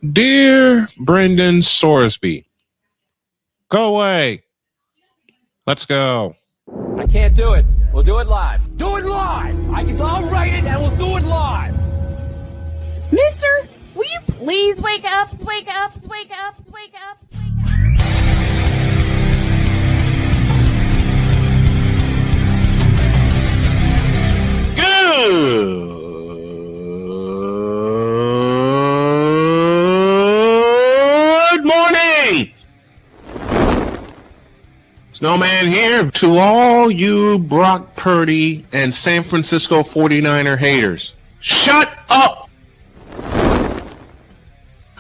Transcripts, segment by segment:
Dear Brendan Sorsby, go away. Let's go. I can't do it. We'll do it live. Do it live! I'll write it and we'll do it live! Mister, will you please wake up, wake up, wake up, wake up, wake up? Good morning. Snowman here to all you Brock Purdy and San Francisco 49er haters. Shut up!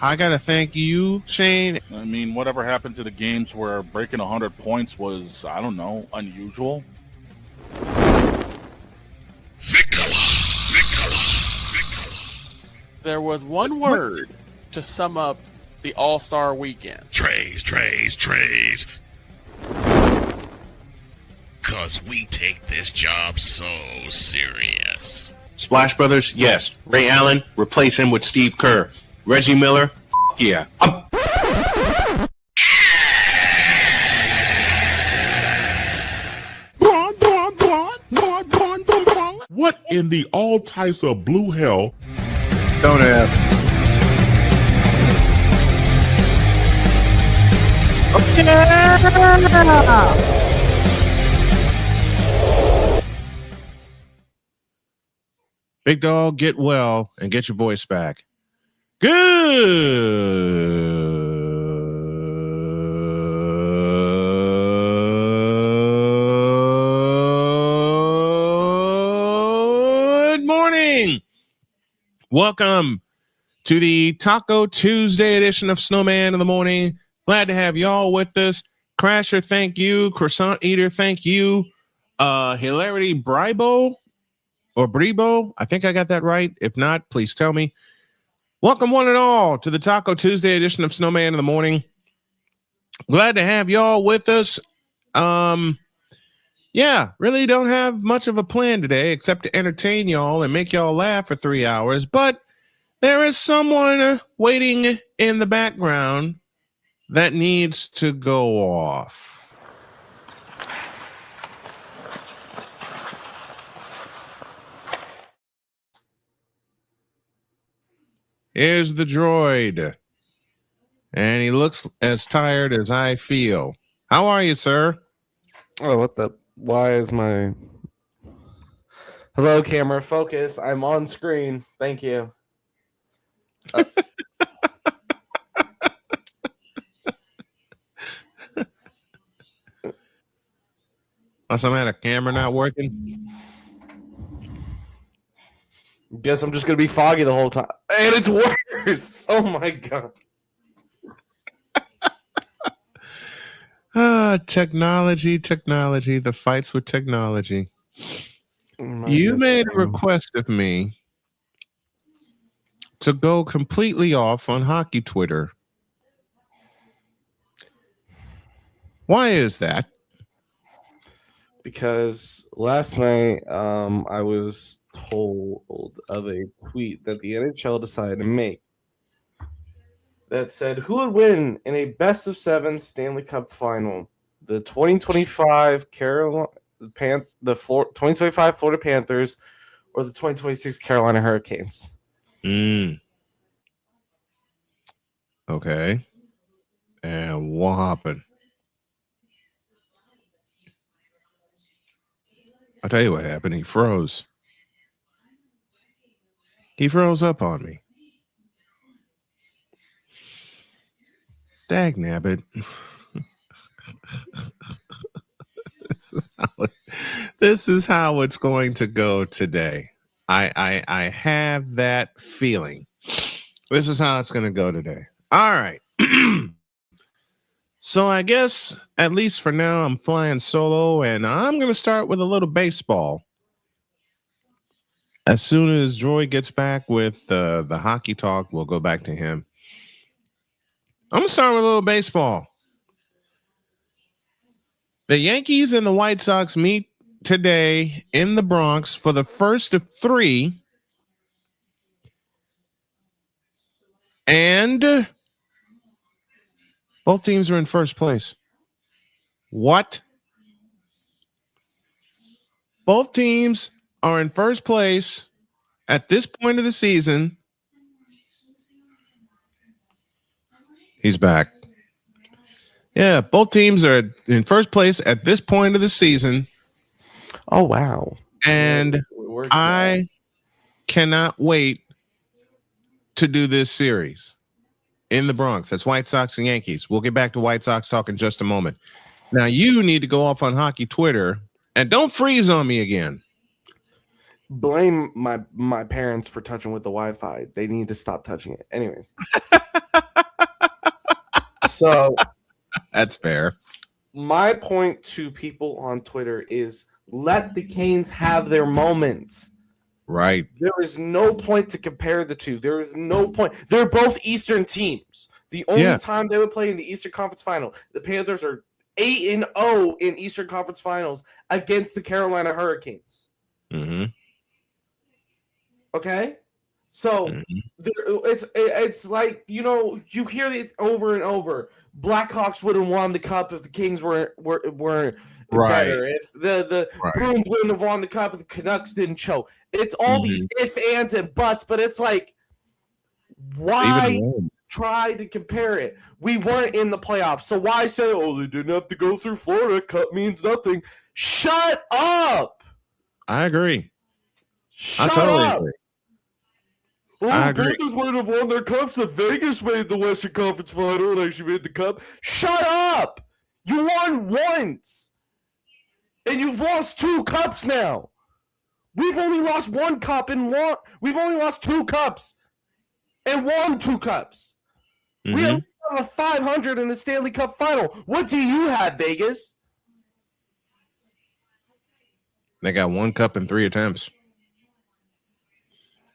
I gotta thank you, Shane. I mean, whatever happened to the games where breaking 100 points was, I don't know, unusual? There was one word to sum up the All-Star weekend. Trays. Cause we take this job so serious. Splash Brothers, yes. Ray Allen, replace him with Steve Kerr. Reggie Miller, yeah. What in the all types of blue hell? Don't ask. Big dog, get well and get your voice back. Good morning. Welcome to the Taco Tuesday edition of Snowman in the Morning. Glad to have y'all with us. Crasher, thank you. Croissant Eater, thank you. Hilarity Bribo or Bribo, I think I got that right. If not, please tell me. Welcome one and all to the Taco Tuesday edition of Snowman in the Morning. Glad to have y'all with us. Yeah, really don't have much of a plan today except to entertain y'all and make y'all laugh for 3 hours, but there is someone waiting in the background that needs to go off. Here's the droid. And he looks as tired as I feel. How are you, sir? Oh, what the? Why is my... Hello, camera. Focus. I'm on screen. Thank you. What's the matter? Camera not working? Guess I'm just going to be foggy the whole time. And it's worse. Oh, my God. Technology. The fights with technology. You made a request of me to go completely off on hockey Twitter. Why is that? Because last night I was told of a tweet that the NHL decided to make that said who would win in a best-of-7 Stanley Cup final, the 2025 2025 Florida Panthers or the 2026 Carolina Hurricanes. Okay. And what happened? I'll tell you what happened. He froze. He froze up on me. Dag nabbit. This is how it's going to go today. I have that feeling. This is how it's going to go today. All right. So I guess, at least for now, I'm flying solo, and I'm going to start with a little baseball. As soon as Joy gets back with the hockey talk, we'll go back to him. I'm going to start with a little baseball. The Yankees and the White Sox meet today in the Bronx for the first of three And both teams are in first place. What? Both teams are in first place at this point of the season. He's back. Yeah, both teams are in first place at this point of the season. Oh, wow. And I cannot wait to do this series in the Bronx. That's White Sox and Yankees. We'll get back to White Sox talk in just a moment. Now, you need to go off on hockey Twitter and don't freeze on me again. Blame my parents for touching with the Wi-Fi. They need to stop touching it. Anyways. So that's fair. My point to people on Twitter is let the Canes have their moments. Right. There is no point to compare the two. There is no point. They're both Eastern teams. The only time they would play in the Eastern Conference Final, the Panthers are 8-0 in Eastern Conference Finals against the Carolina Hurricanes. Mm-hmm. Okay? So it's like, you know, you hear it over and over. Blackhawks would have won the cup if the Kings were better. If the Bruins wouldn't have won the cup if the Canucks didn't choke. It's all these ifs, ands, and buts, but it's like, why try to compare it? We weren't in the playoffs, so why say, oh, they didn't have to go through Florida, cup means nothing. Shut up! I agree. Shut up! Oh, the Panthers wouldn't have won their cups if Vegas made the Western Conference Final and actually made the cup. Shut up! You won once! And you've lost 2 cups now. We've only lost 1 cup and we've only lost 2 cups and won 2 cups. Mm-hmm. We have a 500 in the Stanley Cup Final. What do you have, Vegas? They got 1 cup in 3 attempts.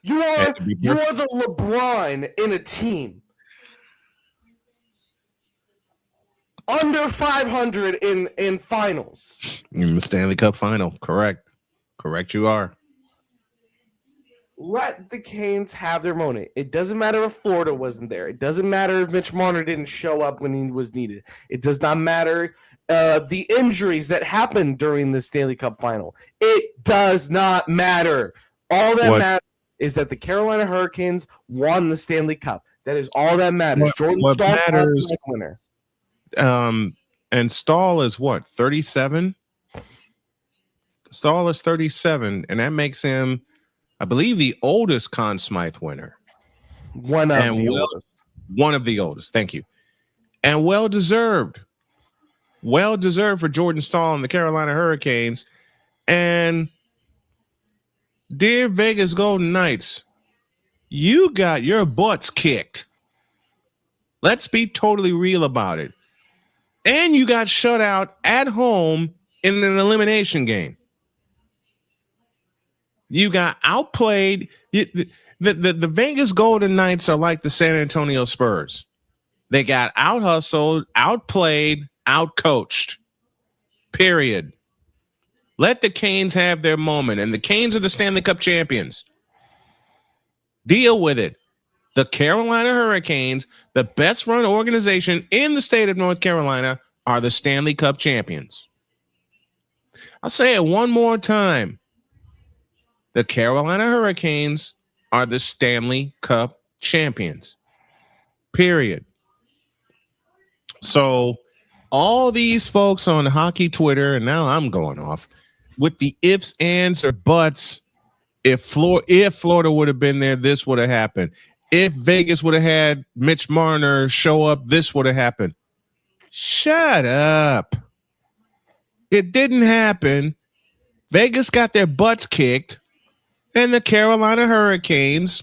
You are the LeBron in a team. Under 500 in finals. In the Stanley Cup Final. Correct you are. Let the Canes have their moment. It doesn't matter if Florida wasn't there. It doesn't matter if Mitch Marner didn't show up when he was needed. It does not matter the injuries that happened during the Stanley Cup Final. It does not matter. All that matters is that the Carolina Hurricanes won the Stanley Cup. That is all that matters. Jordan Stahl is the winner. And Stahl is what, 37? Stahl is 37, and that makes him, I believe, the oldest Conn Smythe winner. One of the oldest. Thank you. And well deserved. Well deserved for Jordan Stahl and the Carolina Hurricanes. And dear Vegas Golden Knights, you got your butts kicked. Let's be totally real about it. And you got shut out at home in an elimination game. You got outplayed. The Vegas Golden Knights are like the San Antonio Spurs. They got out-hustled, outplayed, out-coached. Period. Let the Canes have their moment. And the Canes are the Stanley Cup champions. Deal with it. The Carolina Hurricanes, the best-run organization in the state of North Carolina, are the Stanley Cup champions. I'll say it one more time. The Carolina Hurricanes are the Stanley Cup champions. Period. So all these folks on hockey Twitter, and now I'm going off, with the ifs, ands, or buts, if Florida would have been there, this would have happened. If Vegas would have had Mitch Marner show up, this would have happened. Shut up. It didn't happen. Vegas got their butts kicked, and the Carolina Hurricanes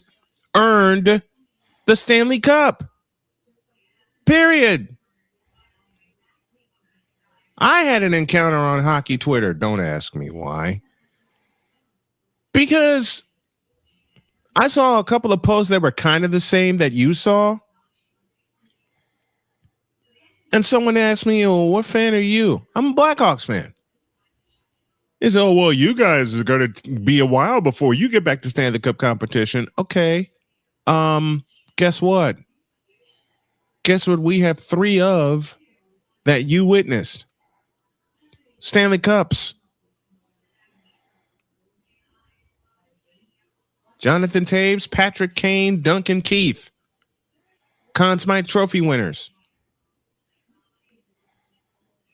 earned the Stanley Cup. Period. I had an encounter on hockey Twitter. Don't ask me why. Because I saw a couple of posts that were kind of the same that you saw. And someone asked me, oh, what fan are you? I'm a Blackhawks fan. He said, oh, well, you guys are going to be a while before you get back to Stanley Cup competition. Okay. Guess what? Guess what we have 3 of that you witnessed? Stanley Cups. Jonathan Taves, Patrick Kane, Duncan Keith. Conn Smythe Trophy winners.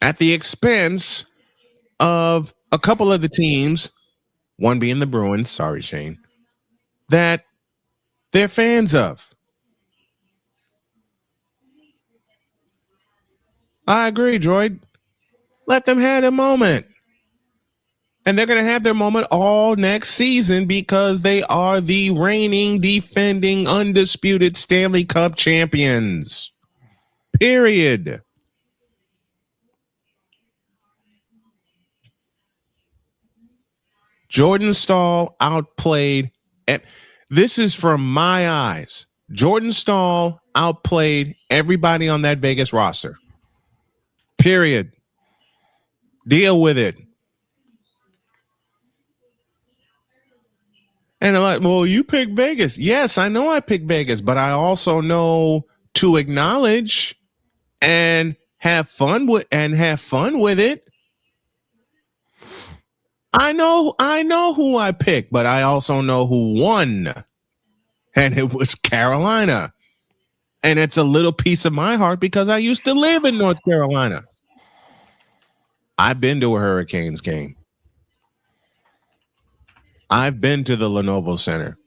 At the expense of a couple of the teams, one being the Bruins, sorry, Shane, that they're fans of. I agree, Droid. Let them have their moment. And they're going to have their moment all next season because they are the reigning, defending, undisputed Stanley Cup champions. Period. Jordan Staal outplayed. This is from my eyes. Jordan Staal outplayed everybody on that Vegas roster. Period. Deal with it. And I'm like, well, you picked Vegas. Yes, I know I picked Vegas, but I also know to acknowledge and have fun with it. I know who I picked, but I also know who won. And it was Carolina. And it's a little piece of my heart because I used to live in North Carolina. I've been to a Hurricanes game. I've been to the Lenovo Center.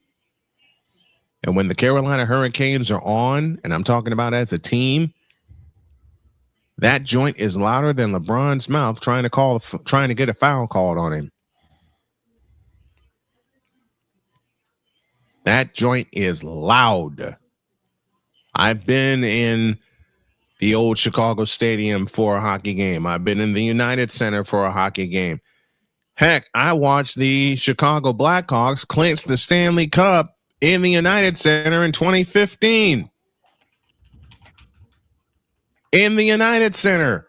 And when the Carolina Hurricanes are on, and I'm talking about as a team, that joint is louder than LeBron's mouth trying to get a foul called on him. That joint is loud. I've been in the old Chicago Stadium for a hockey game. I've been in the United Center for a hockey game. Heck, I watched the Chicago Blackhawks clinch the Stanley Cup in the United Center in 2015. In the United Center.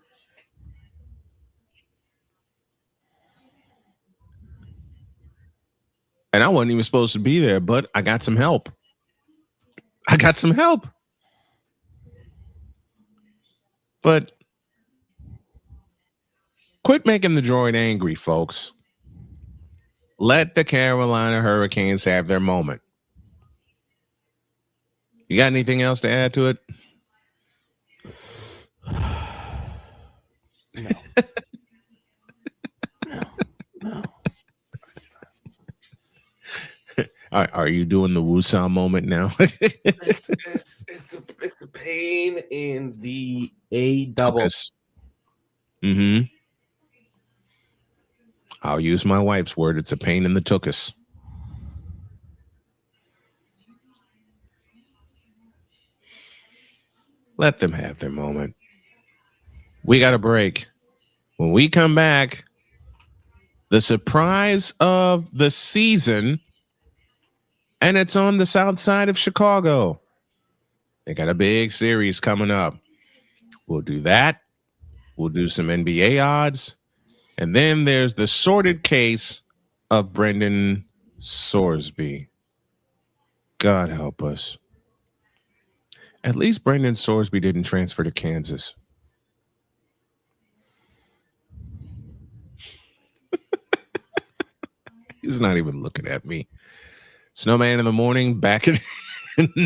And I wasn't even supposed to be there, but I got some help. But quit making the droid angry, folks. Let the Carolina Hurricanes have their moment. You got anything else to add to it? No. Are you doing the Woo-Saw moment now? it's a pain in the A double. Mm-hmm. I'll use my wife's word. It's a pain in the tuchus. Let them have their moment. We got a break. When we come back, the surprise of the season, and it's on the south side of Chicago. They got a big series coming up. We'll do that. We'll do some NBA odds. And then there's the sordid case of Brendan Sorsby. God help us. At least Brendan Sorsby didn't transfer to Kansas. He's not even looking at me. Snowman in the morning, back in.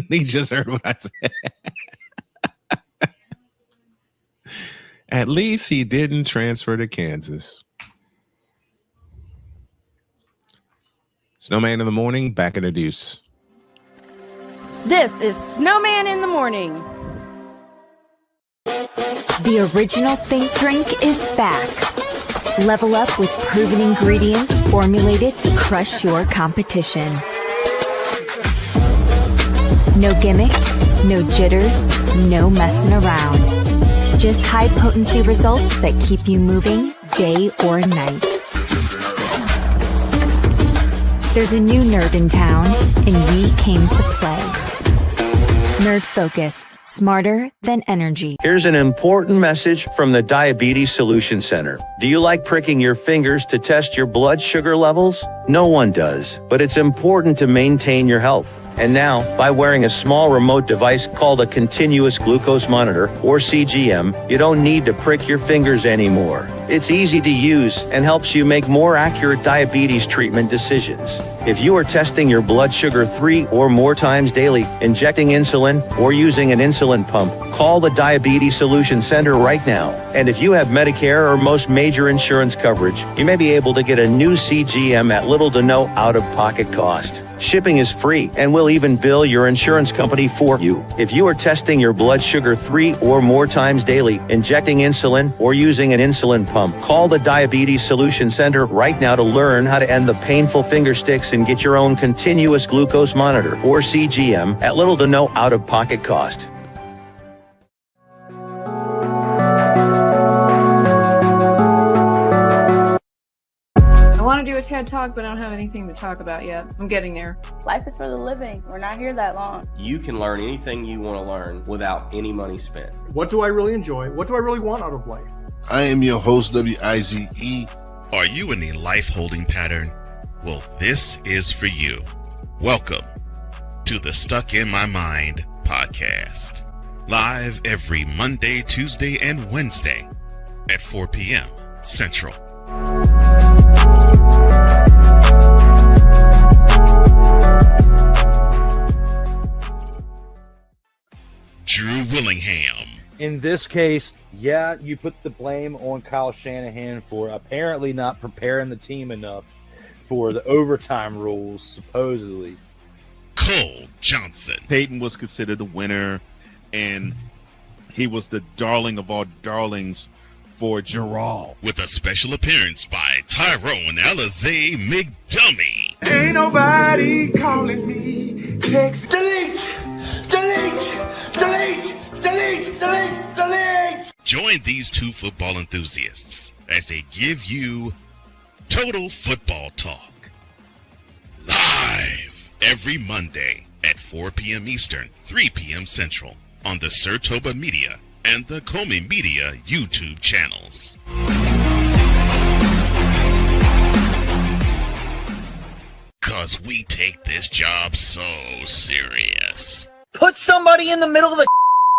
He just heard what I said. At least he didn't transfer to Kansas. Snowman in the morning, back in the deuce. This is Snowman in the Morning. The original Think Drink is back. Level up with proven ingredients formulated to crush your competition. No gimmicks, no jitters, no messing around. Just high potency results that keep you moving day or night. There's a new nerd in town, and we came to play. Nerd Focus, smarter than energy. Here's an important message from the Diabetes Solution Center. Do you like pricking your fingers to test your blood sugar levels? No one does, but it's important to maintain your health. And now, by wearing a small remote device called a continuous glucose monitor, or CGM, you don't need to prick your fingers anymore. It's easy to use and helps you make more accurate diabetes treatment decisions. If you are testing your blood sugar 3 or more times daily, injecting insulin, or using an insulin pump, call the Diabetes Solution Center right now. And if you have Medicare or most major insurance coverage, you may be able to get a new CGM at little to no out-of-pocket cost. Shipping is free and we'll even bill your insurance company for you. If you are testing your blood sugar 3 or more times daily, injecting insulin, or using an insulin pump, call the Diabetes Solution Center right now to learn how to end the painful finger sticks and get your own continuous glucose monitor, or CGM, at little to no out-of-pocket cost. I want to do a TED Talk, but I don't have anything to talk about yet. I'm getting there. Life is for the living. We're not here that long. You can learn anything you want to learn without any money spent. What do I really enjoy? What do I really want out of life? I am your host, WIZE. Are you in a life holding pattern? Well, this is for you. Welcome to the Stuck in My Mind podcast. Live every Monday, Tuesday, and Wednesday at 4 p.m. Central. Drew Willingham. In this case, yeah, you put the blame on Kyle Shanahan for apparently not preparing the team enough for the overtime rules, supposedly. Cole Johnson. Peyton was considered the winner, and he was the darling of all darlings for Gerald. With a special appearance by Tyrone Alizé McDummy. Ain't nobody calling me. Text delete, delete, delete, delete, delete, delete. Join these two football enthusiasts as they give you Total Football Talk. Live every Monday at 4 p.m. Eastern, 3 p.m. Central on the Sertoba Media and the Comey Media YouTube channels. Cause we take this job so serious. Put somebody in the middle of the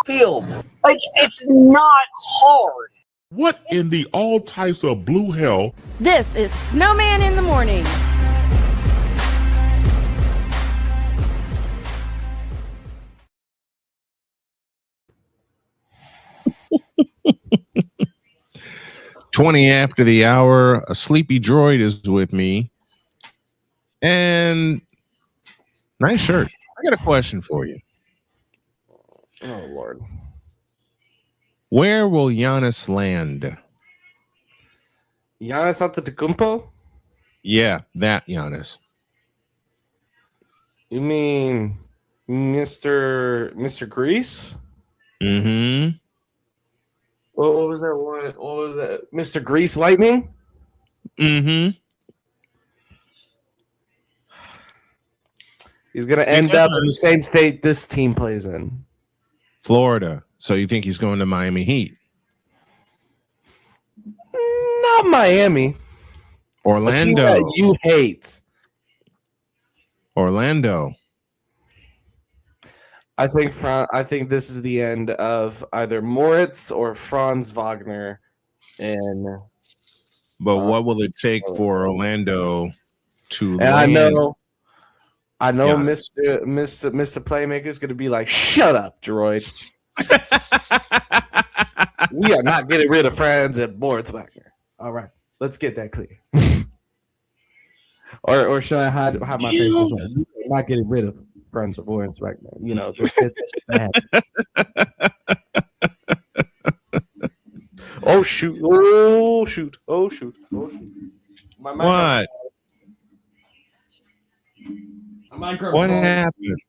field. Like, it's not hard. What in the all types of blue hell? This is Snowman in the Morning. "20 after the hour, a sleepy droid is with me. And nice shirt. I got a question for you. Oh, Lord. Where will Giannis land? Giannis Antetokounmpo? Yeah, that Giannis. You mean Mr. Grease? Mm-hmm. What was that one? What was that? Mr. Grease Lightning? Mm-hmm. He's going to end up in the same state this team plays in. Florida. So you think he's going to Miami Heat? Not Miami. Orlando. A team that you hate. Orlando. I think this is the end of either Moritz or Franz Wagner. But what will it take for Orlando to and land? I know Mr. Playmaker is going to be like, shut up, droid. We are not getting rid of Franz and Moritz Wagner. All right, let's get that clear. or should I hide my face? We're not getting rid of Franz and Moritz Wagner. You know, that's bad. Oh shoot! Oh shoot! Oh shoot! Oh shoot! What? What happened?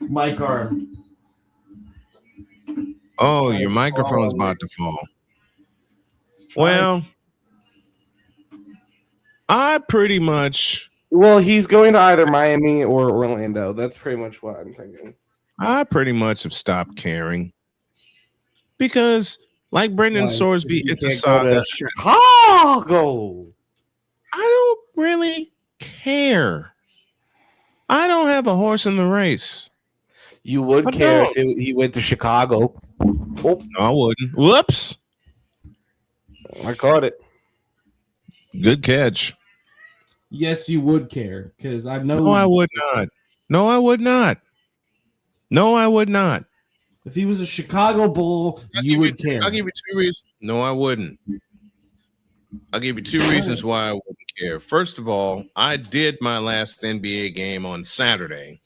Mic arm. Oh, your microphone's about to fall. Well, I pretty much Well, he's going to either Miami or Orlando. That's pretty much what I'm thinking. I pretty much have stopped caring because, like Brendan Sorsby, it's a saga. Chicago. I don't really care. I don't have a horse in the race. You would care if he went to Chicago. Oh. No, I wouldn't. Whoops. I caught it. Good catch. Yes, you would care because I know. No, I would not. No, I would not. No, I would not. If he was a Chicago Bull, you would care. I'll give you 2 reasons. No, I wouldn't. I'll give you 2 reasons why I wouldn't care. First of all, I did my last NBA game on Saturday.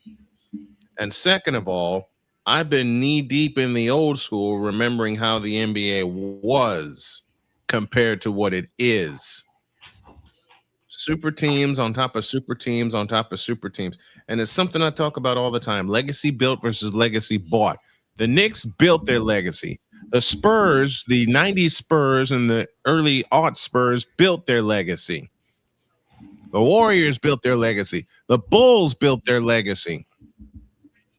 And second of all, I've been knee deep in the old school, remembering how the NBA was compared to what it is. Super teams on top of super teams on top of super teams. And it's something I talk about all the time. Legacy built versus legacy bought. The Knicks built their legacy. The Spurs, the 90s Spurs and the early aught Spurs built their legacy. The Warriors built their legacy. The Bulls built their legacy.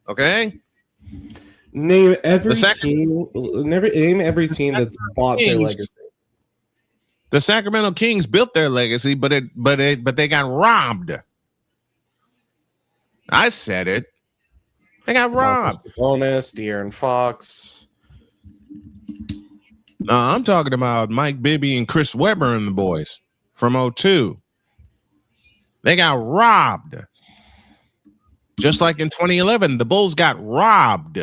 Okay? Name every team. Name every team that's bought their legacy. The Sacramento Kings built their legacy, but they got robbed. I said it. They got robbed. Bonus, De'Aaron Fox. No, I'm talking about Mike Bibby and Chris Webber and the boys from 2002. They got robbed. Just like in 2011, the Bulls got robbed.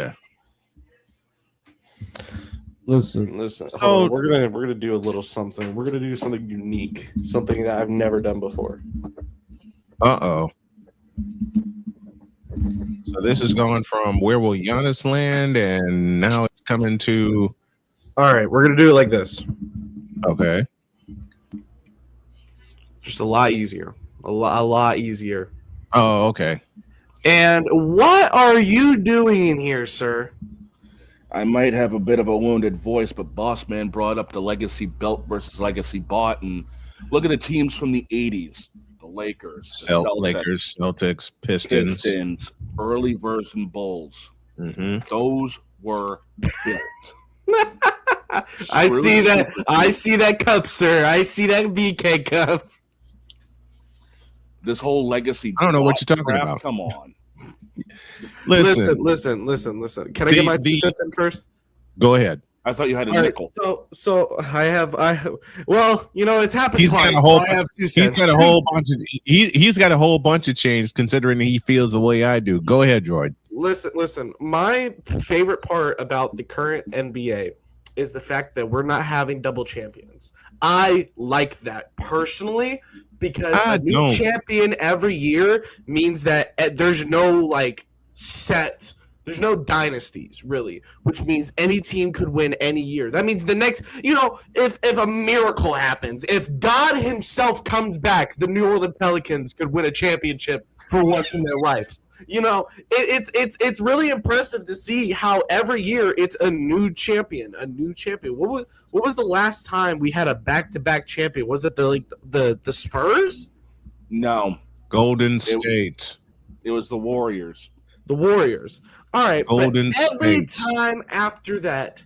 Listen. So, we're gonna do a little something. We're gonna do something unique, something that I've never done before. Uh-oh. So this is going from where will Giannis land, and now it's coming to. All right, we're gonna do it like this. Okay. Just a lot easier. A lot easier. Oh, okay. And what are you doing in here, sir? I might have a bit of a wounded voice, but Boss Man brought up the legacy built versus legacy bought, and look at the teams from the 80s. The Lakers, the Celtics, Pistons, early version Bulls. Mm-hmm. Those were built. I see that. I see that cup, sir. I see that BK cup. This whole legacy. I don't know what you're talking about. Come on. Listen. Can I get my 2 cents in first? Go ahead. I thought you had a All nickel. Right, so well, it's happened He's twice. Got a whole, so I have 2 cents. He's got a whole bunch of he's got a whole bunch of change considering he feels the way I do. Go ahead, Jordan. Listen. My favorite part about the current NBA is the fact that we're not having double champions. I like that personally because a new champion every year means that there's no there's no dynasties really, which means any team could win any year. That means the next, if a miracle happens, if God himself comes back, the New Orleans Pelicans could win a championship for once in their lives. It's really impressive to see how every year it's a new champion. What was the last time we had a back-to-back champion? Was it the Spurs? No, Golden State. It was the Warriors. The Warriors. All right, Golden but every State. time after that,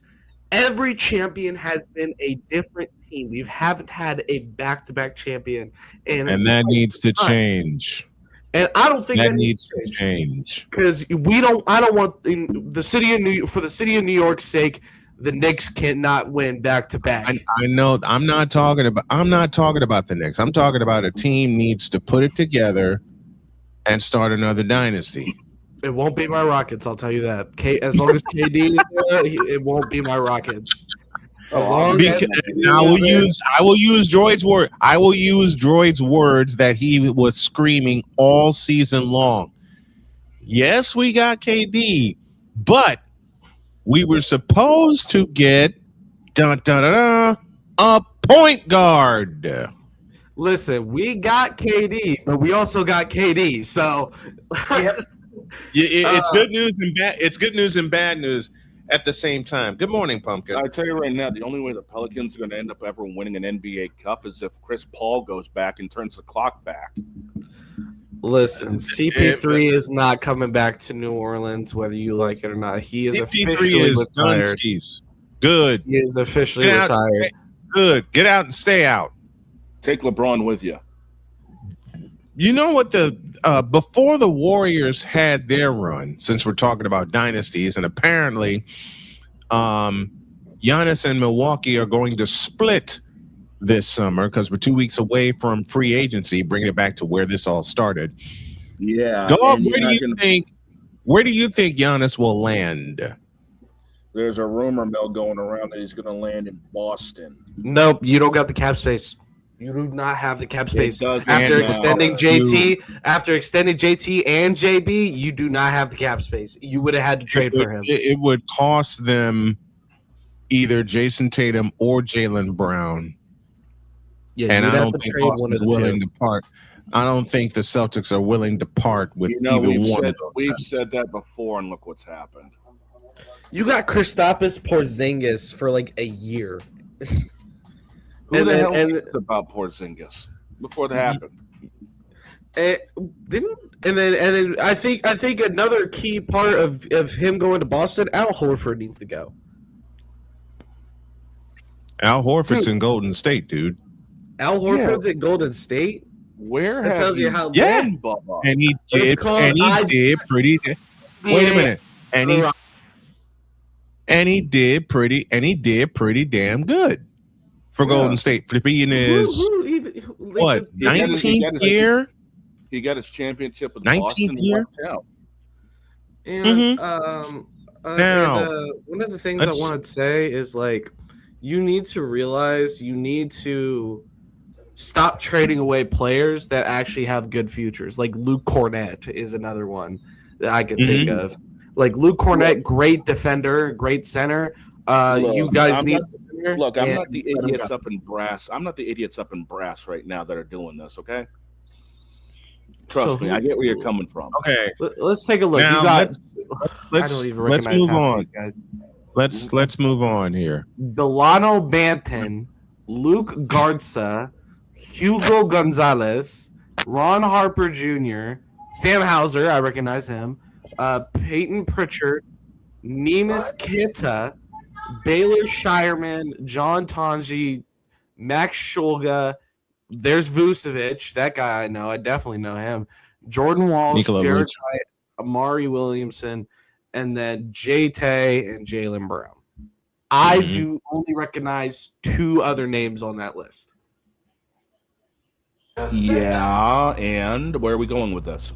every champion has been a different team. We haven't had a back-to-back champion, and that needs to change. And I don't think that needs to change because I don't want the city of New York's sake. The Knicks cannot win back to back. I know. I'm not talking about the Knicks. I'm talking about a team needs to put it together and start another dynasty. It won't be my Rockets. I'll tell you that. As long as KD is there, it won't be my Rockets. I will use Droid's word. I will use Droid's words that he was screaming all season long. Yes, we got KD, but we were supposed to get a point guard. Listen, we got KD, but we also got KD. So it's good news and bad. It's good news and bad news at the same time. Good morning, Pumpkin. I tell you right now, the only way the Pelicans are going to end up ever winning an NBA Cup is if Chris Paul goes back and turns the clock back. Listen, CP3 is not coming back to New Orleans, whether you like it or not. He is officially retired. Good. He is officially Get out, retired. Good. Get out and stay out. Take LeBron with you. You know what before the Warriors had their run, since we're talking about dynasties, and apparently Giannis and Milwaukee are going to split this summer because we're 2 weeks away from free agency, bringing it back to where this all started. Yeah. Dog, where do you think Giannis will land? There's a rumor mill going around that he's going to land in Boston. Nope, you don't got the cap space. You do not have the cap space. After extending JT and JB, you do not have the cap space. You would have had to trade for him. It would cost them either Jason Tatum or Jaylen Brown. Yeah, and I don't think Boston's willing to part. I don't think the Celtics are willing to part with either one of those. We've said that before, and look what's happened. You got Kristaps Porzingis for like a year. Who the hell thinks about Porzingis before it happened? And then I think another key part of him going to Boston, Al Horford needs to go. Al Horford's in Golden State, dude. Al Horford's at Golden State. Where that tells you how and he did pretty. Wait a minute, and he did pretty damn good for Golden State for being his 19th year. He got his championship with 19th year. And now, one of the things I want to say is like, you need to realize you need to stop trading away players that actually have good futures. Like Luke Cornett is another one that I can think of. Like Luke Cornett, great defender, great center. You guys need. Look, I'm not the idiots up in brass. I'm not the idiots up in brass right now that are doing this. Okay. Trust me, I get where you're coming from. Okay, let's take a look. Now, you got. let's move on. These guys. Let's move on here. Delano Banton, Luke Garza, Hugo Gonzalez, Ron Harper Jr., Sam Hauser, I recognize him, Peyton Pritchard, Neemias Queta, Baylor Shireman, John Tonji, Max Shulga. There's Vucevic, that guy I know. I definitely know him. Jordan Walsh, Jared Wright, Amari Williamson, and then J-Tay and Jaylen Brown. I do only recognize 2 other names on that list. Yeah, and where are we going with this?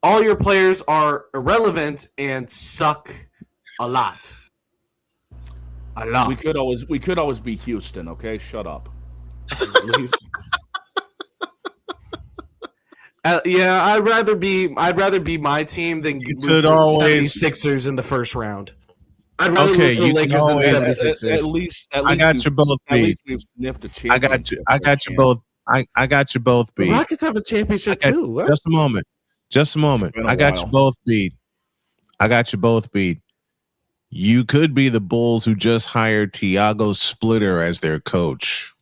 All your players are irrelevant and suck a lot. A lot. We could always be Houston, okay? Shut up. Yeah, I'd rather be my team than lose the 76ers in the first round. I'd rather lose the Lakers than the 76ers. At least I got you both beat. we've sniffed a I got you both. I got you both beat. The Rockets have a championship too. What? Just a moment. I got you both beat. You could be the Bulls who just hired Tiago Splitter as their coach.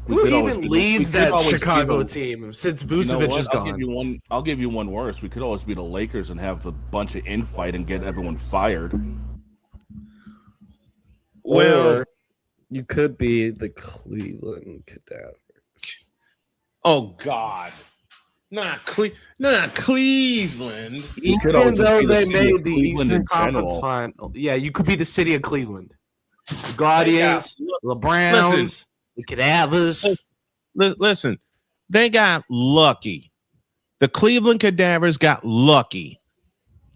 Who even leads that Chicago team since Vucevic is gone? I'll give you one worse. We could always be the Lakers and have a bunch of infight and get everyone fired. Well, you could be the Cleveland Cadavers. Oh God. Not Cleveland. Even though they made the Eastern Conference final. Yeah, you could be the city of Cleveland. The Guardians, the Browns, the Cadavers. Listen, they got lucky. The Cleveland Cadavers got lucky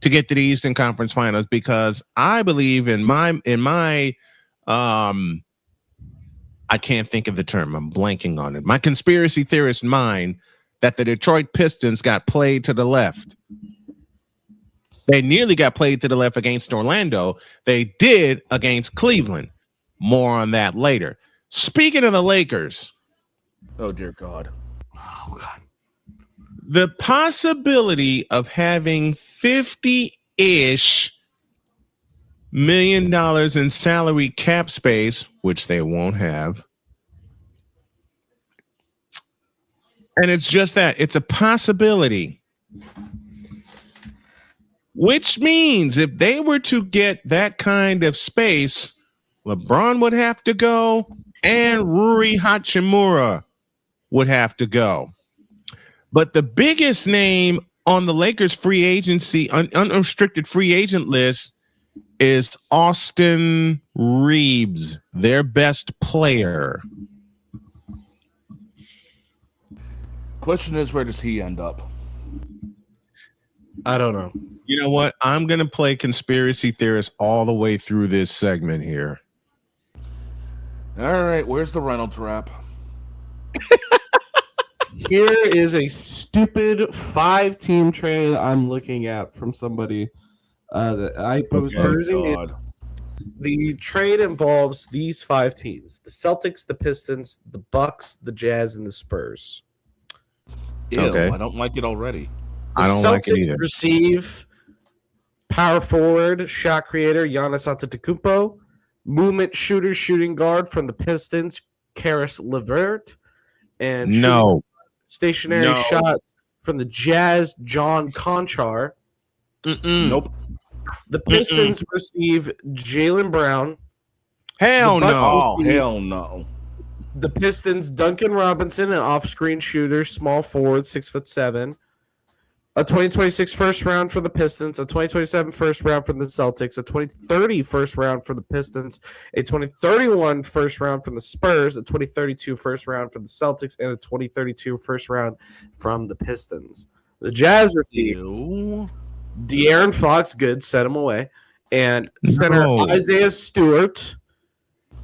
to get to the Eastern Conference Finals because I believe in my I can't think of the term. I'm blanking on it. My conspiracy theorist mind that the Detroit Pistons got played to the left. They nearly got played to the left against Orlando. They did against Cleveland. More on that later. Speaking of the Lakers. Oh, dear God. Oh, God. The possibility of having $50-ish million in salary cap space, which they won't have, And it's just that. It's a possibility. Which means if they were to get that kind of space, LeBron would have to go and Rui Hachimura would have to go. But the biggest name on the Lakers free agency, unrestricted free agent list is Austin Reeves, their best player. Question is, where does he end up? I don't know. You know what? I'm going to play conspiracy theorist all the way through this segment here. All right, where's the Reynolds rap? Here is a stupid 5-team trade I'm looking at from somebody that I was perusing it. The trade involves these 5 teams: the Celtics, the Pistons, the Bucks, the Jazz, and the Spurs. Ew, I don't like it already. I don't like it either. Receive power forward, shot creator Giannis Antetokounmpo, movement shooter, shooting guard from the Pistons, Karis LeVert, and stationary shots from the Jazz, John Conchar. Nope. The Pistons receive Jaylen Brown. Hell no. Hell no. The Pistons, Duncan Robinson, an off-screen shooter, small forward, 6'7". A 2026 first round for the Pistons, a 2027 first round for the Celtics, a 2030 first round for the Pistons, a 2031 first round from the Spurs, a 2032 first round from the Celtics, and a 2032 first round from the Pistons. The Jazz receive De'Aaron Fox, good, set him away, and center Isaiah Stewart,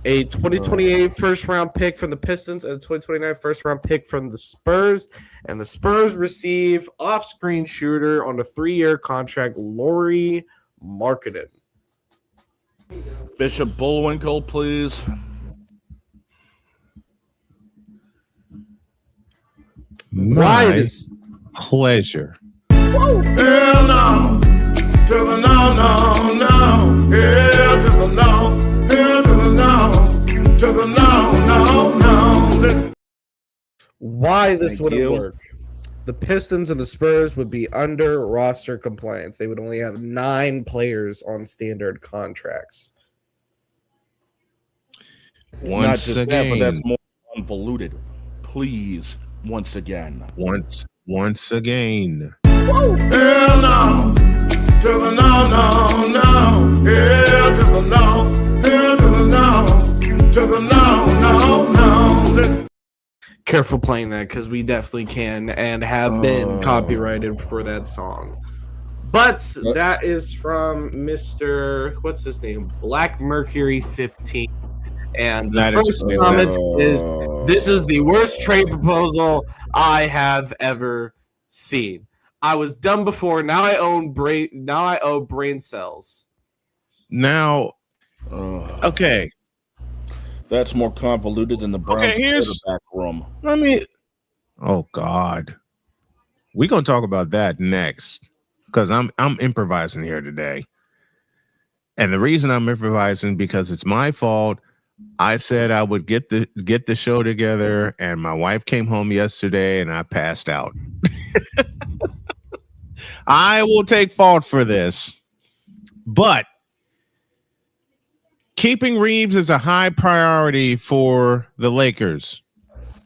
a 2028 first round pick from the Pistons, and a 2029 first round pick from the Spurs. And the Spurs receive off-screen shooter on a 3-year contract, Lauri Markkanen. Bishop Bullwinkle, please. My pleasure. Hell no. To the no, no, no. Hell to the no. Hell to the no. To the no, no, no. Why this wouldn't work? The Pistons and the Spurs would be under roster compliance. They would only have 9 players on standard contracts. Not just that, but that's more convoluted. Please, once again. Once again. Hell no. To the no, no, no. Hell to the no. Hell to the no. To the no, no, no. Careful playing that because we definitely can and have been copyrighted for that song. But that is from Mr. What's his name? Black Mercury 15. And the first comment is, "This is the worst trade proposal I have ever seen. I was dumb before. Now I owe brain cells." Now, okay. That's more convoluted than the Browns quarterback room. Oh God, we're gonna talk about that next because I'm improvising here today, and the reason I'm improvising because it's my fault. I said I would get the show together, and my wife came home yesterday, and I passed out. I will take fault for this, but keeping Reeves is a high priority for the Lakers.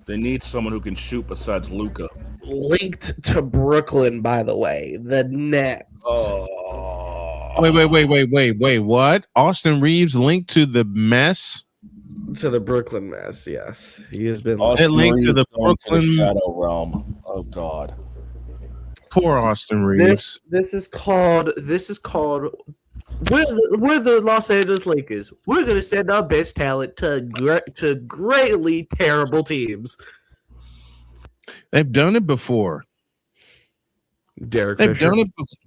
They need someone who can shoot besides Luka. Linked to Brooklyn, by the way. The Nets. Wait. What? Austin Reeves linked to the mess? To the Brooklyn mess, yes. He has been linked to the Brooklyn Shadow Realm. Oh God. Poor Austin Reeves. This is called we're the Los Angeles Lakers. We're gonna send our best talent to greatly terrible teams. They've done it before. They've done it before.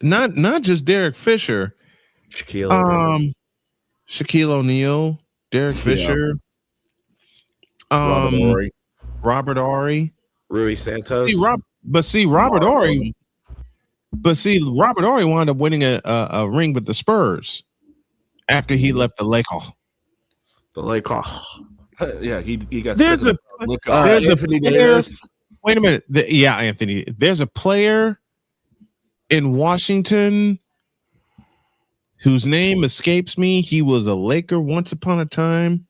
Not just Derek Fisher. Shaquille O'Neal, Derek Fisher, Robert Horry, Rui Santos. Robert Horry wound up winning a ring with the Spurs after he left the Lakers. The Lakers. Yeah, he got. There's a Wait a minute. Yeah, Anthony. There's a player in Washington whose name escapes me. He was a Laker once upon a time.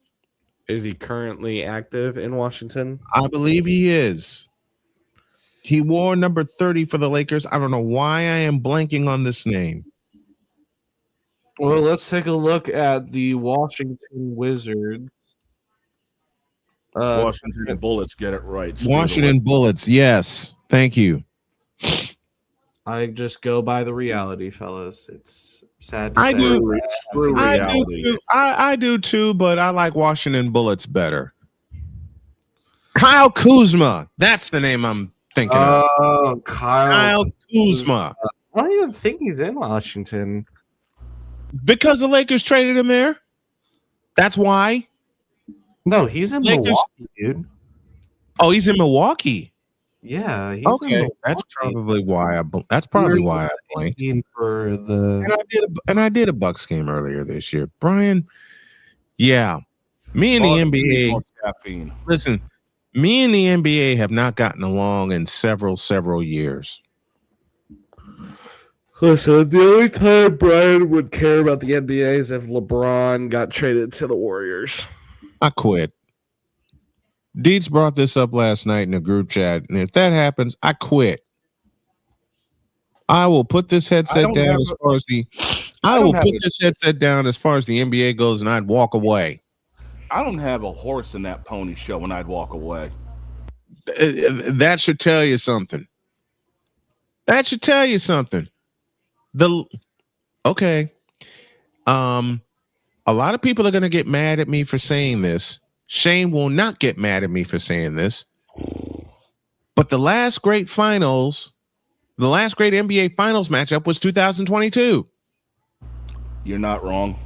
Is he currently active in Washington? I believe he is. He wore number 30 for the Lakers. I don't know why I am blanking on this name. Well, let's take a look at the Washington Wizards. Washington Bullets, get it right. Washington Bullets. Yes. Thank you. I just go by the reality, fellas. It's sad to I say. do. Screw reality. I do too, but I like Washington Bullets better. Kyle Kuzma. That's the name I'm thinking of. Oh, Kyle Kuzma. I don't even think he's in Washington. Because the Lakers traded him there. That's why. No, he's in Milwaukee, dude. Oh, he's in Milwaukee. Yeah, he's Okay. That's probably why I blanked. For the And I did a Bucks game earlier this year. Brian, yeah. Me and the NBA. Caffeine. Listen, me and the NBA have not gotten along in several years. Listen, the only time Brian would care about the NBA is if LeBron got traded to the Warriors. I quit. Deeds brought this up last night in the group chat, and if that happens, I quit. I will put this headset down as far as the NBA goes, and I'd walk away. I don't have a horse in that pony show, and I'd walk away. That should tell you something. That should tell you something. Okay. A lot of people are going to get mad at me for saying this. Shane will not get mad at me for saying this. But the last great NBA Finals matchup was 2022. You're not wrong.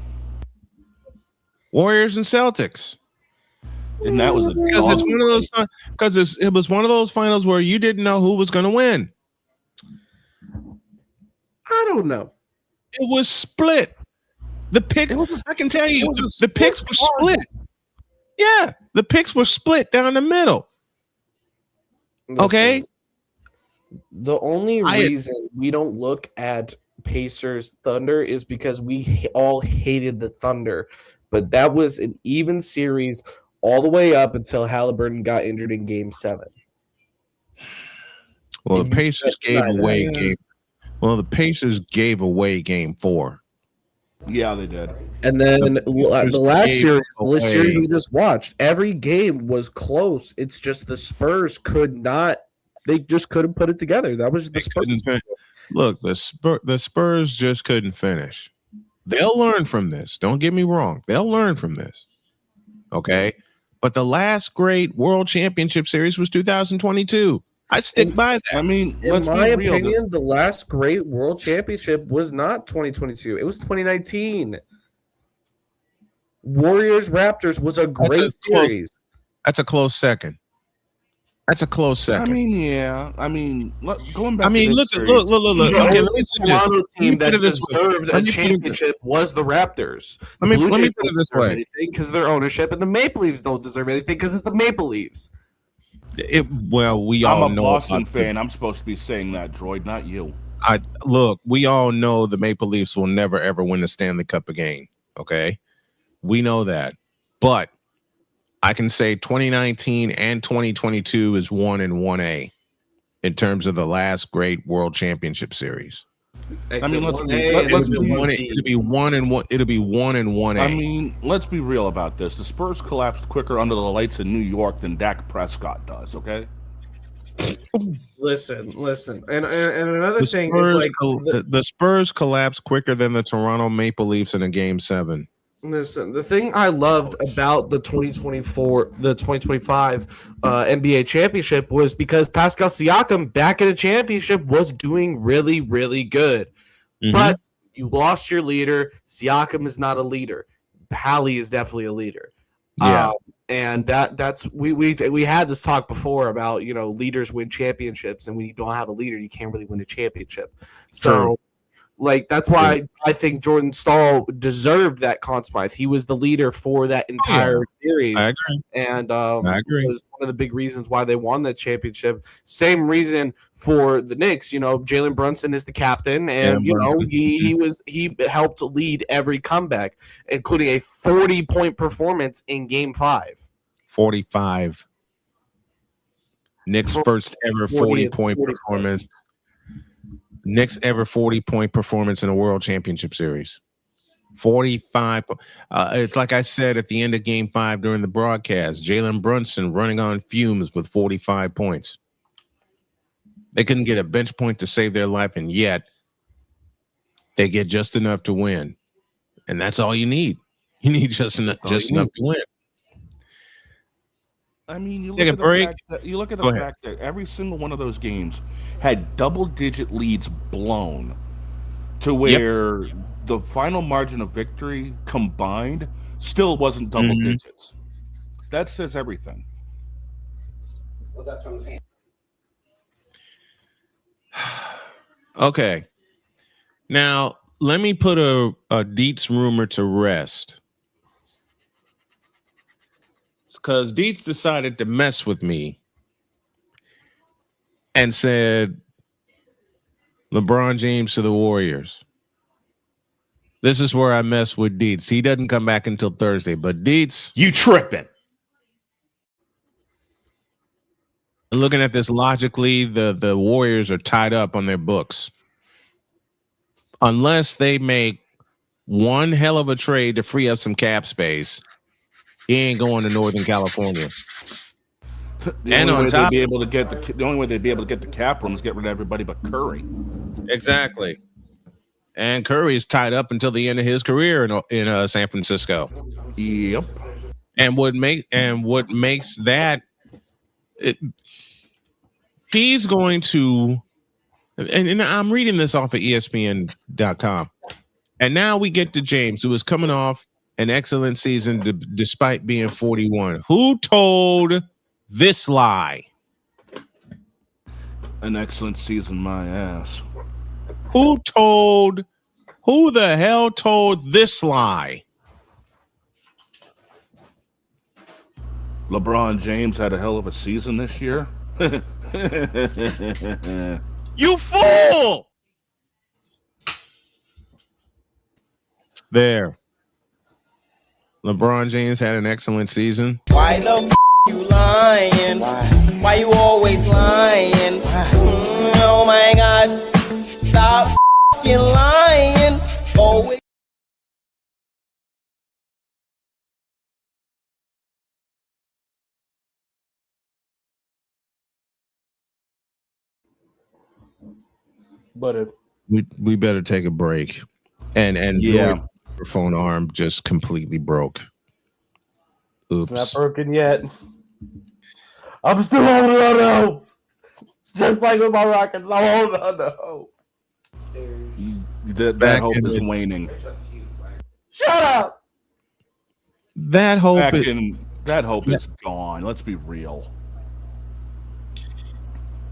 Warriors and Celtics. And that was it was one of those finals where you didn't know who was going to win. I don't know. It was split. The picks, I can tell you, the picks were split. Yeah, the picks were split down the middle. Listen, okay. The only reason we don't look at Pacers Thunder is because we all hated the Thunder, but that was an even series all the way up until Halliburton got injured in Game 7. Well, the Pacers gave away game. Well, the Pacers gave away Game 4. Yeah, they did. And then the last series we just watched, every game was close. It's just the Spurs they just couldn't put it together. That was the Spurs. Look, the Spurs just couldn't finish. They'll learn from this. Don't get me wrong. They'll learn from this. Okay? But the last great World Championship Series was 2022. I stick by that. I mean, in my opinion, the last great World Championship was not 2022. It was 2019. Warriors Raptors was a great series. That's a close second. That's a close second. I mean, yeah. I mean, going back. I mean, to look. Okay, let me say this. Toronto team that deserved a championship was the Raptors. Let me put it this way: because of their ownership, and the Maple Leafs don't deserve anything because it's the Maple Leafs. We all I'm a know. Boston fan. I'm supposed to be saying that, Droid, not you. We all know the Maple Leafs will never ever win the Stanley Cup again. Okay, we know that, but I can say 2019 and 2022 is 1 and 1A in terms of the last great World Championship Series. I mean, it'll be 1 and 1. It'll be 1 and 1A. I mean, let's be real about this. The Spurs collapsed quicker under the lights in New York than Dak Prescott does. Okay. Listen, and another thing is like the Spurs collapsed quicker than the Toronto Maple Leafs in a Game 7. Listen, the thing I loved about the 2025 NBA championship was because Pascal Siakam back in a championship was doing really, really good. Mm-hmm. But you lost your leader. Siakam is not a leader. Hallie is definitely a leader. Yeah. And that's we had this talk before about, leaders win championships, and when you don't have a leader, you can't really win a championship. So Like, that's why I think Jordan Stahl deserved that Conn Smythe. He was the leader for that entire series. I agree. And I agree. was one of the big reasons why they won that championship. Same reason for the Knicks. You know, Jalen Brunson is the captain, and he helped lead every comeback, including a 40-point performance in Game 5. 45. Knicks' first ever 40-point performance. Knicks' ever 40-point performance in a World Championship Series. 45. It's like I said at the end of Game 5 during the broadcast, Jalen Brunson running on fumes with 45 points. They couldn't get a bench point to save their life, and yet they get just enough to win. And that's all you need. You need just enough to win. I mean, you Take a break. look at the fact that every single one of those games had double-digit leads blown to where the final margin of victory combined still wasn't double digits. That says everything. Well, that's what I'm saying. Okay. Now, let me put a Dietz rumor to rest. Because Dietz decided to mess with me and said LeBron James to the Warriors. This is where I mess with Dietz. He doesn't come back until Thursday, but Dietz, you tripping. Looking at this logically, the Warriors are tied up on their books. Unless they make one hell of a trade to free up some cap space, he ain't going to Northern California. The only way they'd be able to get the cap room is get rid of everybody but Curry. Exactly. And Curry is tied up until the end of his career in San Francisco. Yep. And what makes that he's going to, and I'm reading this off of ESPN.com. And now we get to James, who is coming off an excellent season despite being 41. Who told this lie? An excellent season, my ass. Who the hell told this lie? LeBron James had a hell of a season this year. You fool! There. LeBron James had an excellent season. Why the you lying? Why you always lying? Oh my gosh. Stop lying. Always. But we better take a break. And Joy's microphone arm just completely broke. Oops. It's not broken yet. I'm still holding on though. Just like with my Rockets, I'm holding on though. That hope is waning. Shut up. That hope is gone. Let's be real.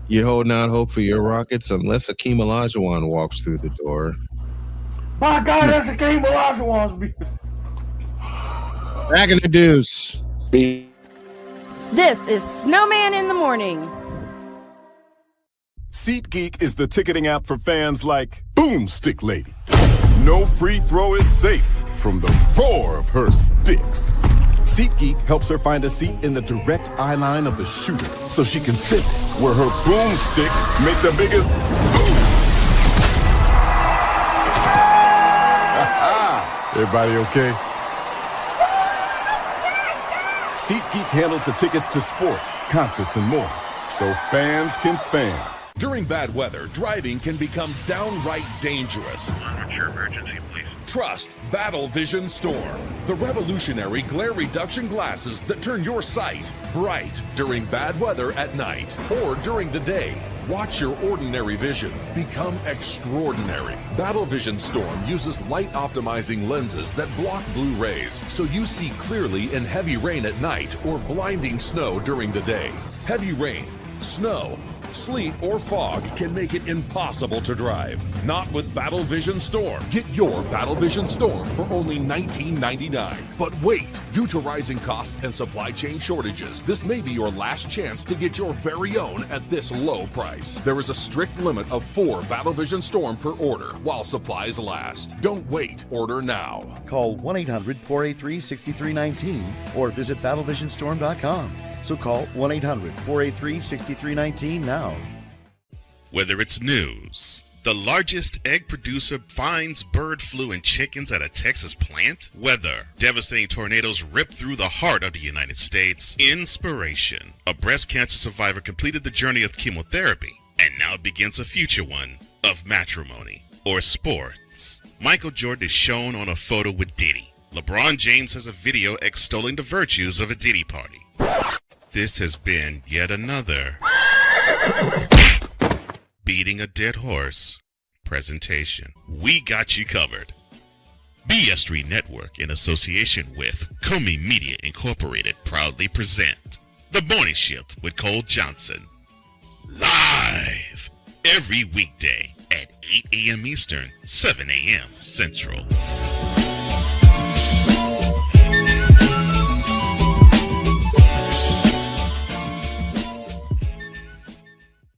You're holding out hope for your Rockets unless Akeem Olajuwon walks through the door. My God, that's Akeem Olajuwon's. Back in the deuce. This is Snowman in the Morning. SeatGeek is the ticketing app for fans like Boomstick Lady. No free throw is safe from the roar of her sticks. SeatGeek helps her find a seat in the direct eye line of the shooter so she can sit where her boomsticks make the biggest boom. Everybody okay? SeatGeek handles the tickets to sports, concerts, and more, so fans can fan. During bad weather, driving can become downright dangerous. What's your emergency, please? Trust Battle Vision Storm, the revolutionary glare reduction glasses that turn your sight bright during bad weather at night or during the day. Watch your ordinary vision become extraordinary. Battle Vision Storm uses light optimizing lenses that block blue rays so you see clearly in heavy rain at night or blinding snow during the day. Heavy rain, snow, Sleet or fog can make it impossible to drive. Not with Battle Vision Storm. Get your Battle Vision Storm for only $19.99. But wait, due to rising costs and supply chain shortages, this may be your last chance to get your very own at this low price. There is a strict limit of 4 Battle Vision Storm per order while supplies last. Don't wait, order now. Call 1-800-483-6319 or visit battlevisionstorm.com. So call 1-800-483-6319 now. Whether it's news, the largest egg producer finds bird flu in chickens at a Texas plant, weather, devastating tornadoes rip through the heart of the United States, inspiration, a breast cancer survivor completed the journey of chemotherapy, and now begins a future one of matrimony or sports. Michael Jordan is shown on a photo with Diddy. LeBron James has a video extolling the virtues of a Diddy party. This has been yet another beating a dead horse presentation. We got you covered. BS3 Network, in association with Comey Media Incorporated, proudly present The Morning Shift with Cole Johnson. Live every weekday at 8 a.m. Eastern, 7 a.m. Central.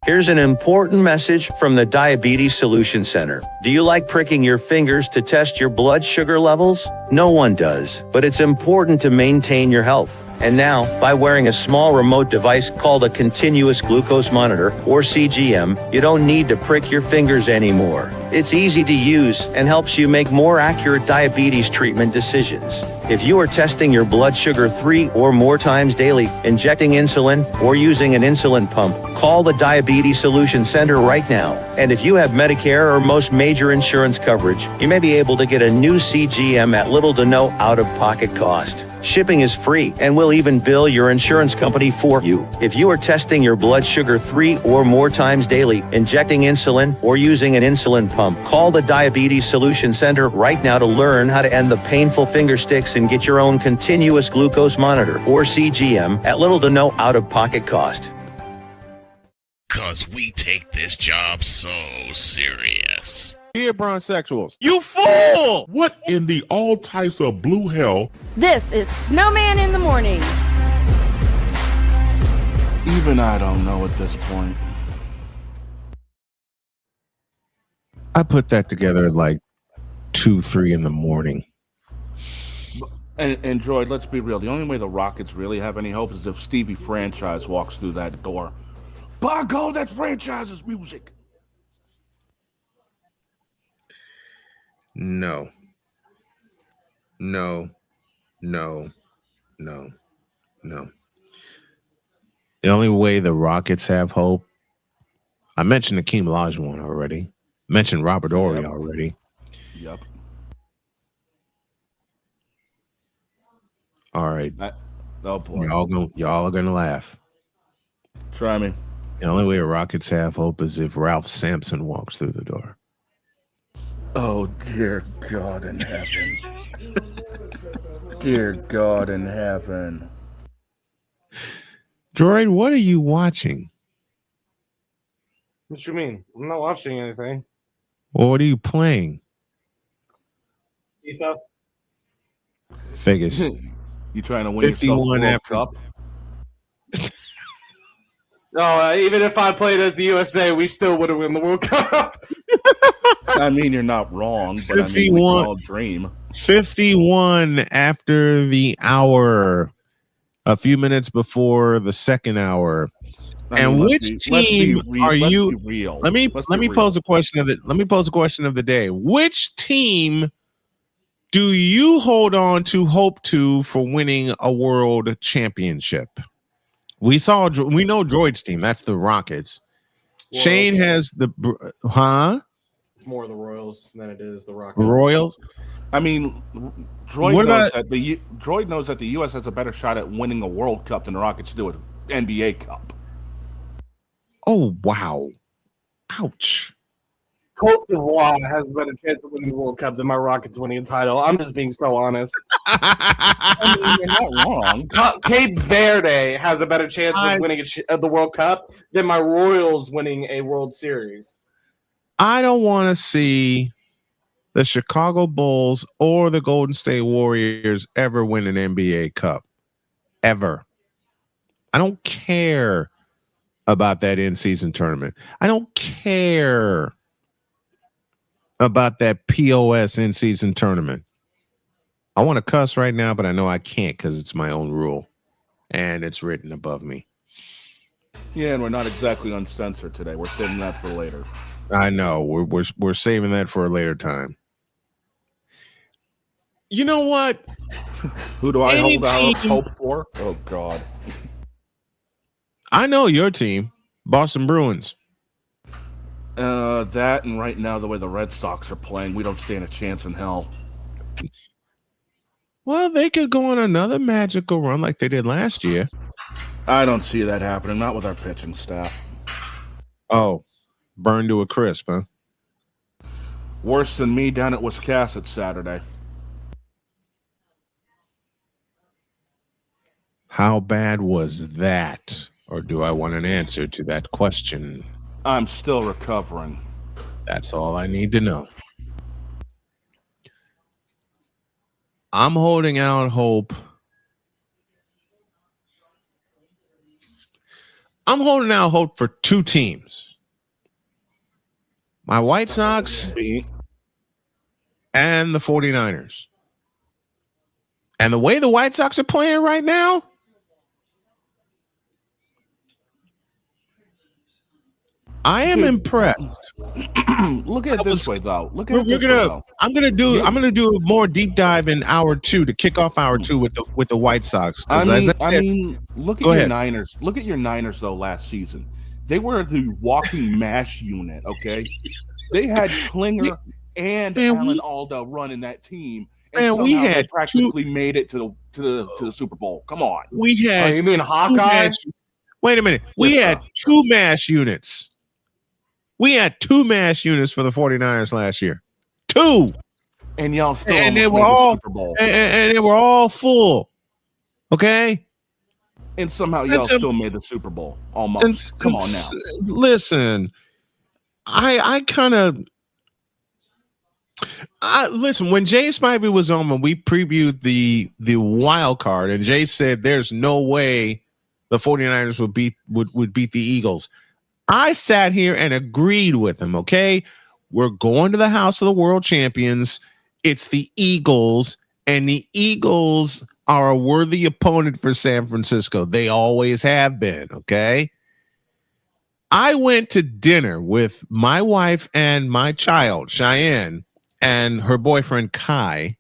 Here's an important message from the Diabetes Solution Center. Do you like pricking your fingers to test your blood sugar levels? No one does, but it's important to maintain your health. And now, by wearing a small remote device called a continuous glucose monitor, or CGM, you don't need to prick your fingers anymore. It's easy to use and helps you make more accurate diabetes treatment decisions. If you are testing your blood sugar 3 or more times daily, injecting insulin, or using an insulin pump, call the Diabetes Solution Center right now. And if you have Medicare or most major insurance coverage, you may be able to get a new CGM at little to no out-of-pocket cost. Shipping is free and will even bill your insurance company for you. If you are testing your blood sugar 3 or more times daily, injecting insulin, or using an insulin pump, call the Diabetes Solution Center right now to learn how to end the painful finger sticks and get your own continuous glucose monitor, or CGM, at little to no out-of-pocket cost. 'Cause we take this job so serious. Dear bronsexuals, You fool! What in the all types of blue hell? This is Snowman in the Morning. Even I don't know at this point. I put that together at like 2, 3 in the morning. And Droid, let's be real. The only way the Rockets really have any hope is if Stevie Franchise walks through that door. By God, that's Franchise's music. No. No. No. No. No. The only way the Rockets have hope, I mentioned Hakeem Olajuwon already. Mentioned Robert Horry already. Yep. All right. Oh boy. Y'all are gonna laugh. Try me. The only way the Rockets have hope is if Ralph Sampson walks through the door. Oh, dear God in heaven. Dear God in heaven. Droid, what are you watching? What you mean? I'm not watching anything. Or what are you playing? FIFA. Figures. You trying to win yourself a World Cup? No, even if I played as the USA, we still would have won the World Cup. I mean, you're not wrong, but I mean, we can all dream. 51 after the hour, a few minutes before the second hour. And which team are you? Let me pose a question of the day. Which team do you hold on to hope to for winning a world championship? We know Droid's team. That's the Rockets. Royals. Shane has the It's more the Royals than it is the Rockets. Royals. I mean, Droid knows that the U.S. has a better shot at winning a World Cup than the Rockets do at NBA Cup. Oh wow! Ouch! Cote d'Ivoire has a better chance of winning the World Cup than my Rockets winning a title. I'm just being so honest. I mean, you're not wrong. Cape Verde has a better chance of winning the World Cup than my Royals winning a World Series. I don't want to see the Chicago Bulls or the Golden State Warriors ever win an NBA Cup. Ever. I don't care about that in-season tournament. I don't care about that POS in-season tournament. I want to cuss right now, but I know I can't because it's my own rule. And it's written above me. Yeah, and we're not exactly uncensored today. We're saving that for later. I know. We're saving that for a later time. You know what? Who do I hold out hope for? Oh, God. I know your team, Boston Bruins. That and right now the way the Red Sox are playing, we don't stand a chance in hell. Well, they could go on another magical run like they did last year. I don't see that happening, not with our pitching staff. Oh, burned to a crisp, huh? Worse than me down at Wiscasset Saturday. How bad was that? Or do I want an answer to that question? I'm still recovering. That's all I need to know. I'm holding out hope. I'm holding out hope for two teams. My White Sox and the 49ers. And the way the White Sox are playing right now, I am impressed. Look at it this way, though. I'm gonna do a more deep dive in hour 2 to kick off hour 2 with the White Sox. Look at your Niners. Look at your Niners though. Last season, they were the walking mash unit. Okay, they had Klinger and Alan Alda running that team, and somehow they practically made it to the Super Bowl. Come on, we had. Oh, you mean Hawkeye? Wait a minute. We had two mash units. We had two mash units for the 49ers last year. Two. And y'all still and they were all Super Bowl. And they were all full. Okay? And somehow y'all still made the Super Bowl. Almost. Come on now. Listen. I kind of listen, when Jay Spivey was on when we previewed the wild card, and Jay said there's no way the 49ers would beat the Eagles. I sat here and agreed with him, okay? We're going to the House of the World Champions. It's the Eagles, and the Eagles are a worthy opponent for San Francisco. They always have been, okay? I went to dinner with my wife and my child, Cheyenne, and her boyfriend, Kai.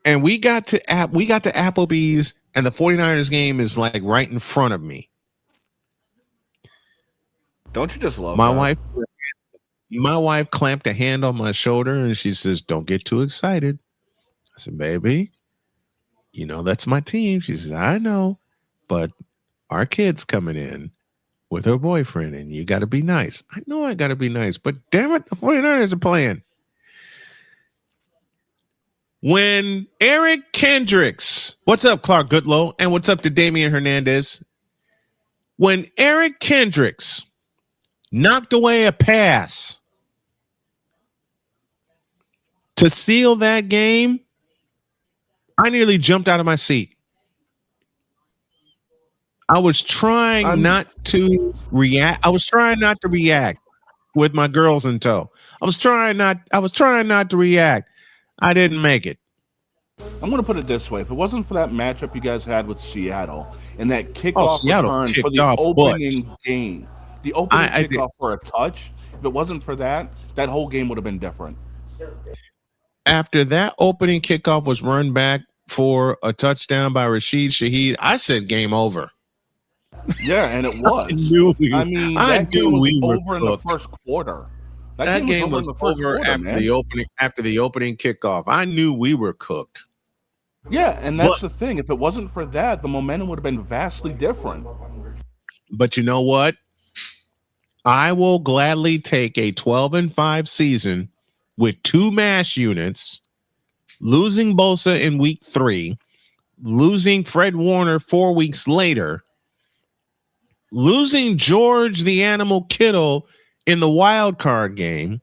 And we got to Applebee's, and the 49ers game is like right in front of me. Don't you just love my that? wife? My wife clamped a hand on my shoulder and she says, "Don't get too excited." I said, "Baby, you know that's my team." She says, "I know, but our kid's coming in with her boyfriend, and you got to be nice." I know I got to be nice, but damn it, the 49ers are playing. When Eric Kendricks, what's up, Clark Goodlow, and what's up to Damian Hernandez? When Eric Kendricks knocked away a pass to seal that game, I nearly jumped out of my seat. I was trying not to react. I was trying not to react with my girls in tow. I was trying not to react. I didn't make it. I'm going to put it this way. If it wasn't for that matchup you guys had with Seattle and that kickoff return for the opening game, the opening kickoff for a touch, if it wasn't for that, that whole game would have been different. After that opening kickoff was run back for a touchdown by Rashid Shaheed, I said game over. Yeah, and it was. That game was over in the first quarter. That game was over after the opening kickoff. I knew we were cooked. Yeah, and that's the thing. If it wasn't for that, the momentum would have been vastly different. But you know what? I will gladly take a 12-5 season with 2 MASH units, losing Bosa in week 3, losing Fred Warner 4 weeks later, losing George the Animal Kittle in the wild card game.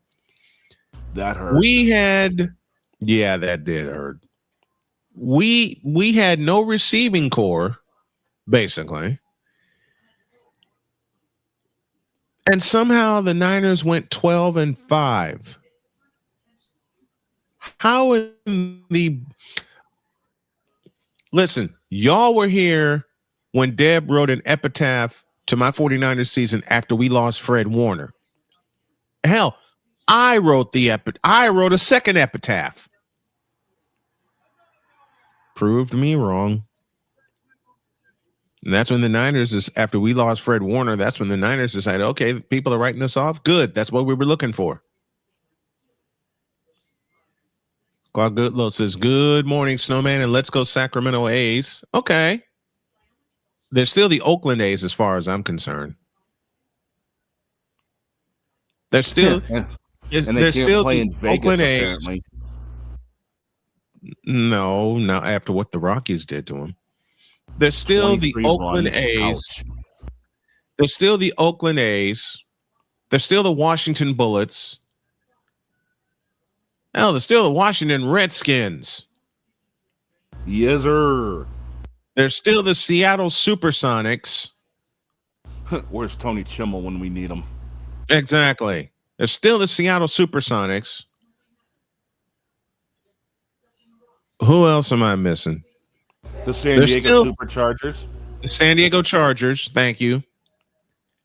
That hurt. That did hurt. We had no receiving core, basically. And somehow the Niners went 12-5. How in the... Listen, y'all were here when Deb wrote an epitaph to my 49ers season after we lost Fred Warner. Hell, I wrote a second epitaph. Proved me wrong. And that's when the Niners, after we lost Fred Warner, that's when the Niners decided, okay, people are writing us off. Good. That's what we were looking for. Clark Goodlow says, good morning, Snowman, and let's go Sacramento A's. Okay. They're still the Oakland A's as far as I'm concerned. They're still... and they can't play in Vegas, Oakland apparently. A's. No, not after what the Rockies did to them. They're still the Oakland A's. They're still the Oakland A's. They're still the Washington Bullets. Hell, they're still the Washington Redskins. Yes, sir. They're still the Seattle Supersonics. Where's Tony Chimmel when we need him? Exactly. They're still the Seattle Supersonics. Who else am I missing? The San Diego Superchargers. The San Diego Chargers. Thank you.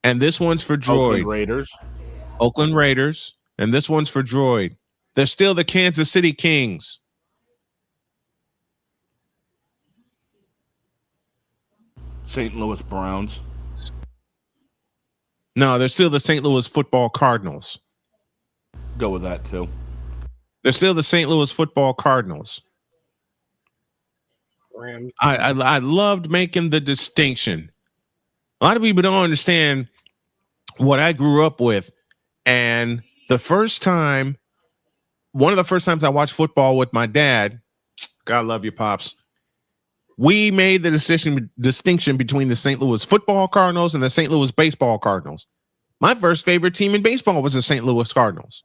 And this one's for Droid. Oakland Raiders. And this one's for Droid. They're still the Kansas City Kings. St. Louis Browns. No, they're still the St. Louis Football Cardinals. Go with that, too. They're still the St. Louis Football Cardinals. Rams. I loved making the distinction. A lot of people don't understand what I grew up with. And one of the first times I watched football with my dad, God love you, Pops, we made the distinction between the St. Louis Football Cardinals and the St. Louis Baseball Cardinals. My first favorite team in baseball was the St. Louis Cardinals.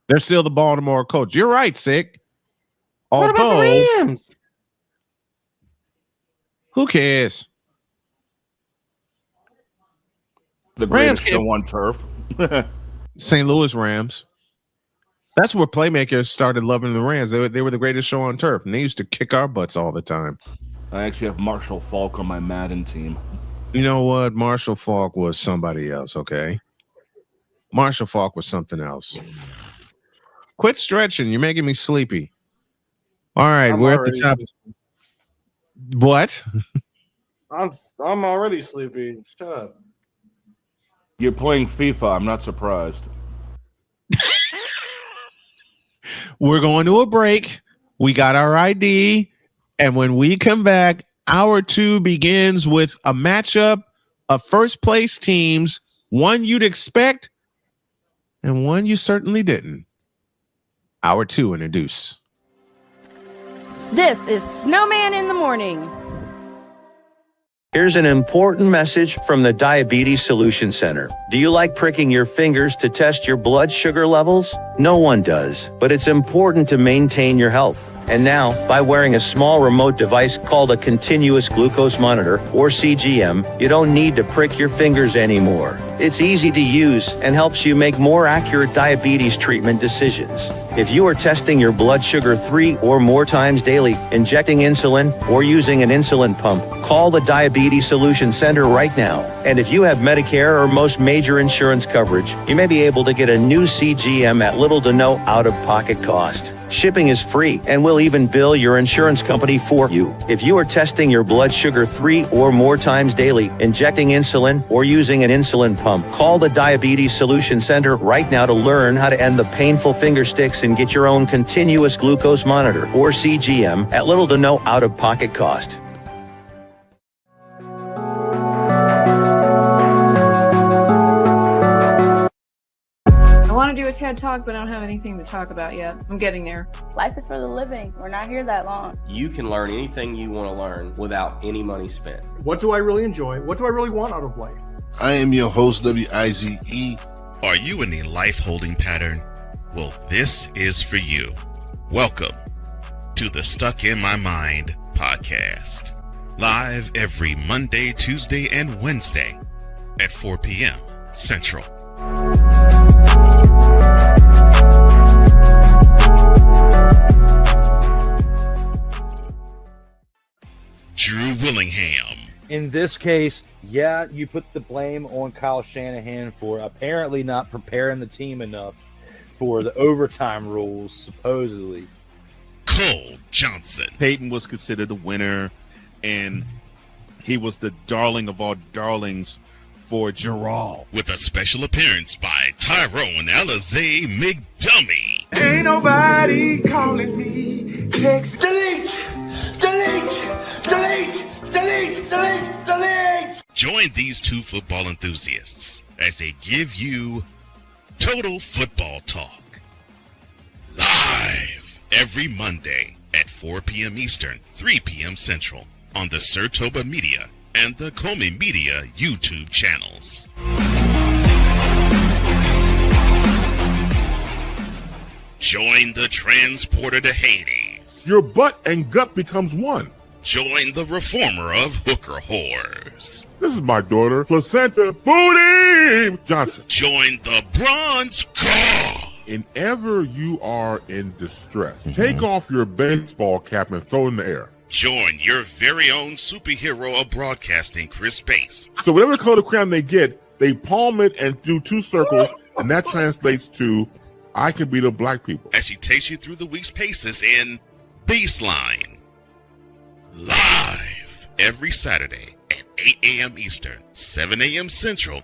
They're still the Baltimore Colts. You're right, Sick. What about the Rams? Who cares? The greatest show on turf. St. Louis Rams. That's where playmakers started loving the Rams. They were the greatest show on turf, and they used to kick our butts all the time. I actually have Marshall Faulk on my Madden team. You know what? Marshall Faulk was somebody else, okay? Marshall Faulk was something else. Quit stretching. You're making me sleepy. All right, we're at the top. What? I'm already sleepy. Shut up. You're playing FIFA. I'm not surprised. We're going to a break. We got our ID. And when we come back, hour 2 begins with a matchup of first place teams, one you'd expect and one you certainly didn't. Hour 2 in a deuce. This is Snowman in the Morning. Here's an important message from the Diabetes Solution Center. Do you like pricking your fingers to test your blood sugar levels? No one does, but it's important to maintain your health. And now, by wearing a small remote device called a continuous glucose monitor, or CGM, you don't need to prick your fingers anymore. It's easy to use and helps you make more accurate diabetes treatment decisions. If you are testing your blood sugar 3 or more times daily, injecting insulin, or using an insulin pump, call the Diabetes Solution Center right now. And if you have Medicare or most major insurance coverage, you may be able to get a new CGM at little to no out-of-pocket cost. Shipping is free, and we'll even bill your insurance company for you. If you are testing your blood sugar 3 or more times daily, injecting insulin, or using an insulin pump, call the Diabetes Solution Center right now to learn how to end the painful finger sticks and get your own continuous glucose monitor, or CGM, at little to no out-of-pocket cost. to do a TED Talk, but I don't have anything to talk about yet. I'm getting there. Life is for the living. We're not here that long. You can learn anything you want to learn without any money spent. What do I really enjoy? What do I really want out of life? I am your host, WIZE. Are you in a life holding pattern? Well, this is for you. Welcome to the Stuck in My Mind podcast. Live every Monday, Tuesday, and Wednesday at 4 p.m. Central. Drew Willingham. In this case, yeah, you put the blame on Kyle Shanahan for apparently not preparing the team enough for the overtime rules, supposedly. Cole Johnson. Peyton was considered the winner, and he was the darling of all darlings for Gerald. With a special appearance by Tyrone Alizé McDummy. Ain't nobody calling me. Text delete, delete, delete, delete, delete, delete. Join these two football enthusiasts as they give you total football talk. Live every Monday at 4 p.m. Eastern, 3 p.m. Central on the Sertoba Media and the Comey Media YouTube channels. Join the transporter to Hades. Your butt and gut becomes one. Join the reformer of hooker whores. This is my daughter, Placenta Booty Johnson. Join the bronze car. Whenever you are in distress, take off your baseball cap and throw it in the air. Join your very own superhero of broadcasting, Chris Bass. So whatever color crayon they get, they palm it and do two circles, and that translates to, I can beat up black people. As she takes you through the week's paces in Baseline. Live every Saturday at 8 a.m. Eastern, 7 a.m. Central,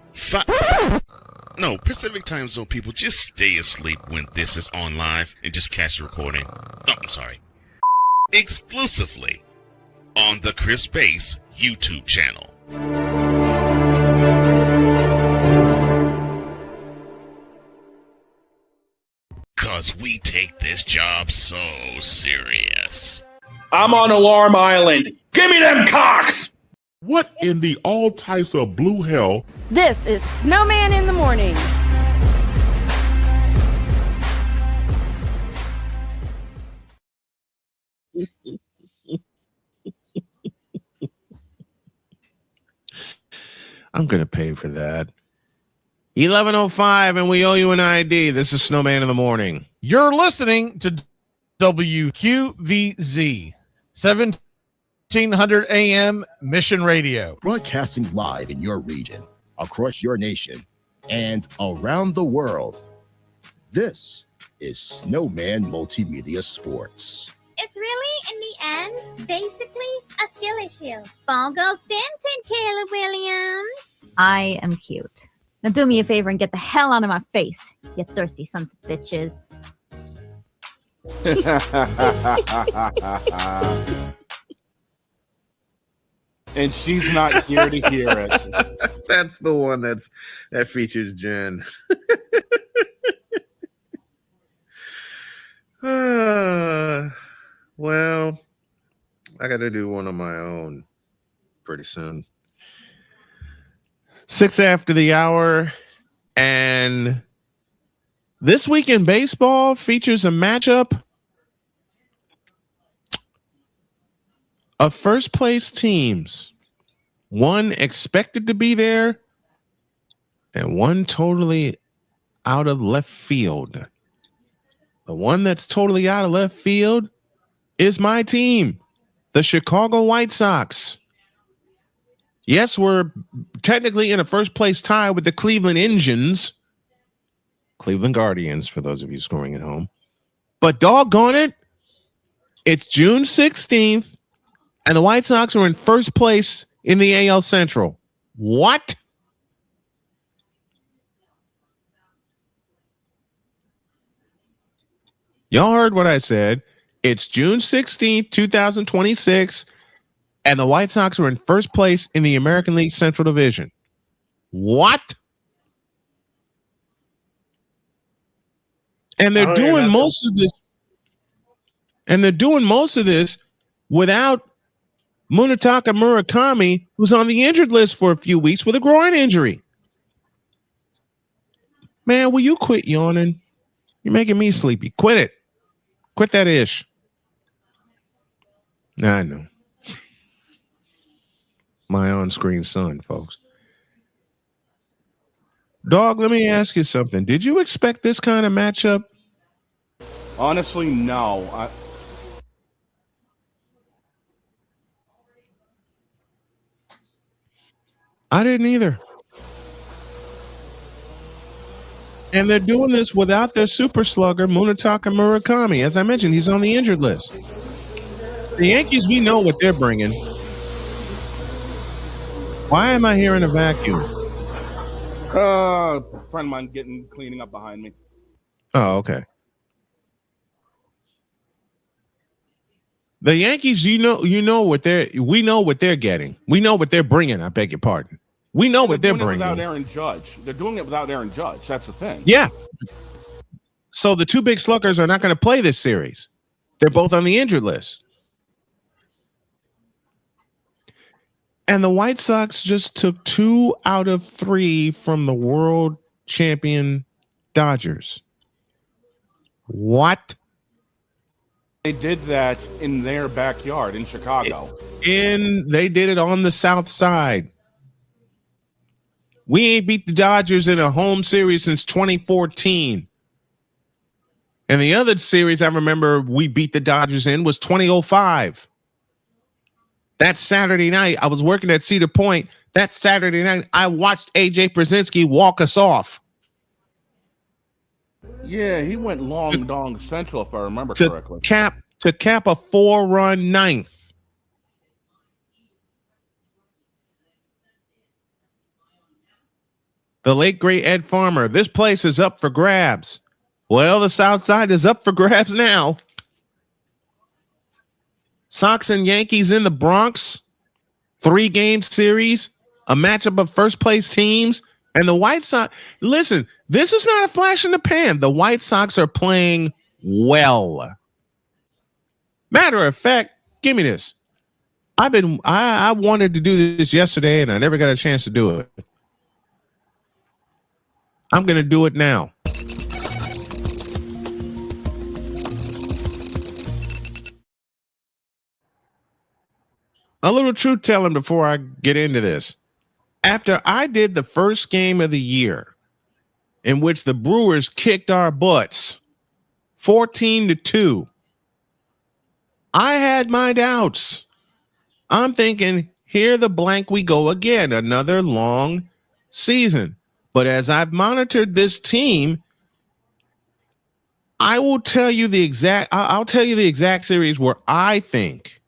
No, Pacific Time Zone people, just stay asleep when this is on live and just catch the recording. Oh, I'm sorry. Exclusively on the Chris Bass YouTube channel. Cause we take this job so serious. I'm on Alarm Island. Give me them cocks! What in the all types of blue hell? This is Snowman in the Morning. I'm going to pay for that. 11:05, and we owe you an ID. This is Snowman in the Morning. You're listening to WQVZ, 1700 AM Mission Radio. Broadcasting live in your region, across your nation, and around the world. This is Snowman Multimedia Sports. It's really, in the end, basically a skill issue. Ball goes Benton, Kayla Williams. I am cute. Now do me a favor and get the hell out of my face, you thirsty sons of bitches. And she's not here to hear it. That's the one that features Jen. Well, I got to do one on my own pretty soon. 6 after the hour, and this week in baseball features a matchup of first place teams. One expected to be there and one totally out of left field. The one that's totally out of left field is my team, the Chicago White Sox. Yes, we're technically in a first place tie with the Cleveland Indians, Cleveland Guardians, for those of you scoring at home. But doggone it, it's June 16th, and the White Sox are in first place in the AL Central. What? Y'all heard what I said. It's June 16th, 2026, and the White Sox are in first place in the American League Central Division. What? And they're doing most of this. And they're doing most of this without Munetaka Murakami, who's on the injured list for a few weeks with a groin injury. Man, will you quit yawning? You're making me sleepy. Quit it. Quit that ish. I know. My on-screen son, folks. Dog, let me ask you something. Did you expect this kind of matchup? Honestly, no. I didn't either. And they're doing this without their super slugger, Munetaka Murakami. As I mentioned, he's on the injured list. The Yankees, we know what they're bringing. Why am I hearing a vacuum? A friend of mine cleaning up behind me. Oh, okay. The Yankees, we know what they're getting. We know what they're bringing. I beg your pardon. We know what they're bringing. Without Aaron Judge. They're doing it without Aaron Judge. That's the thing. Yeah. So the two big sluggers are not going to play this series. They're both on the injured list. And the White Sox just took 2 out of 3 from the world champion Dodgers. What? They did that in their backyard in Chicago. They did it on the South Side. We ain't beat the Dodgers in a home series since 2014. And the other series I remember we beat the Dodgers in was 2005. That Saturday night, I was working at Cedar Point. That Saturday night, I watched AJ Przinsky walk us off. Yeah, he went long dong central, if I remember correctly. To cap a 4-run ninth. The late great Ed Farmer. This place is up for grabs. Well, the South Side is up for grabs now. Sox and Yankees in the Bronx. 3-game series. A matchup of first place teams. And the White Sox. Listen, this is not a flash in the pan. The White Sox are playing well. Matter of fact, give me this. I wanted to do this yesterday and I never got a chance to do it. I'm going to do it now. A little truth telling before I get into this. After I did the first game of the year in which the Brewers kicked our butts 14-2, I had my doubts. I'm thinking, here the blank we go again, another long season. But as I've monitored this team, I'll tell you the exact series where I think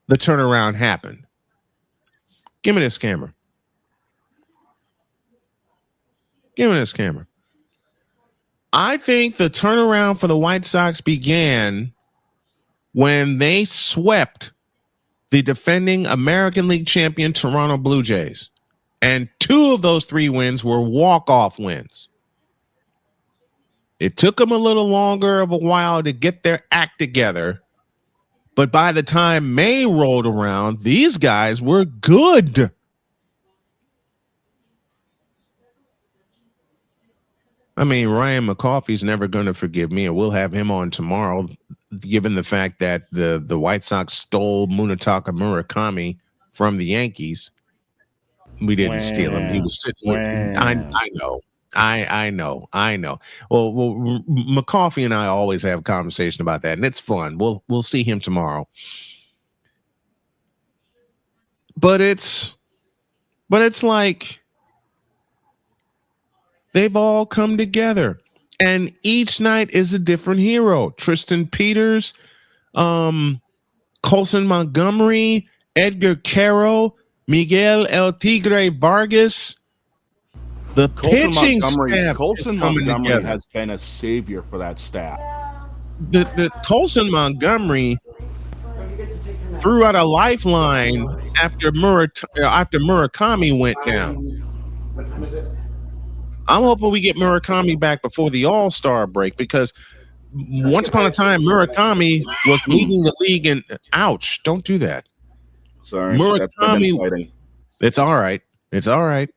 the turnaround happened. Give me this camera. Give me this camera. I think the turnaround for the White Sox began when they swept the defending American League champion Toronto Blue Jays. And 2 of those 3 wins were walk-off wins. It took them a little longer of a while to get their act together. But by the time May rolled around, these guys were good. I mean, Ryan McCoffey's never going to forgive me, and we'll have him on tomorrow, given the fact that the White Sox stole Munetaka Murakami from the Yankees. We didn't steal him. He was sitting with I know. I know. Well, McCoffey and I always have a conversation about that, and it's fun. We'll see him tomorrow. But it's like they've all come together, and each night is a different hero. Tristan Peters, Colson Montgomery, Edgar Caro, Miguel El Tigre Vargas. The pitching staff Colson Montgomery has been a savior for that staff. The Colson Montgomery threw out a lifeline after Murakami went down. I'm hoping we get Murakami back before the All-Star break, because once upon a time, Murakami was leading the league in. Ouch! Don't do that. Sorry, that's I've been fighting. It's all right. It's all right.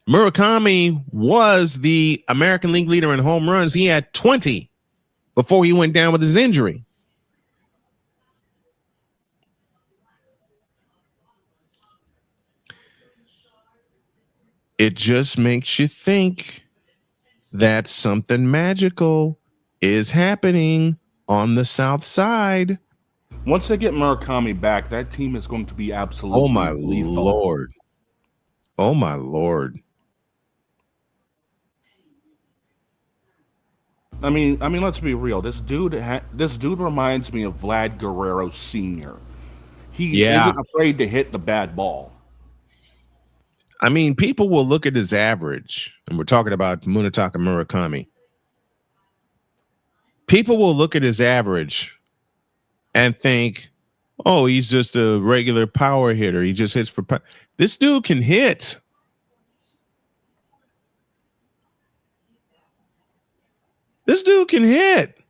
Murakami was the American League leader in home runs. He had 20 before he went down with his injury. It just makes you think that something magical is happening on the South Side. Once they get Murakami back, that team is going to be absolutely Oh my lethal. Lord. Oh my Lord. I mean, let's be real. This dude reminds me of Vlad Guerrero Sr. He isn't afraid to hit the bad ball. I mean, people will look at his average, and we're talking about Munetaka Murakami. People will look at his average and think, oh, he's just a regular power hitter. He just hits for power. This dude can hit. This dude can hit.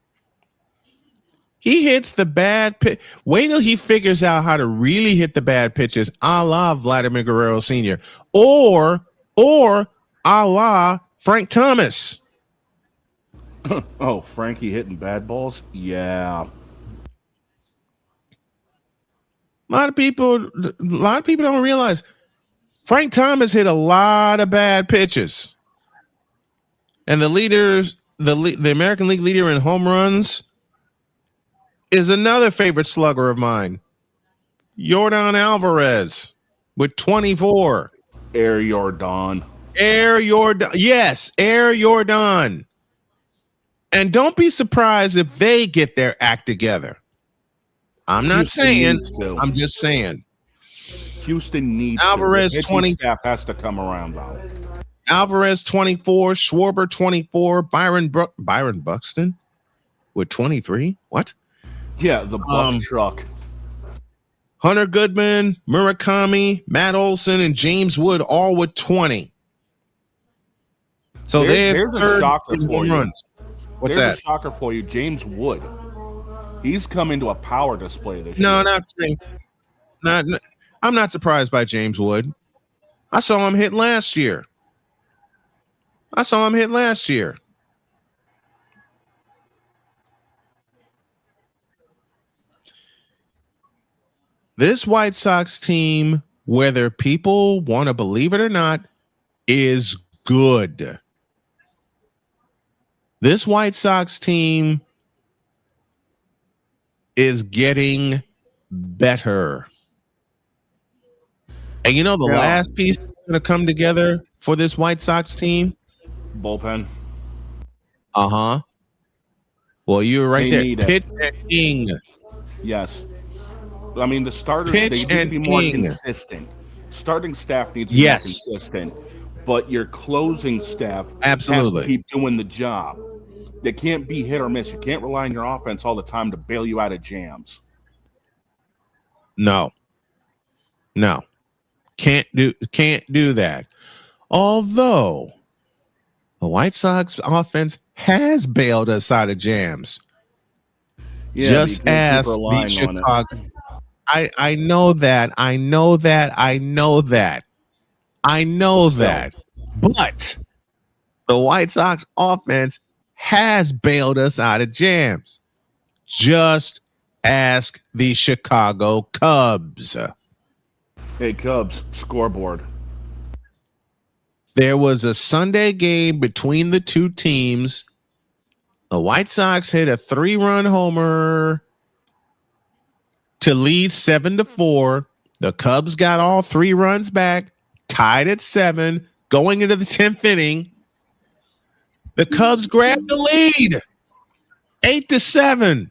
He hits the bad pitch. Wait till he figures out how to really hit the bad pitches, a la Vladimir Guerrero Sr. or a la Frank Thomas. Oh, Frankie hitting bad balls? Yeah. A lot of people don't realize Frank Thomas hit a lot of bad pitches. And the American League leader in home runs is another favorite slugger of mine, Yordan Alvarez, with 24. Air Yordan. Yes, Air Yordan. And don't be surprised if they get their act together. I'm not saying. I'm just saying. Houston needs Alvarez to. 20 staff has to come around though. Alvarez 24, Schwarber 24, Byron Buxton with 23. What? Yeah, the buck truck. Hunter Goodman, Murakami, Matt Olson, and James Wood all with 20. So there's a shocker for you. Runs. What's there's that? A shocker for you, James Wood. He's come into a power display this year. No, not. I'm not surprised by James Wood. I saw him hit last year. This White Sox team, whether people want to believe it or not, is good. This White Sox team is getting better. And you know the last piece that's going to come together for this White Sox team? Bullpen. Uh-huh. Well, you were right there. Pitch and King. Yes. I mean, the starters, they need to be more consistent. Starting staff needs to be more consistent. But your closing staff has to keep doing the job. They can't be hit or miss. You can't rely on your offense all the time to bail you out of jams. No. Can't do that. Although the White Sox offense has bailed us out of jams. Yeah, just as the Chicago. I know that. But the White Sox offense has bailed us out of jams. Just ask the Chicago Cubs. Hey, Cubs, scoreboard. There was a Sunday game between the two teams. The White Sox hit a 3-run homer to lead 7-4. The Cubs got all 3 runs back, tied at 7, going into the 10th inning. The Cubs grabbed the lead, 8-7.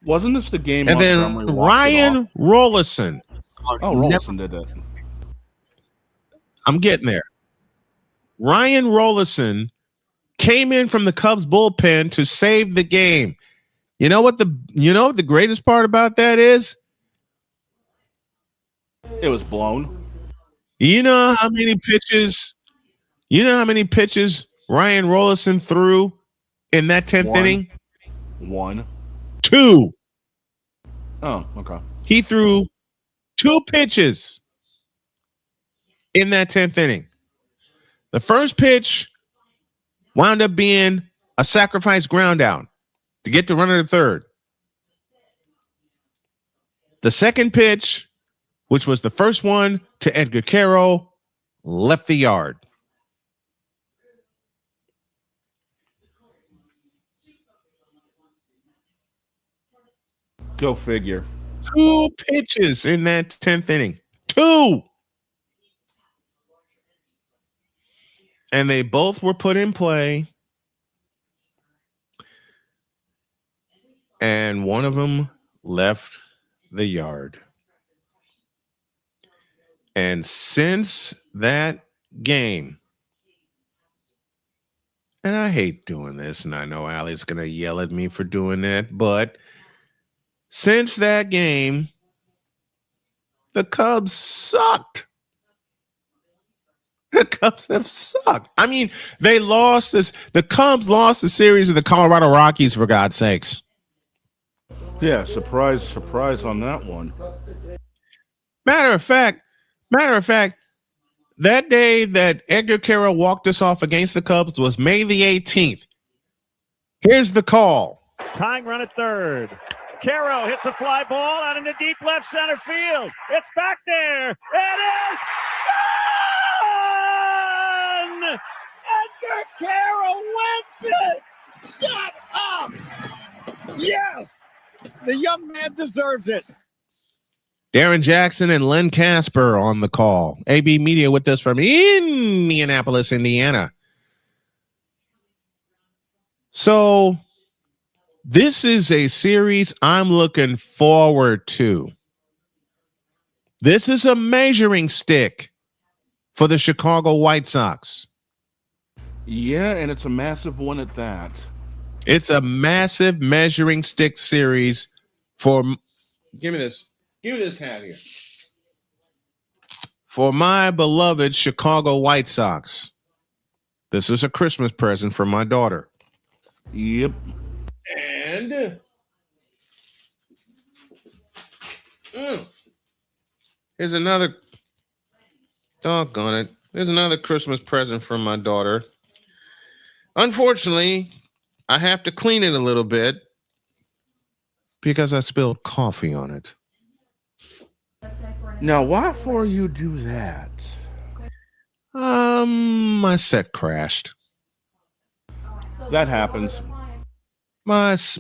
Wasn't this the game? And then Ryan Rollison. Oh, Rollison did that. I'm getting there. Ryan Rollison came in from the Cubs bullpen to save the game. You know what the greatest part about that is? It was blown. You know how many pitches Ryan Rollison threw in that 10th inning? 1. 2. Oh, okay. He threw 2 pitches in that 10th inning. The first pitch wound up being a sacrifice ground out to get the runner to third. The second pitch, which was the first one to Edgar Caro, left the yard. Go figure. 2 pitches in that 10th inning. 2. And they both were put in play. And one of them left the yard. And since that game, and I hate doing this, and I know Allie's going to yell at me for doing that, but since that game, the Cubs sucked. The Cubs have sucked. I mean, they lost this. The Cubs lost the series of the Colorado Rockies, for God's sakes. Yeah, surprise on that one. Matter of fact, that day that Edgar Caro walked us off against the Cubs was May the 18th. Here's the call. Tying run at third. Caro hits a fly ball out into deep left center field. It's back there. It is gone! Edgar Caro wins it! Shut up! Yes! The young man deserves it. Darren Jackson and Len Casper on the call. AB Media with us from Indianapolis, Indiana. So this is a series I'm looking forward to. This is a measuring stick for the Chicago White Sox. Yeah, and it's a massive one at that. It's a massive measuring stick series for. Give me this hat here. For my beloved Chicago White Sox. This is a Christmas present for my daughter. Yep. And here's another. Doggone it. Here's another Christmas present from my daughter. Unfortunately, I have to clean it a little bit because I spilled coffee on it. Now, why for you do that? My set crashed. That happens. It's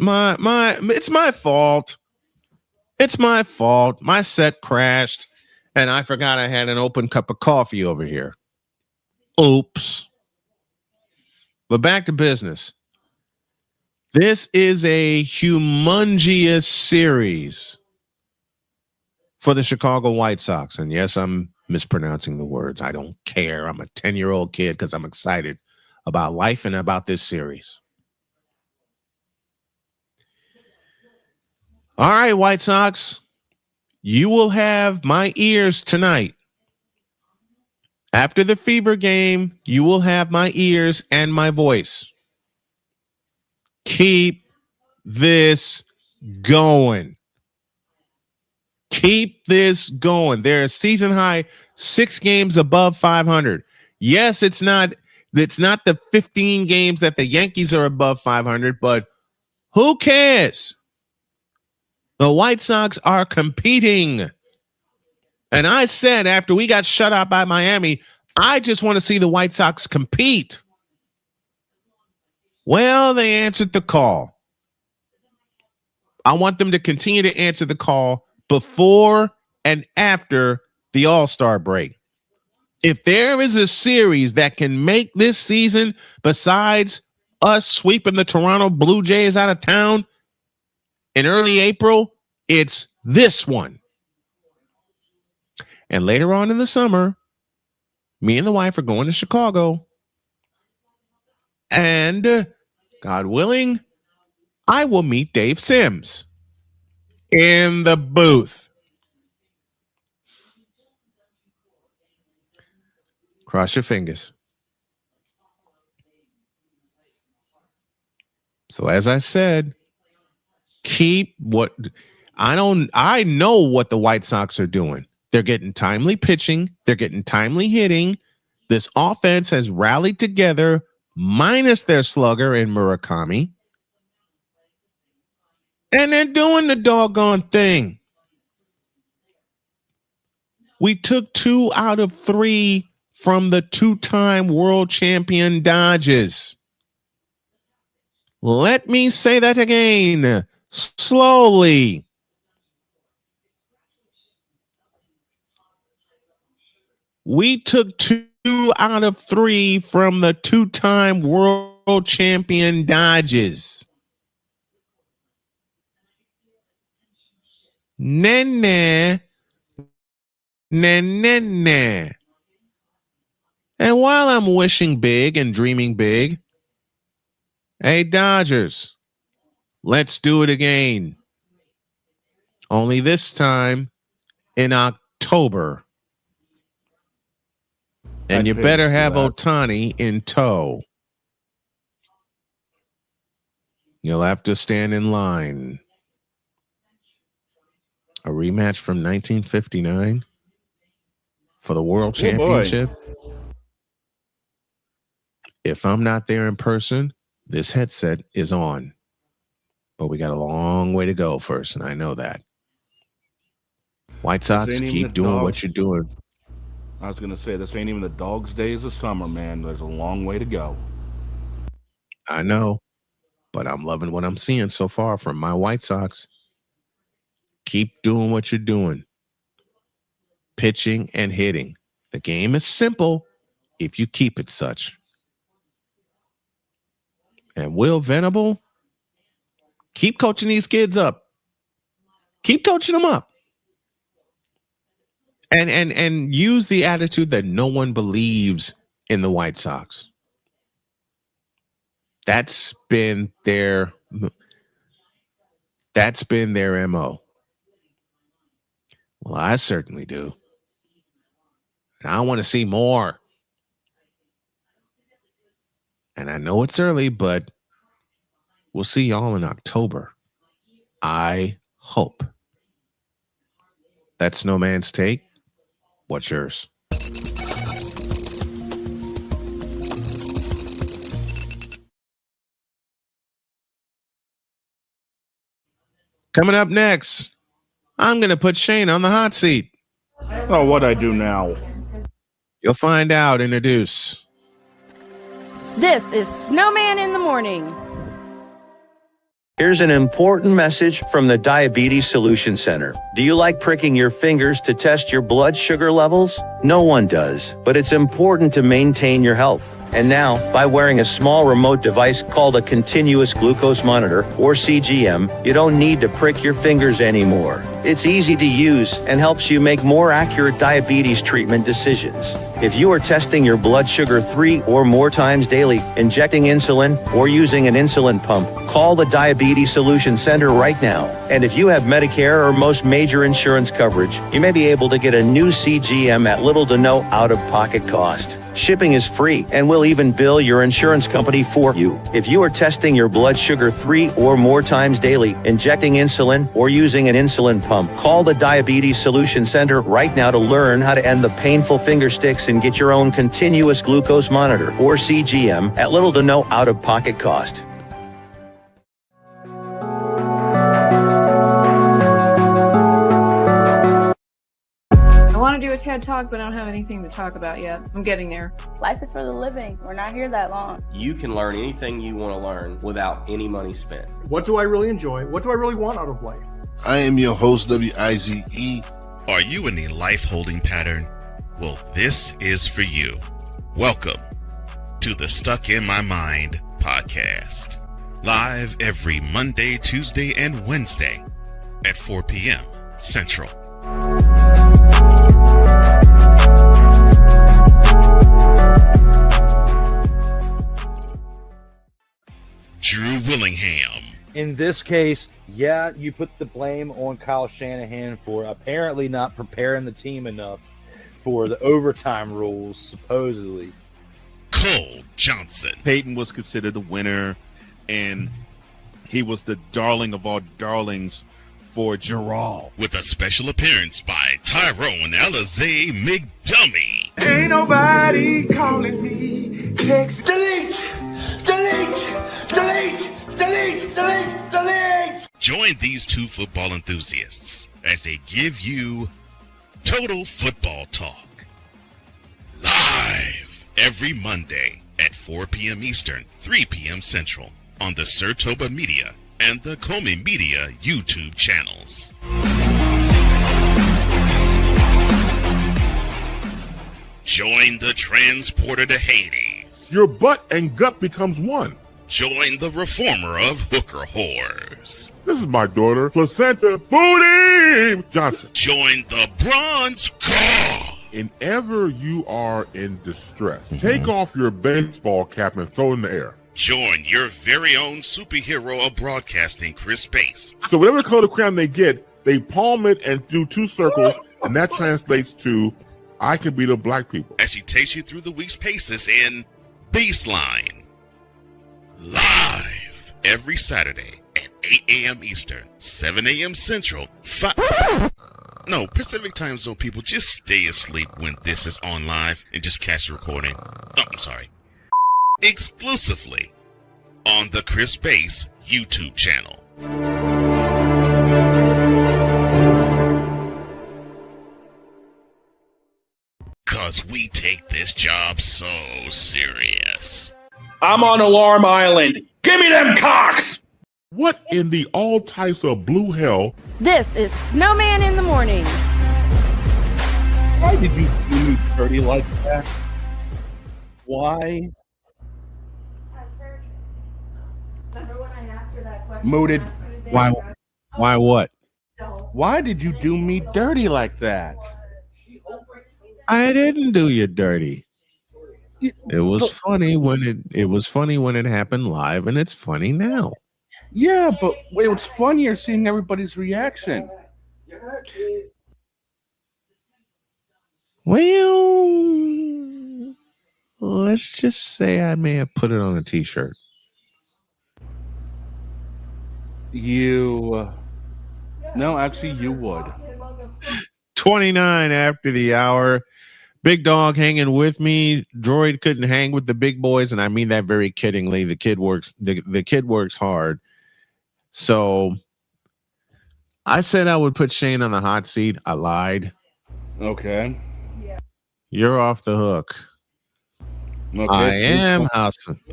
my fault. It's my fault. My set crashed, and I forgot I had an open cup of coffee over here. Oops. But back to business. This is a humongous series for the Chicago White Sox. And yes, I'm mispronouncing the words. I don't care. I'm a 10-year-old kid because I'm excited about life and about this series. All right, White Sox, you will have my ears tonight. After the Fever game, you will have my ears and my voice. Keep this going. Keep this going. They're season high 6 games above 500. Yes, it's not the 15 games that the Yankees are above 500, but who cares? The White Sox are competing. And I said after we got shut out by Miami, I just want to see the White Sox compete. Well, they answered the call. I want them to continue to answer the call before and after the All-Star break. If there is a series that can make this season, besides us sweeping the Toronto Blue Jays out of town in early April, it's this one. And later on in the summer, me and the wife are going to Chicago. And God willing, I will meet Dave Sims in the booth. Cross your fingers. So as I said, I know what the White Sox are doing. They're getting timely pitching. They're getting timely hitting. This offense has rallied together, minus their slugger in Murakami. And they're doing the doggone thing. We took 2 out of 3 from the 2-time world champion Dodgers. Let me say that again, slowly. We took 2 out of 3 from the 2-time world champion Dodgers. Nah. And while I'm wishing big and dreaming big, hey, Dodgers, let's do it again. Only this time in October. And you better have Ohtani in tow. You'll have to stand in line. A rematch from 1959 for the World Championship. If I'm not there in person, this headset is on. But we got a long way to go first, and I know that. White Sox, keep doing what you're doing. I was going to say, this ain't even the dog's days of summer, man. There's a long way to go. I know, but I'm loving what I'm seeing so far from my White Sox. Keep doing what you're doing. Pitching and hitting. The game is simple if you keep it such. And Will Venable, keep coaching these kids up. Keep coaching them up. And use the attitude that no one believes in the White Sox. That's been their MO. Well, I certainly do. And I want to see more. And I know it's early, but we'll see y'all in October. I hope. That's Snowman's take. What's yours? Coming up next, I'm going to put Shane on the hot seat. Oh, what'd I do now? You'll find out. Introduce. This is Snowman in the Morning. Here's an important message from the Diabetes Solution Center. Do you like pricking your fingers to test your blood sugar levels? No one does, but it's important to maintain your health. And now, by wearing a small remote device called a continuous glucose monitor, or CGM, you don't need to prick your fingers anymore. It's easy to use and helps you make more accurate diabetes treatment decisions. If you are testing your blood sugar 3 or more times daily, injecting insulin, or using an insulin pump, call the Diabetes Solution Center right now. And if you have Medicare or most major insurance coverage, you may be able to get a new CGM at little to no out-of-pocket cost. Shipping is free and will even bill your insurance company for you. If you are testing your blood sugar 3 or more times daily, injecting insulin, or using an insulin pump, call the Diabetes Solution Center right now to learn how to end the painful finger sticks and get your own continuous glucose monitor, or CGM, at little to no out-of-pocket cost. I want to do a TED Talk, but I don't have anything to talk about yet. I'm getting there. Life is for the living. We're not here that long. You can learn anything you want to learn without any money spent. What do I really enjoy? What do I really want out of life? I am your host, WIZE. Are you in a life-holding pattern? Well, this is for you. Welcome to the Stuck in My Mind podcast. Live every Monday, Tuesday, and Wednesday at 4 p.m. Central. Drew Willingham. In this case, yeah, you put the blame on Kyle Shanahan for apparently not preparing the team enough for the overtime rules, supposedly. Cole Johnson. Peyton was considered the winner, and He was the darling of all darlings for Gerald. With a special appearance by Tyrone Alizé McDummy. Ain't nobody calling me. Text. Delete. Join these two football enthusiasts as they give you Total Football Talk. Live every Monday at 4 p.m. Eastern, 3 p.m. Central on the Sertoba Media and the Comey Media YouTube channels. Join the transporter to Hades. Your butt and gut becomes one. Join the reformer of hooker whores. This is my daughter, Placenta Booty Johnson. Join the bronze car. Whenever you are in distress, take off your baseball cap and throw it in the air. Join your very own superhero of broadcasting, Chris Bass. So whatever color of crayon they get, they palm it and do two circles, and that translates to, I can beat up black people. As she takes you through the week's paces in Baseline. Live every Saturday at 8 a.m. Eastern, 7 a.m. Central, Pacific Time Zone people, just stay asleep when this is on live and just catch the recording. Exclusively on the Chris Bass YouTube channel. Cause we take this job so serious. I'm on Alarm Island. Give me them cocks! What in the all types of blue hell? This is Snowman in the Morning. Why did you do me dirty like that? Why? Mooted. Why what? Why did you do me dirty like that? I didn't do you dirty. It was funny when it happened live, and it's funny now. Yeah, but it was funnier seeing everybody's reaction. Well, let's just say I may have put it on a t-shirt. No, actually, you would. 29 after the hour. Big Dog hanging with me. Droid couldn't hang with the big boys, and I mean that very kiddingly. The kid works hard. So I said I would put Shane on the hot seat. I lied. Okay. You're off the hook. Okay,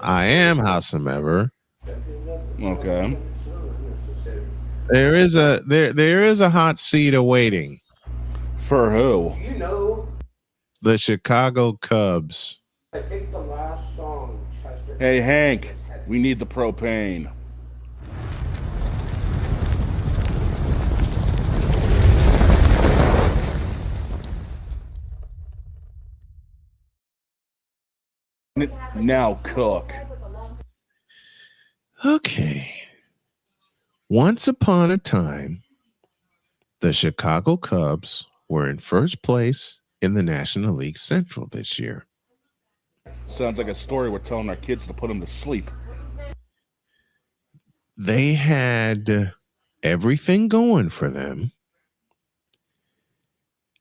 I am however. Okay. There is a hot seat awaiting. For who? The Chicago Cubs. Hey, Hank, we need the propane. Now cook. Okay. Once upon a time, the Chicago Cubs were in first place in the National League Central this year. Sounds like a story we're telling our kids to put them to sleep. They had everything going for them.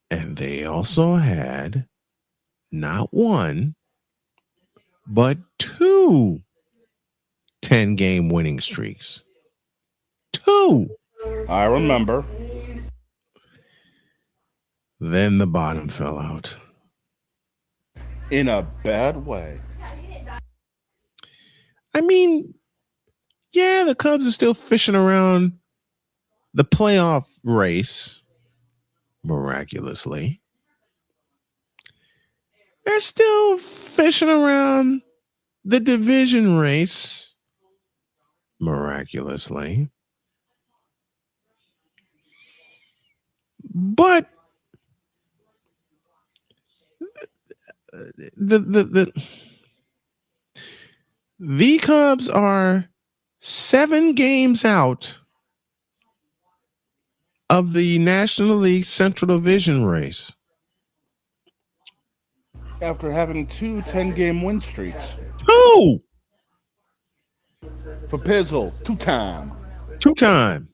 And they also had not one, but two 10-game winning streaks. Two. I remember. Then the bottom fell out. In a bad way. I mean, yeah, the Cubs are still fishing around the playoff race, miraculously. They're still fishing around the division race, miraculously. But the Cubs are 7 games out of the National League Central Division race. After having two 10-game win streaks. Two! For Pizzle, two-time. Two-time.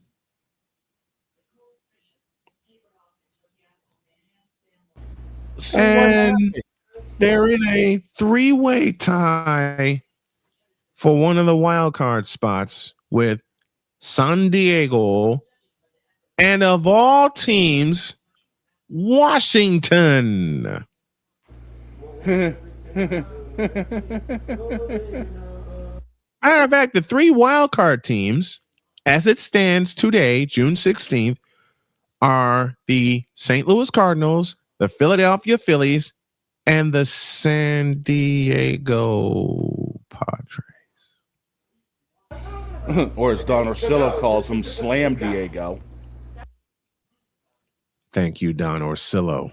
And they're in a three-way tie for one of the wild card spots with San Diego and, of all teams, Washington. Matter of fact, the three wild card teams, as it stands today, June 16th, are the St. Louis Cardinals, the Philadelphia Phillies, and the San Diego Padres. Or as Don Orsillo calls them, Slam Diego. Thank you, Don Orsillo.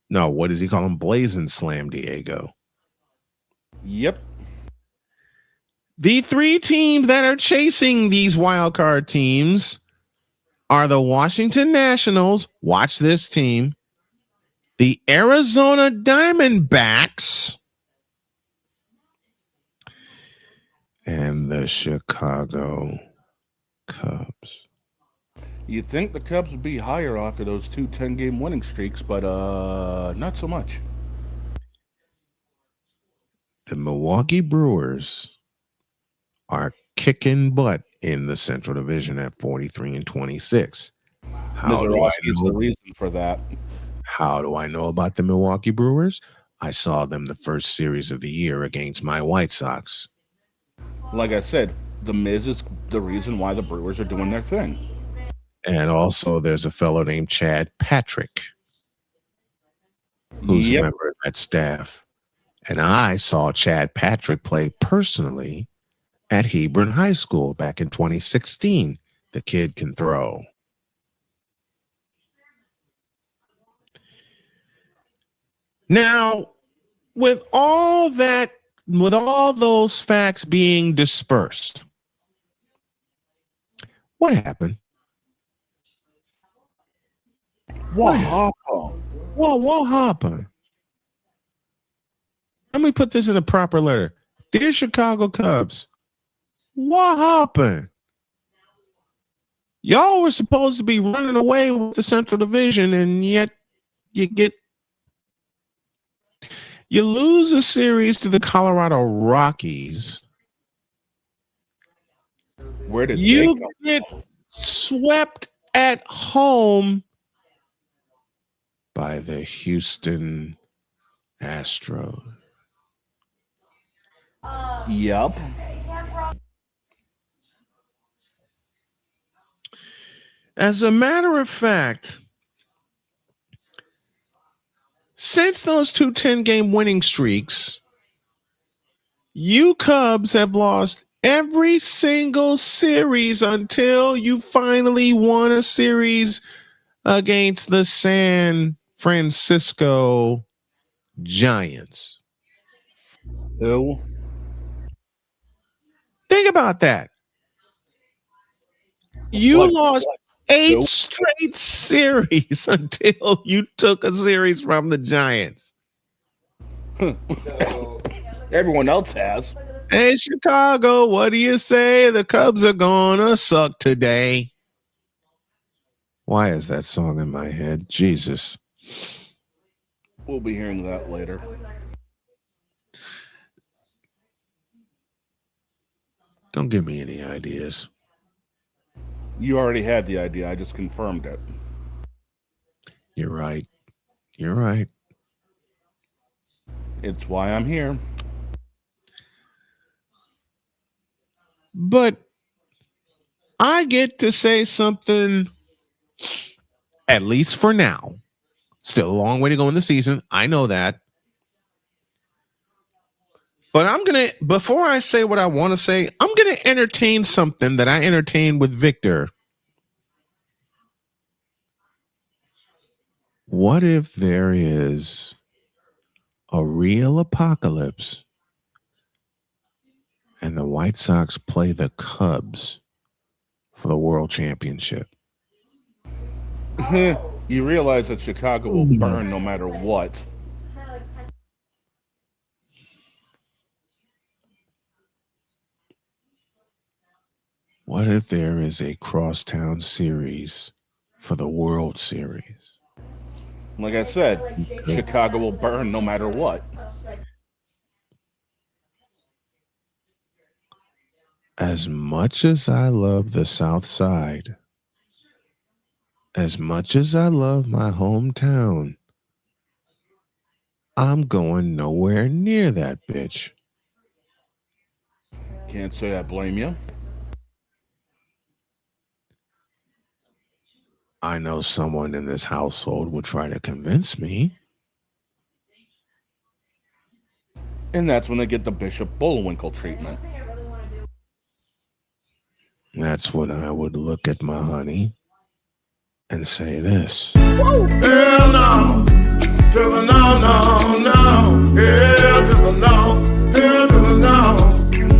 No, what does he call him? Blazing Slam Diego. Yep. The three teams that are chasing these wild card teams are the Washington Nationals. Watch this team. The Arizona Diamondbacks and the Chicago Cubs. You'd think the Cubs would be higher after those 2 10-game winning streaks, but not so much. The Milwaukee Brewers are kicking butt in the Central Division at 43-26. Mr. is the reason for that. How do I know about the Milwaukee Brewers? I saw them the first series of the year against my White Sox. Like I said, the Miz is the reason why the Brewers are doing their thing. And also there's a fellow named Chad Patrick, who's a member of that staff. And I saw Chad Patrick play personally at Hebron High School back in 2016. The kid can throw. Now, with all those facts being dispersed, what happened? What happened? What happened? Let me put this in a proper letter. Dear Chicago Cubs, what happened? Y'all were supposed to be running away with the Central Division, and yet you lose a series to the Colorado Rockies. Where did you get swept at home by the Houston Astros? Yup. As a matter of fact, since those 2 10-game winning streaks, you Cubs have lost every single series until you finally won a series against the San Francisco Giants. Who? Think about that. You lost 8 straight series until you took a series from the Giants. Everyone else has. Hey, Chicago, what do you say? The Cubs are gonna suck today. Why is that song in my head? Jesus. We'll be hearing that later. Don't give me any ideas. You already had the idea. I just confirmed it. You're right. You're right. It's why I'm here. But I get to say something, at least for now. Still a long way to go in the season. I know that. But before I say what I want to say, I'm going to entertain something that I entertained with Victor. What if there is a real apocalypse and the White Sox play the Cubs for the World Championship? You realize that Chicago will burn no matter what. What if there is a crosstown series for the World Series? Like I said, Chicago will burn no matter what. As much as I love the South Side, as much as I love my hometown, I'm going nowhere near that bitch. Can't say I blame you. I know someone in this household would try to convince me. And that's when they get the Bishop Bullwinkle treatment. That's when I would look at my honey and say this. Hell no, to the no, no, no. Hell to the no, hell to the no,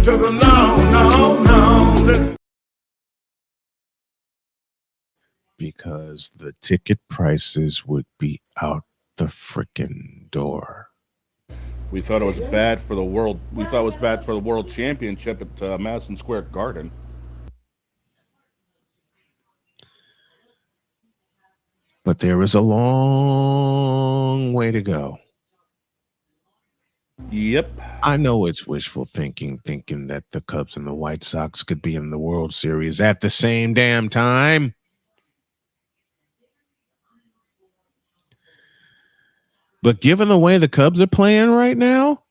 to the no, no, no. Because the ticket prices would be out the frickin' door. We thought it was bad for the world. We thought it was bad for the World Championship at Madison Square Garden. But there is a long way to go. Yep. I know it's wishful thinking that the Cubs and the White Sox could be in the World Series at the same damn time. But given the way the Cubs are playing right now,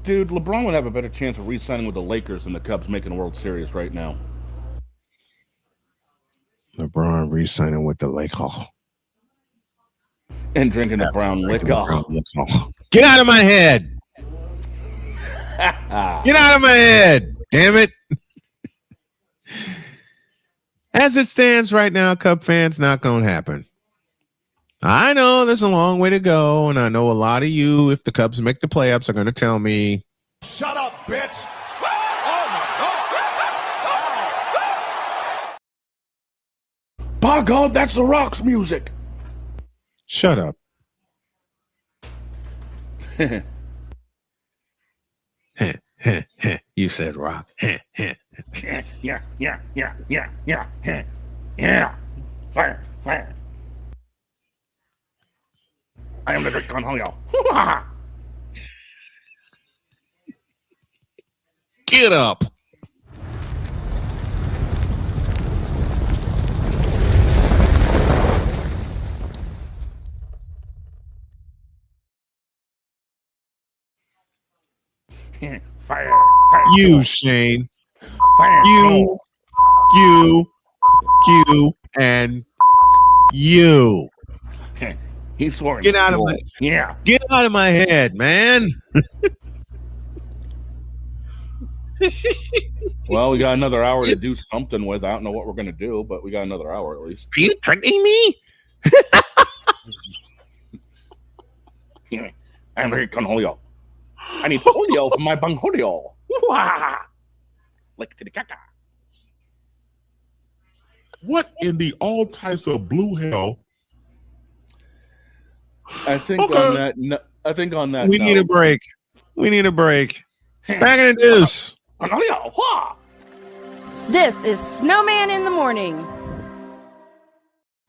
Dude, LeBron would have a better chance of re-signing with the Lakers than the Cubs making a World Series right now. LeBron re-signing with the Lakers. And drinking the brown liquor. Get out of my head! Get out of my head! Damn it! As it stands right now, Cub fans, not going to happen. I know there's a long way to go, and I know a lot of you, if the Cubs make the playoffs, are going to tell me, Shut up, bitch. By God, that's the Rock's music. shut up. You said rock. Yeah. Fire. I am the great Cornholio. Get up. Fire. You, Shane. Fire. You, and you. He's sworn. Get out of my Get out of my head, man. Well, we got another hour to do something with. I don't know what we're gonna do, but we got another hour at least. Are you threatening me? I'm very Cornholio. I need polio for my bangholio. Lick to the caca. What in the all types of blue hell? I think on that. We need a break. Back in the deuce. This is Snowman in the Morning.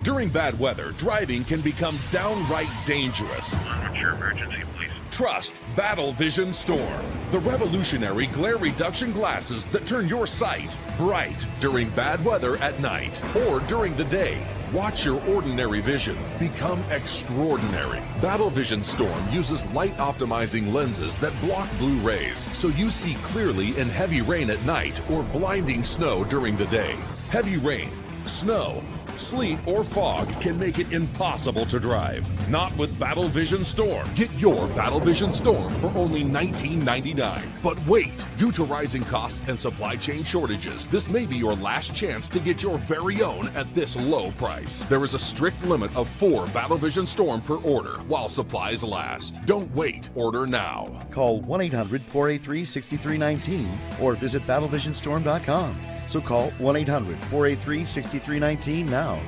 During bad weather, driving can become downright dangerous. What's your emergency, please? Trust Battle Vision Storm, the revolutionary glare reduction glasses that turn your sight bright during bad weather at night or during the day. Watch your ordinary vision become extraordinary. Battle Vision Storm uses light optimizing lenses that block blue rays so you see clearly in heavy rain at night or blinding snow during the day. Heavy rain, snow, sleet, or fog can make it impossible to drive. Not with Battle Vision Storm. Get your Battle Vision Storm for only $19.99. But wait, due to rising costs and supply chain shortages, this may be your last chance to get your very own at this low price. There is a strict limit of 4 Battle Vision Storm per order while supplies last. Don't wait, order now. Call 1-800-483-6319 or visit battlevisionstorm.com. So call 1-800-483-6319 now.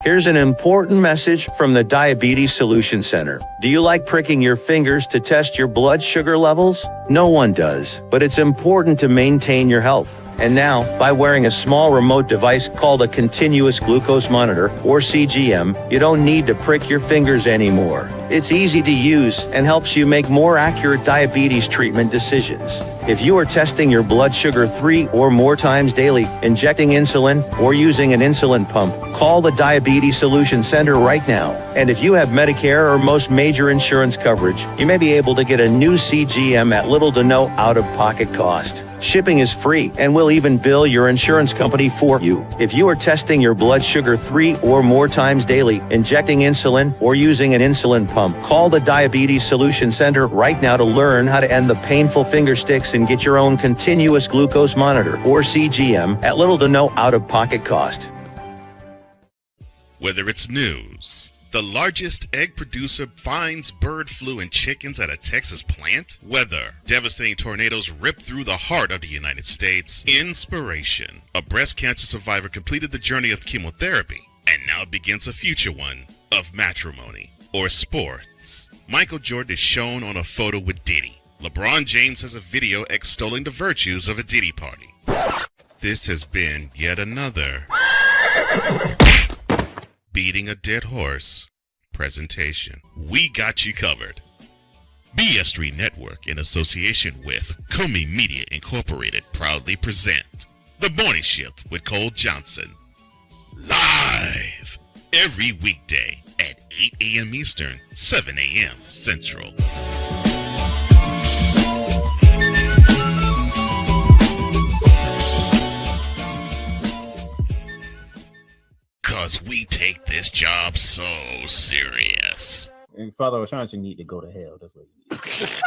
Here's an important message from the Diabetes Solution Center. Do you like pricking your fingers to test your blood sugar levels? No one does, but it's important to maintain your health. And now, by wearing a small remote device called a continuous glucose monitor, or CGM, you don't need to prick your fingers anymore. It's easy to use and helps you make more accurate diabetes treatment decisions. If you are testing your blood sugar 3 or more times daily, injecting insulin, or using an insulin pump, call the Diabetes Solution Center right now. And if you have Medicare or most major insurance coverage, you may be able to get a new CGM at little to no out-of-pocket cost. Shipping is free, and we'll even bill your insurance company for you. If you are testing your blood sugar 3 or more times daily, injecting insulin, or using an insulin pump, call the Diabetes Solution Center right now to learn how to end the painful finger sticks and get your own continuous glucose monitor, or CGM, at little to no out-of-pocket cost. Whether it's news, the largest egg producer finds bird flu in chickens at a Texas plant, weather, devastating tornadoes rip through the heart of the United States, inspiration, a breast cancer survivor completed the journey of chemotherapy, and now begins a future one of matrimony, or sports. Michael Jordan is shown on a photo with Diddy. LeBron James has a video extolling the virtues of a Diddy party. This has been yet another beating a dead horse presentation. We got you covered. BS3 Network, in association with Comey Media Incorporated, proudly present The Morning Shift with Cole Johnson. Live every weekday at 8 a.m. Eastern, 7 a.m. Central. Because we take this job so serious. And Father O'Shaughnessy need to go to hell. That's what he needs.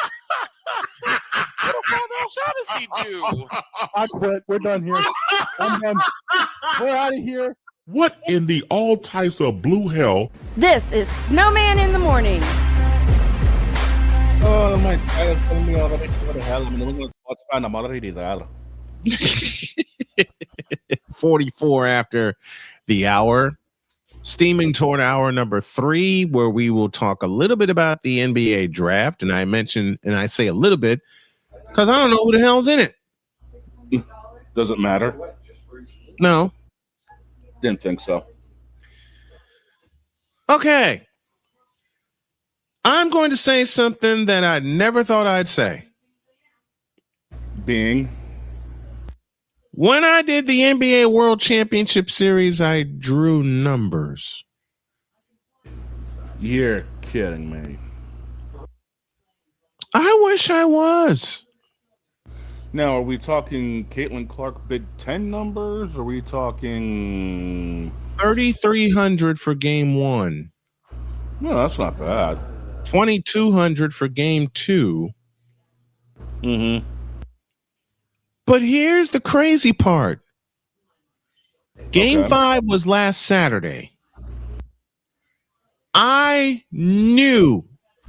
What did Father O'Shaughnessy do? I quit. We're done here. I'm done. We're out of here. What in the all types of blue hell? This is Snowman in the Morning. Oh my God, telling me already. What the hell? I'm looking at Spotify. I'm already there. 44 after the hour, steaming toward hour number 3, where we will talk a little bit about the NBA draft. And I say a little bit because I don't know who the hell's in it. Doesn't matter. No. Didn't think so. Okay. I'm going to say something that I never thought I'd say. Being? When I did the NBA World Championship Series, I drew numbers. You're kidding me. I wish I was. Now, are we talking Caitlin Clark Big Ten numbers? Or are we talking 3,300 for game 1? No, that's not bad. 2,200 for game 2. Mm-hmm. But here's the crazy part. Game 5 was last Saturday. I knew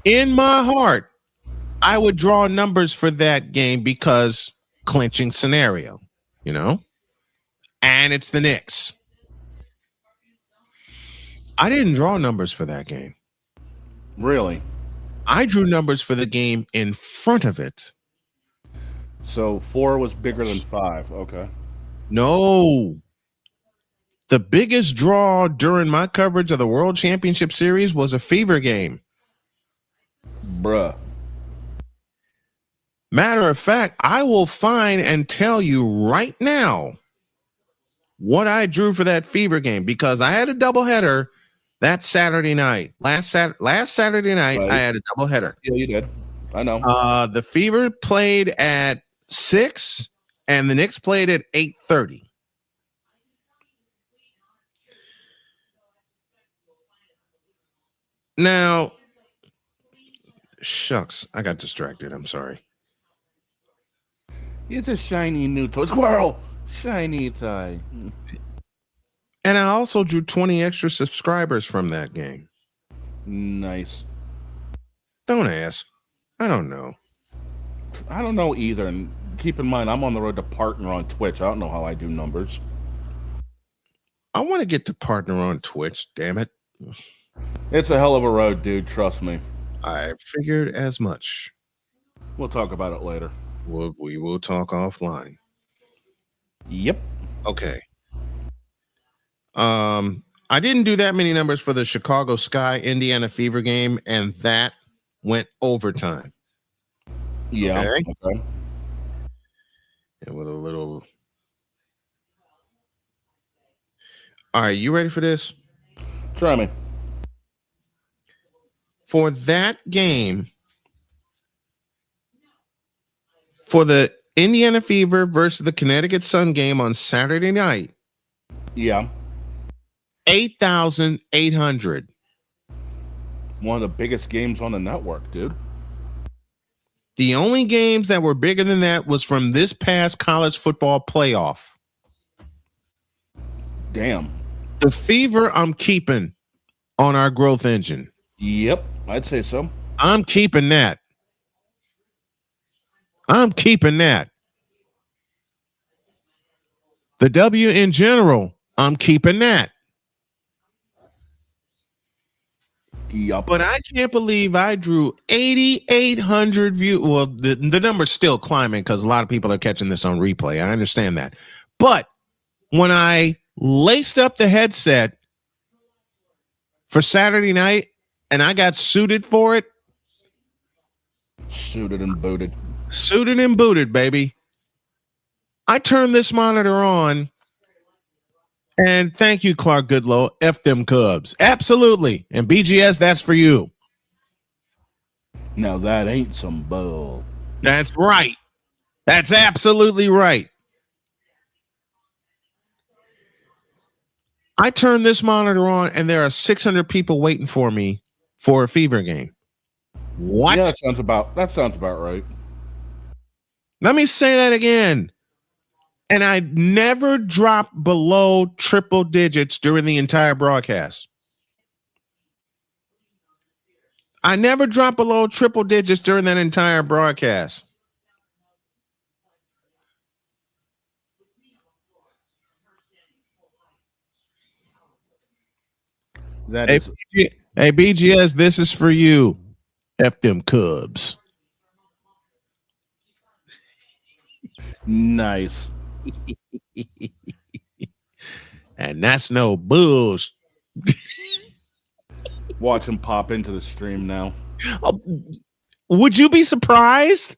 in my heart I would draw numbers for that game because clinching scenario, you know? And it's the Knicks. I didn't draw numbers for that game. Really? I drew numbers for the game in front of it. So 4 was bigger than 5. Okay. No. The biggest draw during my coverage of the World Championship Series was a fever game. Bruh. Matter of fact, I will find and tell you right now what I drew for that fever game because I had a doubleheader that Saturday night. Last Saturday night, right. I had a doubleheader. Yeah, you did. I know. The Fever played at 6 and the Knicks played at 8:30. Now, shucks, I got distracted. I'm sorry. It's a shiny new toy. Squirrel! Shiny toy. And I also drew 20 extra subscribers from that game. Nice. Don't ask. I don't know. I don't know either. And keep in mind, I'm on the road to partner on Twitch. I don't know how I do numbers. I want to get to partner on Twitch. Damn it! It's a hell of a road, dude. Trust me. I figured as much. We'll talk about it later. We will talk offline. Yep. Okay. I didn't do that many numbers for the Chicago Sky Indiana Fever game, and that went overtime. Yeah. Okay. And with a little. All right, you ready for this? Try me. For that game, for the Indiana Fever versus the Connecticut Sun game on Saturday night. Yeah. 8,800. One of the biggest games on the network, dude. The only games that were bigger than that was from this past college football playoff. Damn. The Fever I'm keeping on our growth engine. Yep, I'd say so. I'm keeping that. I'm keeping that. The W in general, I'm keeping that. Yep. But I can't believe I drew 8,800 views. Well, the number's still climbing because a lot of people are catching this on replay. I understand that. But when I laced up the headset for Saturday night and I got suited for it. Suited and booted. Suited and booted, baby. I turned this monitor on. And thank you, Clark Goodlow. F them Cubs. Absolutely. And BGS, that's for you. Now that ain't some bull. That's right. That's absolutely right. I turned this monitor on and there are 600 people waiting for me for a Fever game. What? Yeah, that sounds about right. Let me say that again. And I never dropped below triple digits during the entire broadcast. I never dropped below triple digits during that entire broadcast. Hey, BGS, this is for you. F them Cubs. Nice. And that's no bullshit. Watch him pop into the stream now. Oh, would you be surprised?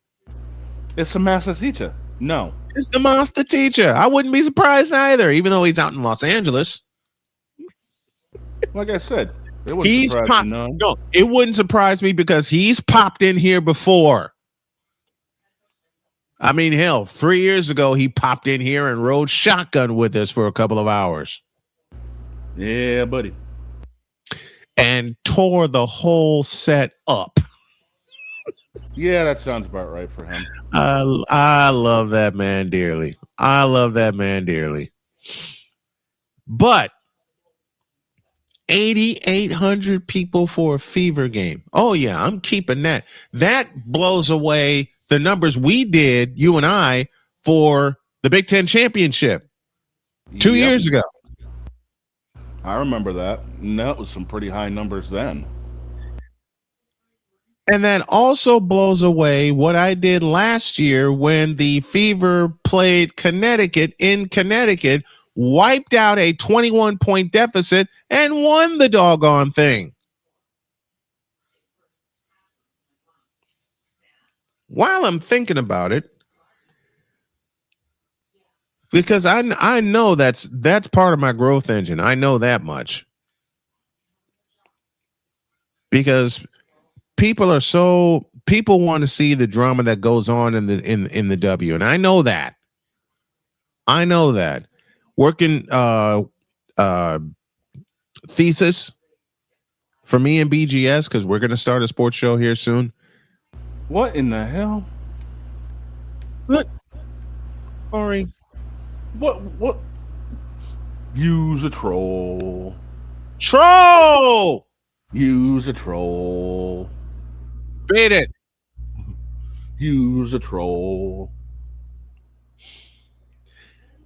It's the master teacher. No. It's the master teacher. I wouldn't be surprised either, even though he's out in Los Angeles. Like I said, it wouldn't surprise me none. No, it wouldn't surprise me because he's popped in here before. I mean, hell, 3 years ago, he popped in here and rode shotgun with us for a couple of hours. Yeah, buddy. And tore the whole set up. Yeah, that sounds about right for him. I love that man dearly. I love that man dearly. But 8,800 people for a Fever game. Oh, yeah, I'm keeping that. That blows away the numbers we did, you and I, for the Big Ten Championship 2 years ago. I remember that. And that was some pretty high numbers then. And that also blows away what I did last year when the Fever played Connecticut in Connecticut, wiped out a 21-point deficit, and won the doggone thing. While I'm thinking about it, because I know that's part of my growth engine. I know that much. Because people want to see the drama that goes on in the W, and I know that. I know that. Working thesis for me and BGS, because we're going to start a sports show here soon. What in the hell? What? Sorry. What? Use a troll. Troll! Use a troll. Beat it. Use a troll.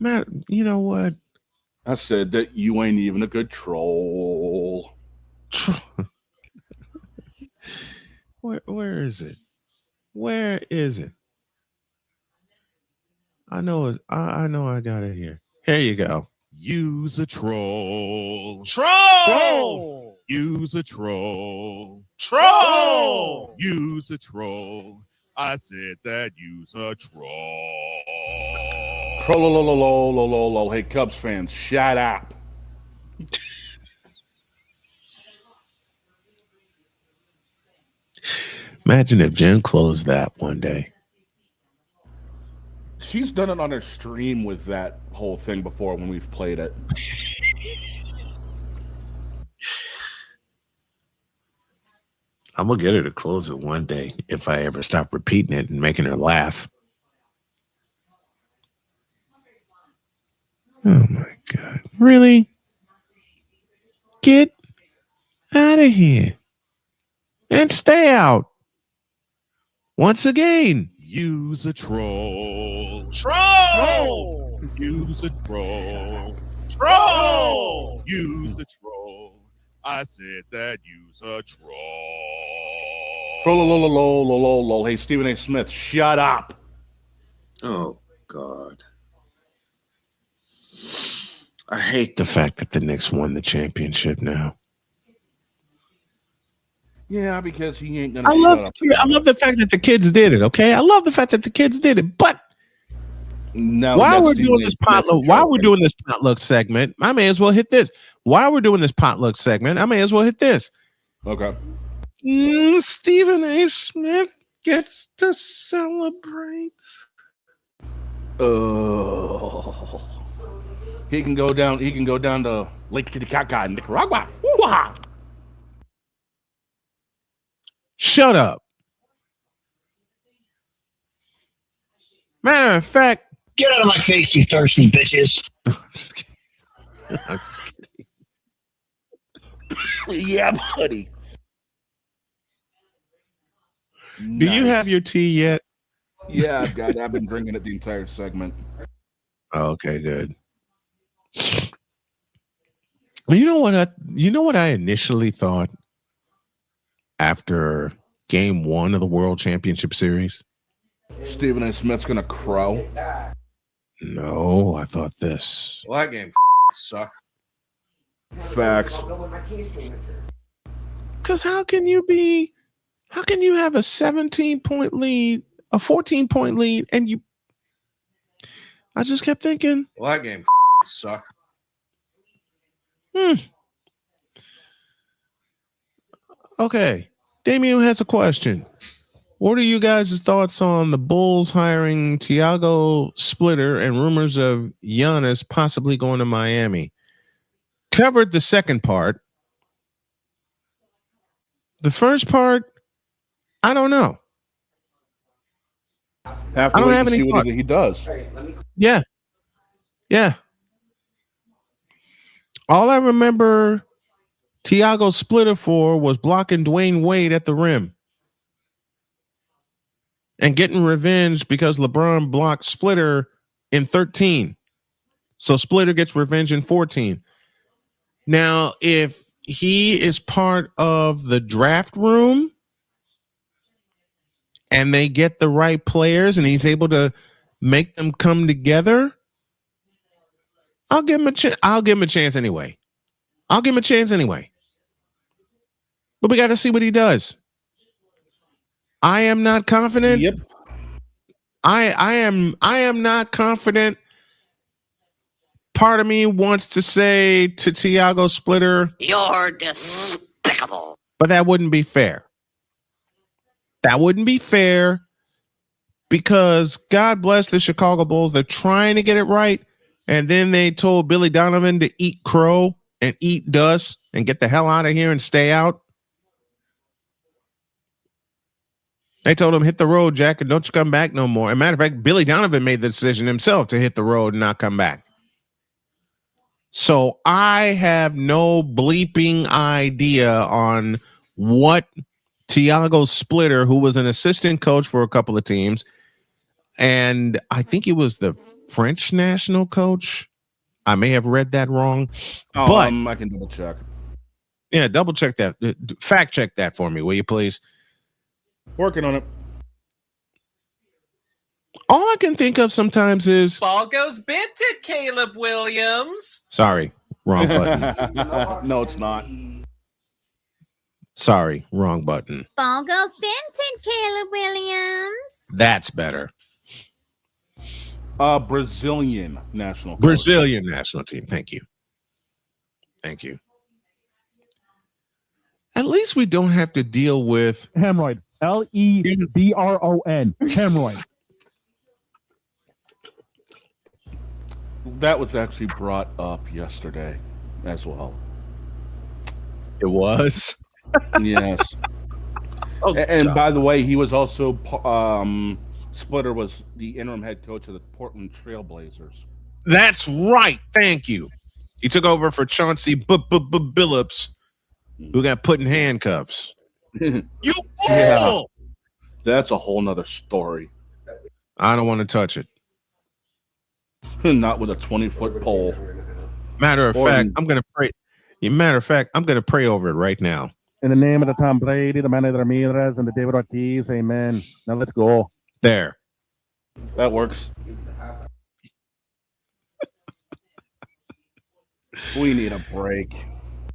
Matt, you know what? I said that you ain't even a good troll. Where is it? Where is it? I know it. I know I got it here. Here you go. Use a troll. Troll. Use a troll. Troll. Use a troll. I said that use a troll. Troll. Hey, Cubs fans, shut up. Imagine if Jen closed that one day. She's done it on her stream with that whole thing before when we've played it. I'm gonna get her to close it one day if I ever stop repeating it and making her laugh. Oh my God. Really? Get out of here and stay out. Once again, use a troll. Troll. Use a troll. Troll. Use a troll. I said that use a troll. Troll. Hey, Stephen A. Smith, shut up. Oh God. I hate the fact that the Knicks won the championship now. Yeah, because he ain't gonna I love the fact that the kids did it, okay? I love the fact that the kids did it, but while we're doing this potluck segment, I may as well hit this. While we're doing this potluck segment, I may as well hit this. Okay. Stephen A. Smith gets to celebrate. He can go down to Lake Titicaca in Nicaragua. Woo-ha! Shut up. Matter of fact, get out of my face, you thirsty bitches. Yeah, buddy. Do you have your tea yet? Yeah, I've been drinking it the entire segment. Okay, good. You know what I initially thought after game 1 of the World Championship Series? Stephen A. Smith's gonna crow. No, I thought this. Well, that game sucked. Facts. Because how can you have a 17-point lead, a 14-point lead, and I just kept thinking. Well, that game sucked. Okay. Damien has a question. What are you guys' thoughts on the Bulls hiring Thiago Splitter and rumors of Giannis possibly going to Miami? Covered the second part. The first part, I don't know. I don't have any what he does. Yeah. All I remember Thiago Splitter for was blocking Dwayne Wade at the rim and getting revenge because LeBron blocked Splitter in 13. So Splitter gets revenge in 14. Now, if he is part of the draft room and they get the right players and he's able to make them come together, I'll give him a chance. I'll give him a chance anyway. But we got to see what he does. I am not confident. Yep. I am not confident. Part of me wants to say to Thiago Splitter, you're despicable. But that wouldn't be fair. Because God bless the Chicago Bulls. They're trying to get it right. And then they told Billy Donovan to eat crow and eat dust and get the hell out of here and stay out. They told him, hit the road, Jack, and don't you come back no more. As a matter of fact, Billy Donovan made the decision himself to hit the road and not come back. So I have no bleeping idea on what Thiago Splitter, who was an assistant coach for a couple of teams, and I think he was the French national coach. I may have read that wrong, but I can double check. Yeah, double check that. Fact check that for me, will you please? Working on it. All I can think of sometimes is ball goes Benton, Caleb Williams. Sorry, wrong button. No, it's not. Sorry, wrong button. Ball goes Benton, Caleb Williams. That's better. Brazilian national. Brazilian national team. Thank you. Thank you. At least we don't have to deal with hemorrhoid. Lebron. Hemorrhoid. That was actually brought up yesterday as well. It was? Yes. And by the way, he was also Splitter was the interim head coach of the Portland Trailblazers. That's right. Thank you. He took over for Chauncey Billups, who got put in handcuffs. You fool! Yeah. That's a whole nother story. I don't want to touch it. Not with a 20-foot pole. Matter of fact, I'm going to pray. I'm going to pray over it right now. In the name of the Tom Brady, the Manny Ramirez, and the David Ortiz, amen. Now let's go. There. That works. We need a break.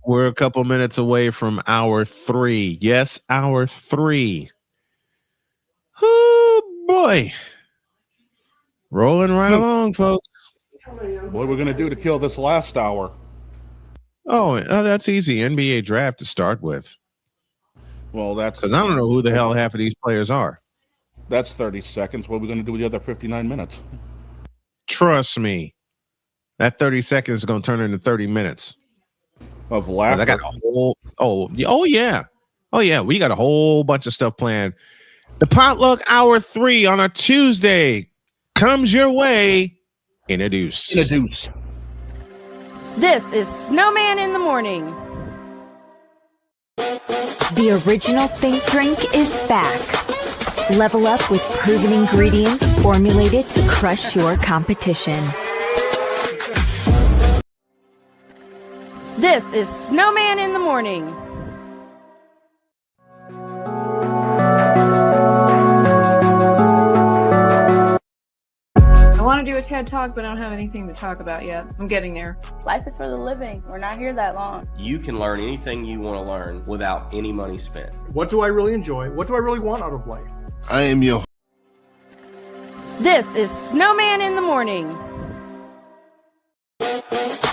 We're a couple minutes away from hour 3. Yes, hour 3. Oh, boy. Rolling right along, folks. What are we going to do to kill this last hour? Oh, that's easy. NBA draft to start with. Well, that's... Because I don't know who the hell half of these players are. That's 30 seconds. What are we going to do with the other 59 minutes? Trust me. That 30 seconds is going to turn into 30 minutes. Of laughter? I got a whole... Oh, yeah. We got a whole bunch of stuff planned. The Potluck Hour 3 on a Tuesday comes your way in a deuce. This is Snowman in the Morning. The original Think Drink is back. Level up with proven ingredients formulated to crush your competition. This is Snowman in the Morning. I want to do a TED Talk, but I don't have anything to talk about yet. I'm getting there. Life is for the living. We're not here that long. You can learn anything you want to learn without any money spent. What do I really enjoy? What do I really want out of life? I am your... This is Snowman in the Morning.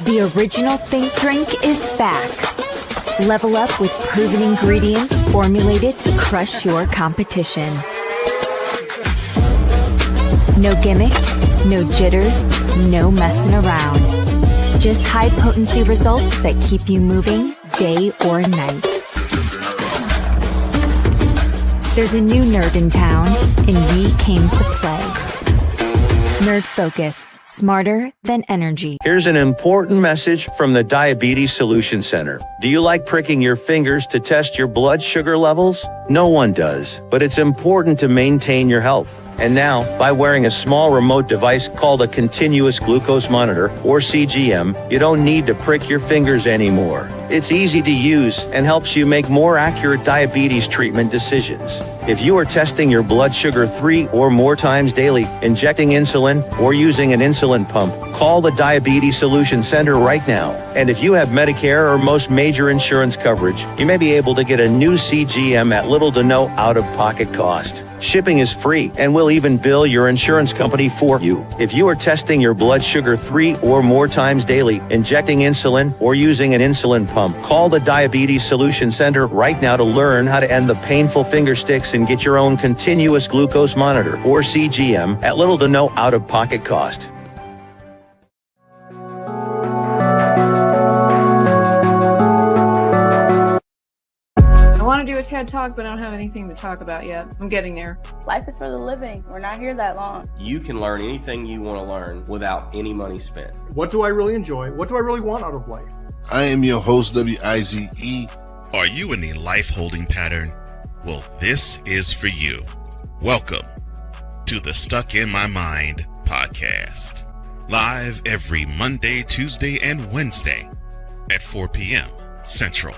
The original Think Drink is back. Level up with proven ingredients formulated to crush your competition. No gimmicks, no jitters, no messing around. Just high potency results that keep you moving day or night. There's a new nerd in town, and we came to play. Nerd Focus. Smarter than energy. Here's an important message from the Diabetes Solution Center. Do you like pricking your fingers to test your blood sugar levels? No one does, but it's important to maintain your health. And now, by wearing a small remote device called a continuous glucose monitor, or CGM, you don't need to prick your fingers anymore. It's easy to use and helps you make more accurate diabetes treatment decisions. If you are testing your blood sugar 3 or more times daily, injecting insulin, or using an insulin pump, call the Diabetes Solution Center right now. And if you have Medicare or most major insurance coverage, you may be able to get a new CGM at little to no out-of-pocket cost. Shipping is free, and we'll even bill your insurance company for you. If you are testing your blood sugar 3 or more times daily, injecting insulin, or using an insulin pump, call the Diabetes Solution Center right now to learn how to end the painful finger sticks and get your own continuous glucose monitor, or CGM, at little to no out-of-pocket cost. I want to do a TED Talk, but I don't have anything to talk about yet. I'm getting there. Life is for the living. We're not here that long. You can learn anything you want to learn without any money spent. What do I really enjoy? What do I really want out of life? I am your host, WIZE. Are you in a life holding pattern? Well, this is for you. Welcome to the Stuck in My Mind podcast. Live every Monday, Tuesday, and Wednesday at 4 p.m. Central.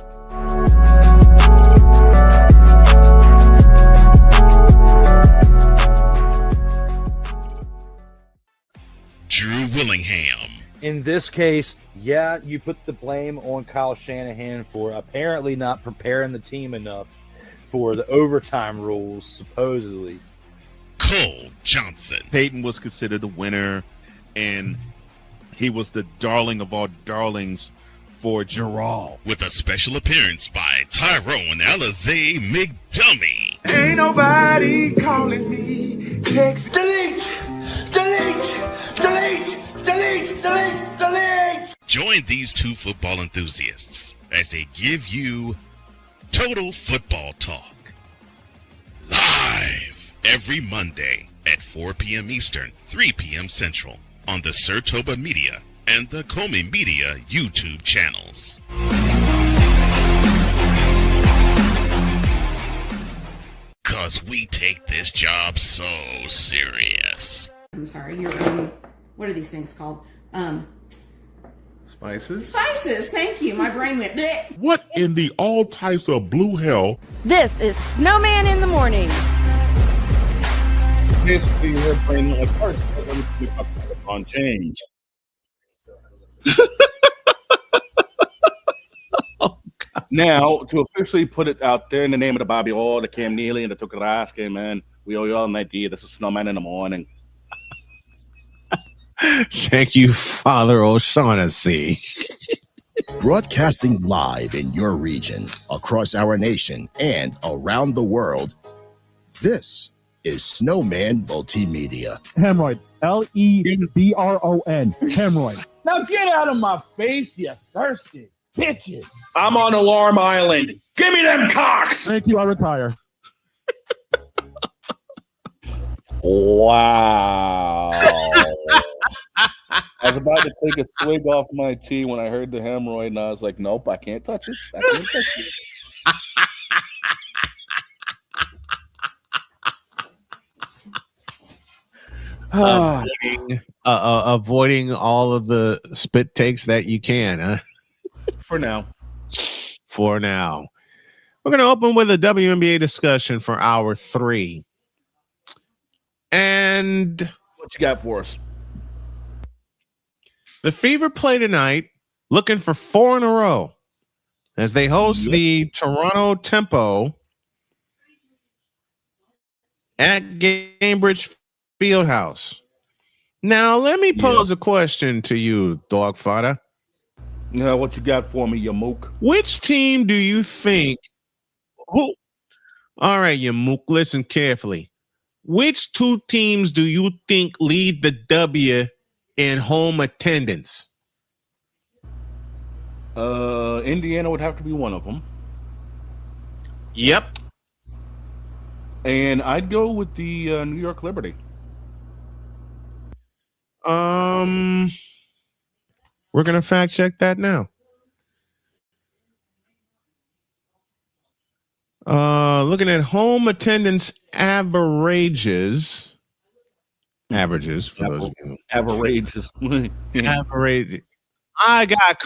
Drew Willingham. In this case, yeah, you put the blame on Kyle Shanahan for apparently not preparing the team enough for the overtime rules, supposedly. Cole Johnson. Peyton was considered the winner, and he was the darling of all darlings for Gerald. With a special appearance by Tyrone Alizé McDummy. Ain't nobody calling me. Text delete, delete, delete, delete, delete, delete. Join these two football enthusiasts as they give you Total Football Talk. Live every Monday at 4 p.m. Eastern, 3 p.m. Central on the Sertoba Media and the Comey Media YouTube channels. Cause we take this job so serious. I'm sorry, you're what are these things called? Spices? Spices, thank you. My brain went bleh. What in the all types of blue hell? This is Snowman in the Morning. Basically, you're playing like first because I'm on change. Now, to officially put it out there in the name of the Bobby Orr, the Cam Neely, and the Tukaraske, man, we owe you all an idea. This is Snowman in the Morning. Thank you, Father O'Shaughnessy. Broadcasting live in your region, across our nation, and around the world, this is Snowman Multimedia. Hemorrhoid. Lebron. Hemorrhoid. Now get out of my face, you thirsty bitches. I'm on Alarm Island. Give me them cocks. Thank you. I retire. Wow. I was about to take a swig off my tea when I heard the hemorrhoid, and I was like, nope, I can't touch it. I can't touch it. Avoiding all of the spit takes that you can, huh? For now. For now. We're going to open with a WNBA discussion for hour 3. And what you got for us? The Fever play tonight, looking for 4 in a row as they host the Toronto Tempo at Cambridge Fieldhouse. Now, let me pose a question to you, Dogfather. Yeah, what you got for me, you mook? Which team do you think? Who? All right, you mook. Listen carefully. Which 2 teams do you think lead the W in home attendance? Indiana would have to be one of them. Yep. And I'd go with the New York Liberty. We're gonna fact check that now. Looking at home attendance averages for those averages. Average. I got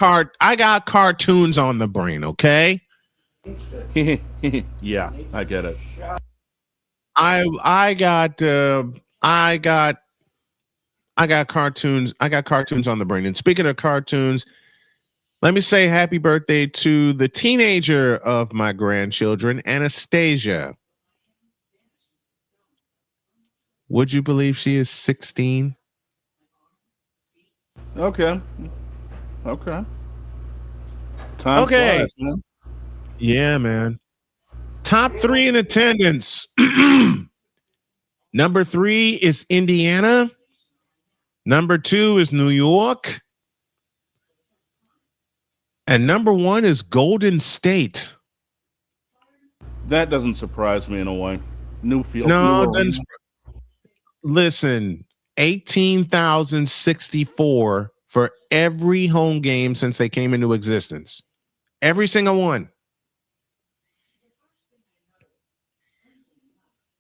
cartoons on the brain, okay? Yeah, I get it. I got cartoons. I got cartoons on the brain. And speaking of cartoons, let me say happy birthday to the teenager of my grandchildren, Anastasia. Would you believe she is 16? Okay. Time flies, man. Yeah, man. Top 3 in attendance. Number 3 is Indiana. Number 2 is New York. And number 1 is Golden State. That doesn't surprise me in a way. Newfield. No, it doesn't. Listen, 18,064 for every home game since they came into existence. Every single one.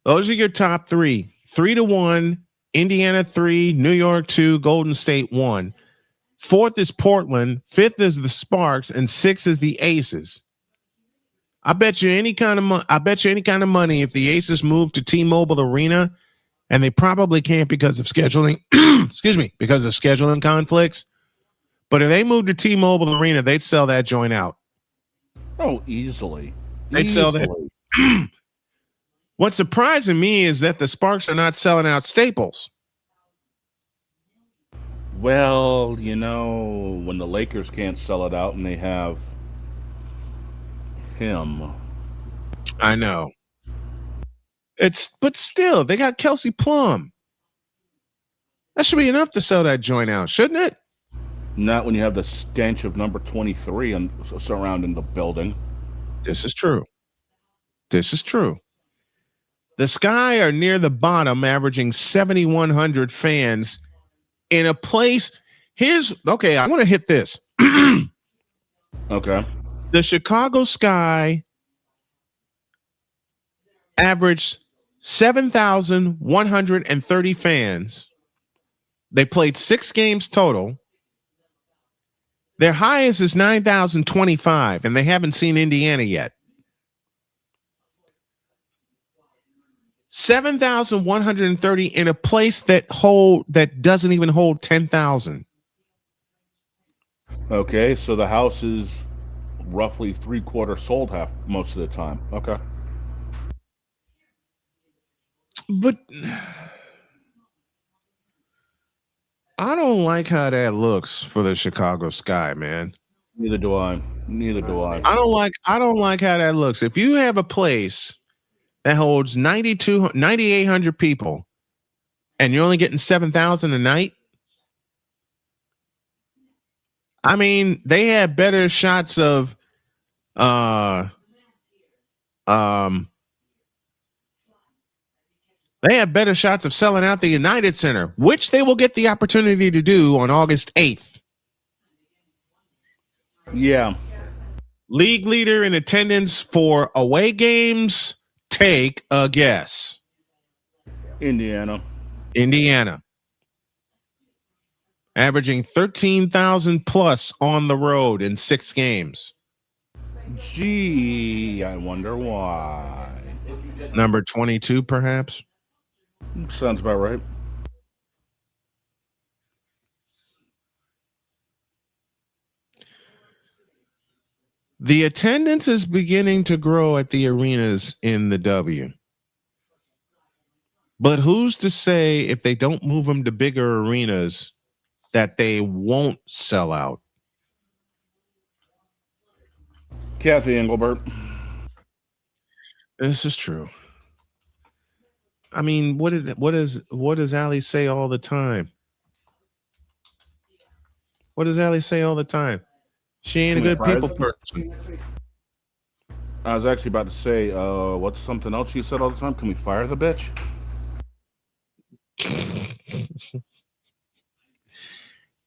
Those are your top 3. 3-1 Indiana 3, New York 2, Golden State 1. 4th is Portland, 5th is the Sparks, and 6th is the Aces. I bet you any kind of money if the Aces move to T-Mobile Arena, and they probably can't because of scheduling. Excuse me, because of scheduling conflicts. But if they move to T-Mobile Arena, they'd sell that joint out. Oh, easily. They'd sell that. What's surprising me is that the Sparks are not selling out Staples. Well, you know, when the Lakers can't sell it out and they have him. I know. But still, they got Kelsey Plum. That should be enough to sell that joint out, shouldn't it? Not when you have the stench of number 23 surrounding the building. This is true. The Sky are near the bottom, averaging 7,100 fans in a place. I want to hit this. Okay. The Chicago Sky averaged 7,130 fans. They played 6 games total. Their highest is 9,025, and they haven't seen Indiana yet. 7,130 in a place that doesn't even hold 10,000. Okay, so the house is roughly 3/4 sold most of the time. Okay. But I don't like how that looks for the Chicago Sky, man. Neither do I. I don't like how that looks. If you have a place that holds 9,800 people and you're only getting 7,000 a night, I mean, they had better shots of they have better shots of selling out the United Center, which they will get the opportunity to do on August 8th. Yeah. League leader in attendance for away games. Take a guess. Indiana. Averaging 13,000 plus on the road in 6 games. Gee, I wonder why. Number 22, perhaps? Sounds about right. The attendance is beginning to grow at the arenas in the W. But who's to say if they don't move them to bigger arenas that they won't sell out? Kathy Engelbert. This is true. I mean, what does Allie say all the time? What does Allie say all the time? She ain't a good people person. I was actually about to say, what's something else she said all the time? Can we fire the bitch?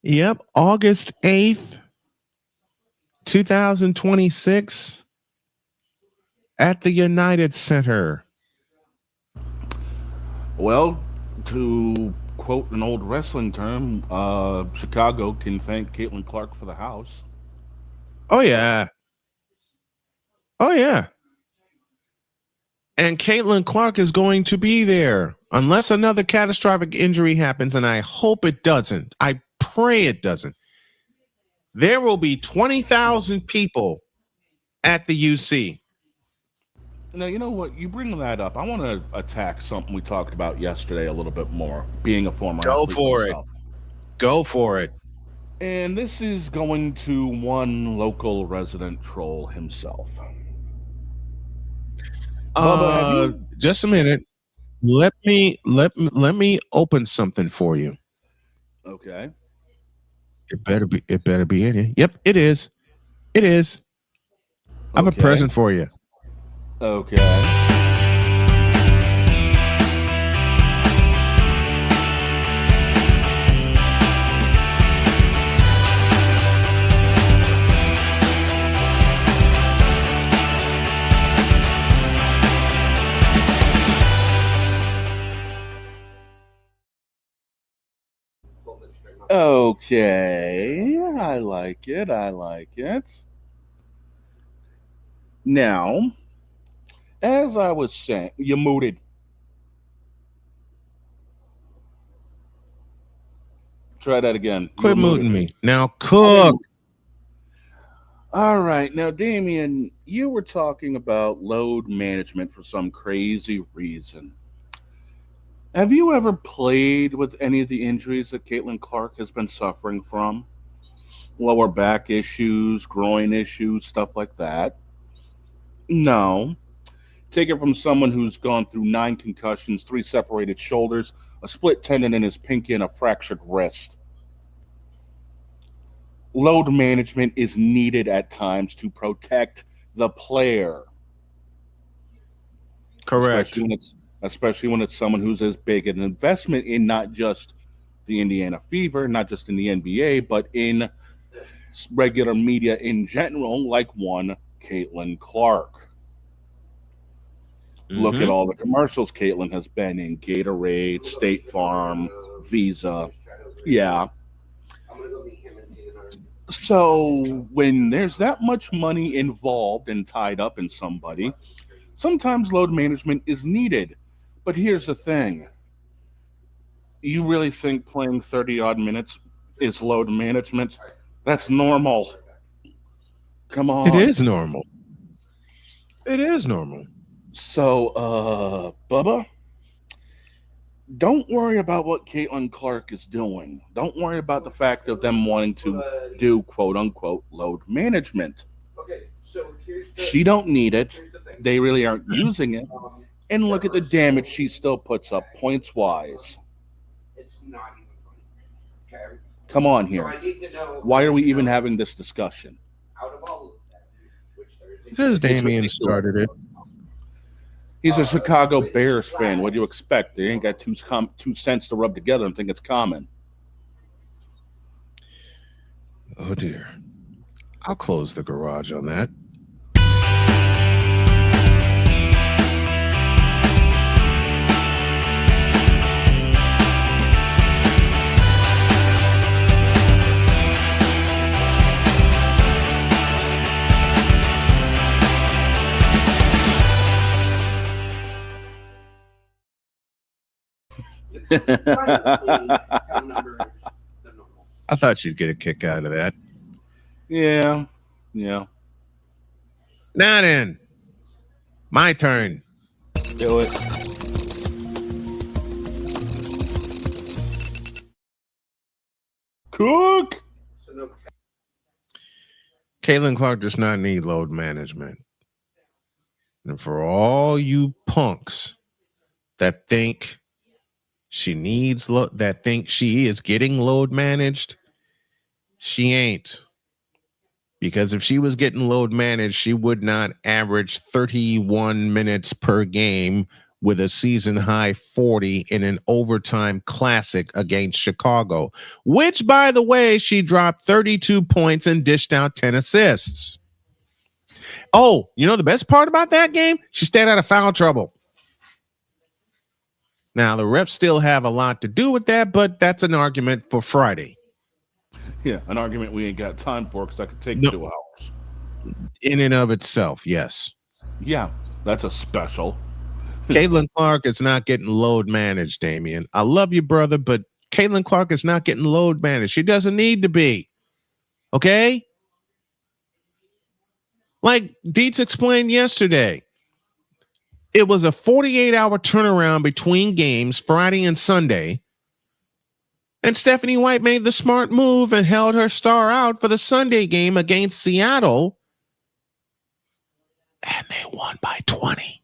Yep, August 8th, 2026 at the United Center. Well, to quote an old wrestling term, Chicago can thank Caitlin Clark for the house. Oh, yeah. And Caitlin Clark is going to be there unless another catastrophic injury happens, and I hope it doesn't. I pray it doesn't. There will be 20,000 people at the UC. Now, you know what? You bring that up. I want to attack something we talked about yesterday a little bit more, being a former athlete myself. Go for it. And this is going to one local resident troll himself. Bubba, just a minute. Let me open something for you. Okay. It better be in here. Yep, it is. I have a present for you. Okay. Okay, I like it. I like it. Now, as I was saying, you're muted. Try that again. You were Quit muted. muting me. Now cook. All right. Now, Damien, you were talking about load management for some crazy reason. Have you ever played with any of the injuries that Caitlin Clark has been suffering from? Lower back issues, groin issues, stuff like that? No. Take it from someone who's gone through 9 concussions, 3 separated shoulders, a split tendon in his pinky, and a fractured wrist. Load management is needed at times to protect the player. Correct. Especially when it's someone who's as big an investment in not just the Indiana Fever, not just in the NBA, but in regular media in general, like one Caitlin Clark. Look at all the commercials Caitlin has been in: Gatorade, State Farm, Visa. Yeah. So when there's that much money involved and tied up in somebody, sometimes load management is needed. But here's the thing. You really think playing 30 odd minutes is load management? That's normal. Come on. It is normal. It is normal. So, Bubba, don't worry about what Caitlin Clark is doing. Don't worry about the fact of them wanting to do quote unquote load management. She don't need it. They really aren't using it. And look at the damage she still puts up points wise. Come on here. Why are we even having this discussion? Because Damien started it. He's a Chicago Bears fan. What do you expect? They ain't got 2 cents to rub together and think it's common. Oh, dear. I'll close the garage on that. I thought you'd get a kick out of that. Yeah. Now then, my turn. Do it. Cook. Caitlin Clark does not need load management. And for all you punks that think she needs that think she is getting load managed, she ain't. Because if she was getting load managed, she would not average 31 minutes per game with a season high 40 in an overtime classic against Chicago, which, by the way, she dropped 32 points and dished out 10 assists. Oh, you know the best part about that game? She stayed out of foul trouble. Now, the refs still have a lot to do with that, but that's an argument for Friday. Yeah, an argument we ain't got time for because I could take 2 hours. In and of itself, yes. Yeah, that's a special. Caitlin Clark is not getting load managed, Damien. I love you, brother, but Caitlin Clark is not getting load managed. She doesn't need to be. Okay? Like Dietz explained yesterday, it was a 48-hour turnaround between games, Friday and Sunday. And Stephanie White made the smart move and held her star out for the Sunday game against Seattle. And they won by 20.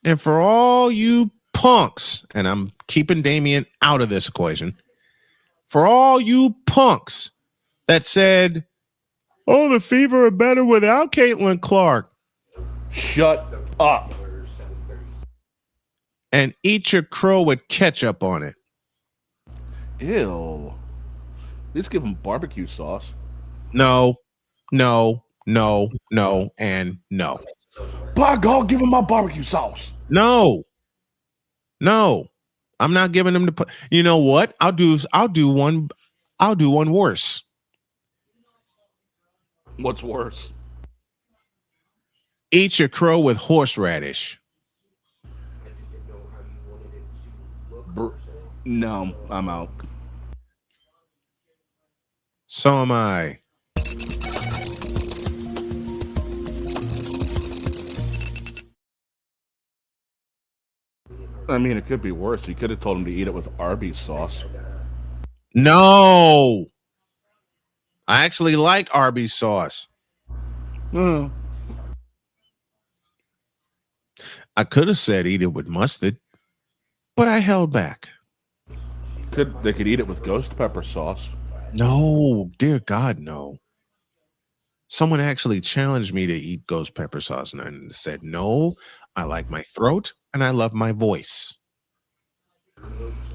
And for all you punks, and I'm keeping Damien out of this equation, for all you punks that said, oh, the Fever are better without Caitlin Clark. Shut up. And eat your crow with ketchup on it. Ew. Let's give him barbecue sauce. No, and no. By God, give him my barbecue sauce. No. I'm not giving them the. You know what? I'll do one worse. What's worse? Eat your crow with horseradish. No, I'm out. So am I. I mean, it could be worse. You could have told him to eat it with Arby's sauce. No. I actually like Arby's sauce. Mm. I could have said eat it with mustard, but I held back. They could eat it with ghost pepper sauce. No, dear God, no. Someone actually challenged me to eat ghost pepper sauce, and I said, no, I like my throat and I love my voice.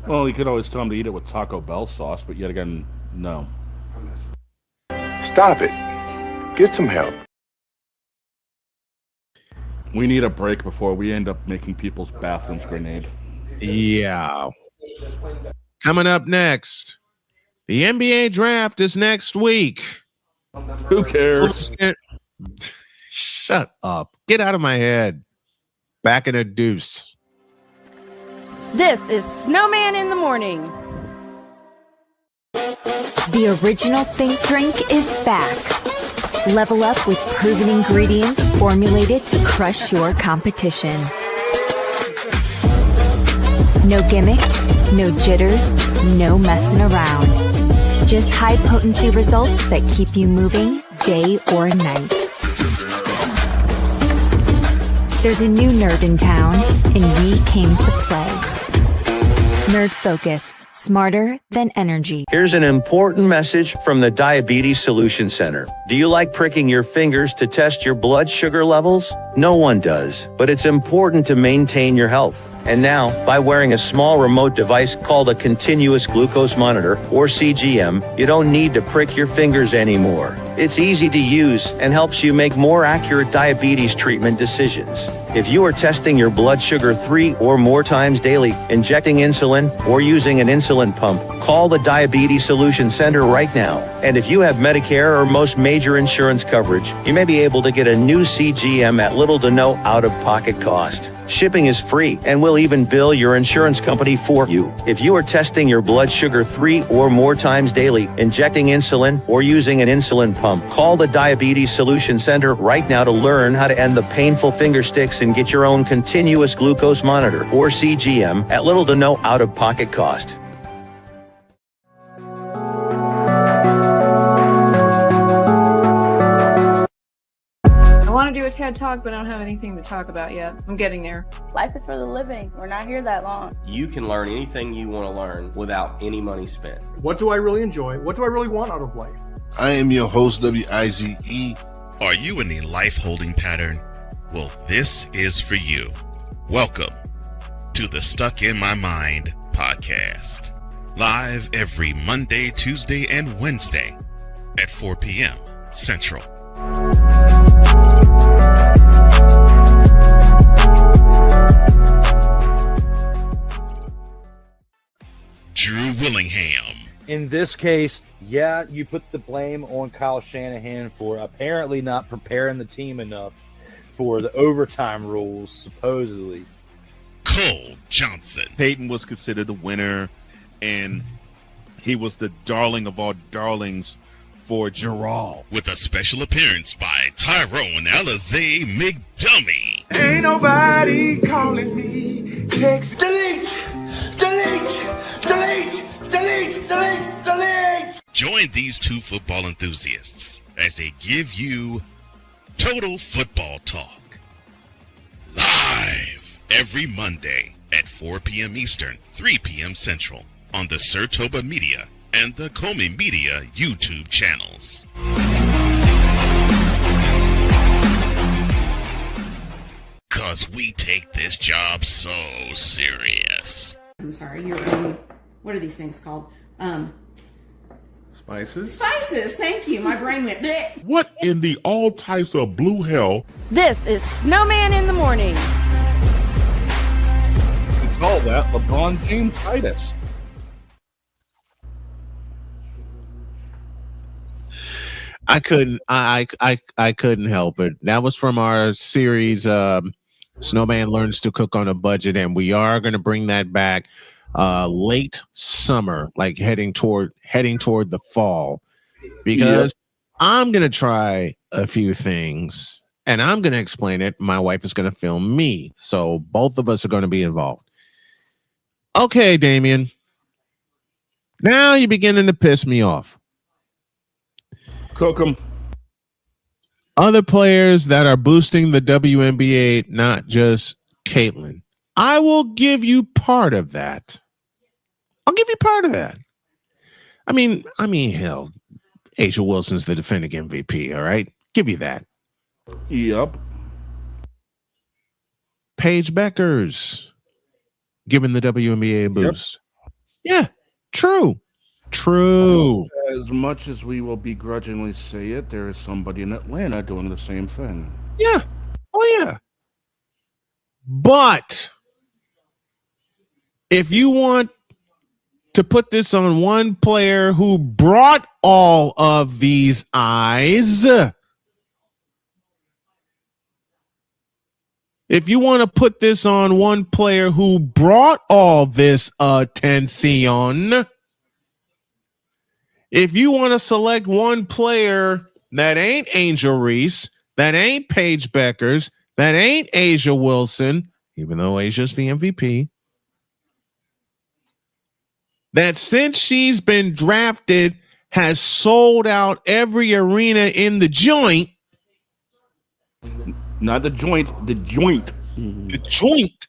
Well, you could always tell him to eat it with Taco Bell sauce, but yet again, no. Stop it. Get some help. We need a break before we end up making people's bathrooms grenade. Yeah. Coming up next, the NBA draft is next week. Who cares? Shut up. Get out of my head. Back in a deuce. This is Snowman in the Morning. The original Think Drink is back. Level up with proven ingredients formulated to crush your competition. No gimmicks, no jitters, no messing around. Just high potency results that keep you moving day or night. There's a new nerd in town, and we came to play. Nerd Focus. Smarter than energy. Here's an important message from the Diabetes Solution Center. Do you like pricking your fingers to test your blood sugar levels? No one does, but it's important to maintain your health. And now, by wearing a small remote device called a continuous glucose monitor, or CGM, you don't need to prick your fingers anymore. It's easy to use and helps you make more accurate diabetes treatment decisions. If you are testing your blood sugar 3 or more times daily, injecting insulin, or using an insulin pump, call the Diabetes Solution Center right now. And if you have Medicare or most major insurance coverage, you may be able to get a new CGM at little to no out-of-pocket cost. Shipping is free, and we'll even bill your insurance company for you. If you are testing your blood sugar 3 or more times daily, injecting insulin, or using an insulin pump, call the Diabetes Solution Center right now to learn how to end the painful finger sticks and get your own continuous glucose monitor, or CGM, at little to no out-of-pocket cost. I want to do a TED Talk, but I don't have anything to talk about yet. I'm getting there. Life is for the living. We're not here that long. You can learn anything you want to learn without any money spent. What do I really enjoy? What do I really want out of life? I am your host, WIZE. Are you in a life holding pattern? Well, this is for you. Welcome to the Stuck in My Mind podcast. Live every Monday, Tuesday, and Wednesday at 4 p.m. Central. Drew Willingham. In this case, yeah, you put the blame on Kyle Shanahan for apparently not preparing the team enough for the overtime rules, supposedly. Cole Johnson. Peyton was considered the winner, and he was the darling of all darlings for Gerald. With a special appearance by Tyrone Alizé McDummy. Ain't nobody calling me. Text delete, delete, delete, delete, delete, delete. Join these two football enthusiasts as they give you total football talk. Live every Monday at 4 p.m. Eastern, 3 p.m. Central on the Sertoba Media and the Comey Media YouTube channels. Cause we take this job so serious. I'm sorry, your own, what are these things called? Spices? Spices, thank you. My brain went bleh. What in the all types of blue hell? This is Snowman in the Morning. call that LeBron James-itis. I couldn't help it. That was from our series, Snowman Learns to Cook on a Budget, and we are going to bring that back late summer, like heading toward the fall, because I'm going to try a few things and I'm going to explain it. My wife is going to film me, so both of us are going to be involved. Okay, Damien. Now you're beginning to piss me off. Cook 'em. Other players that are boosting the WNBA, not just Caitlin. I will give you part of that. I'll give you part of that. I mean, hell, Asia Wilson's the defending MVP, all right? Give you that. Yep. Paige Beckers giving the WNBA a boost. Yeah, true. As much as we will begrudgingly say it, there is somebody in Atlanta doing the same thing. Yeah. Oh, yeah. But if you want to put this on one player who brought all of these eyes, if you want to put this on one player who brought all this attention, if you want to select one player that ain't Angel Reese, that ain't Paige Beckers, that ain't Asia Wilson, even though Asia's the MVP, that since she's been drafted has sold out every arena in the joint. Not the joint, the joint. The joint.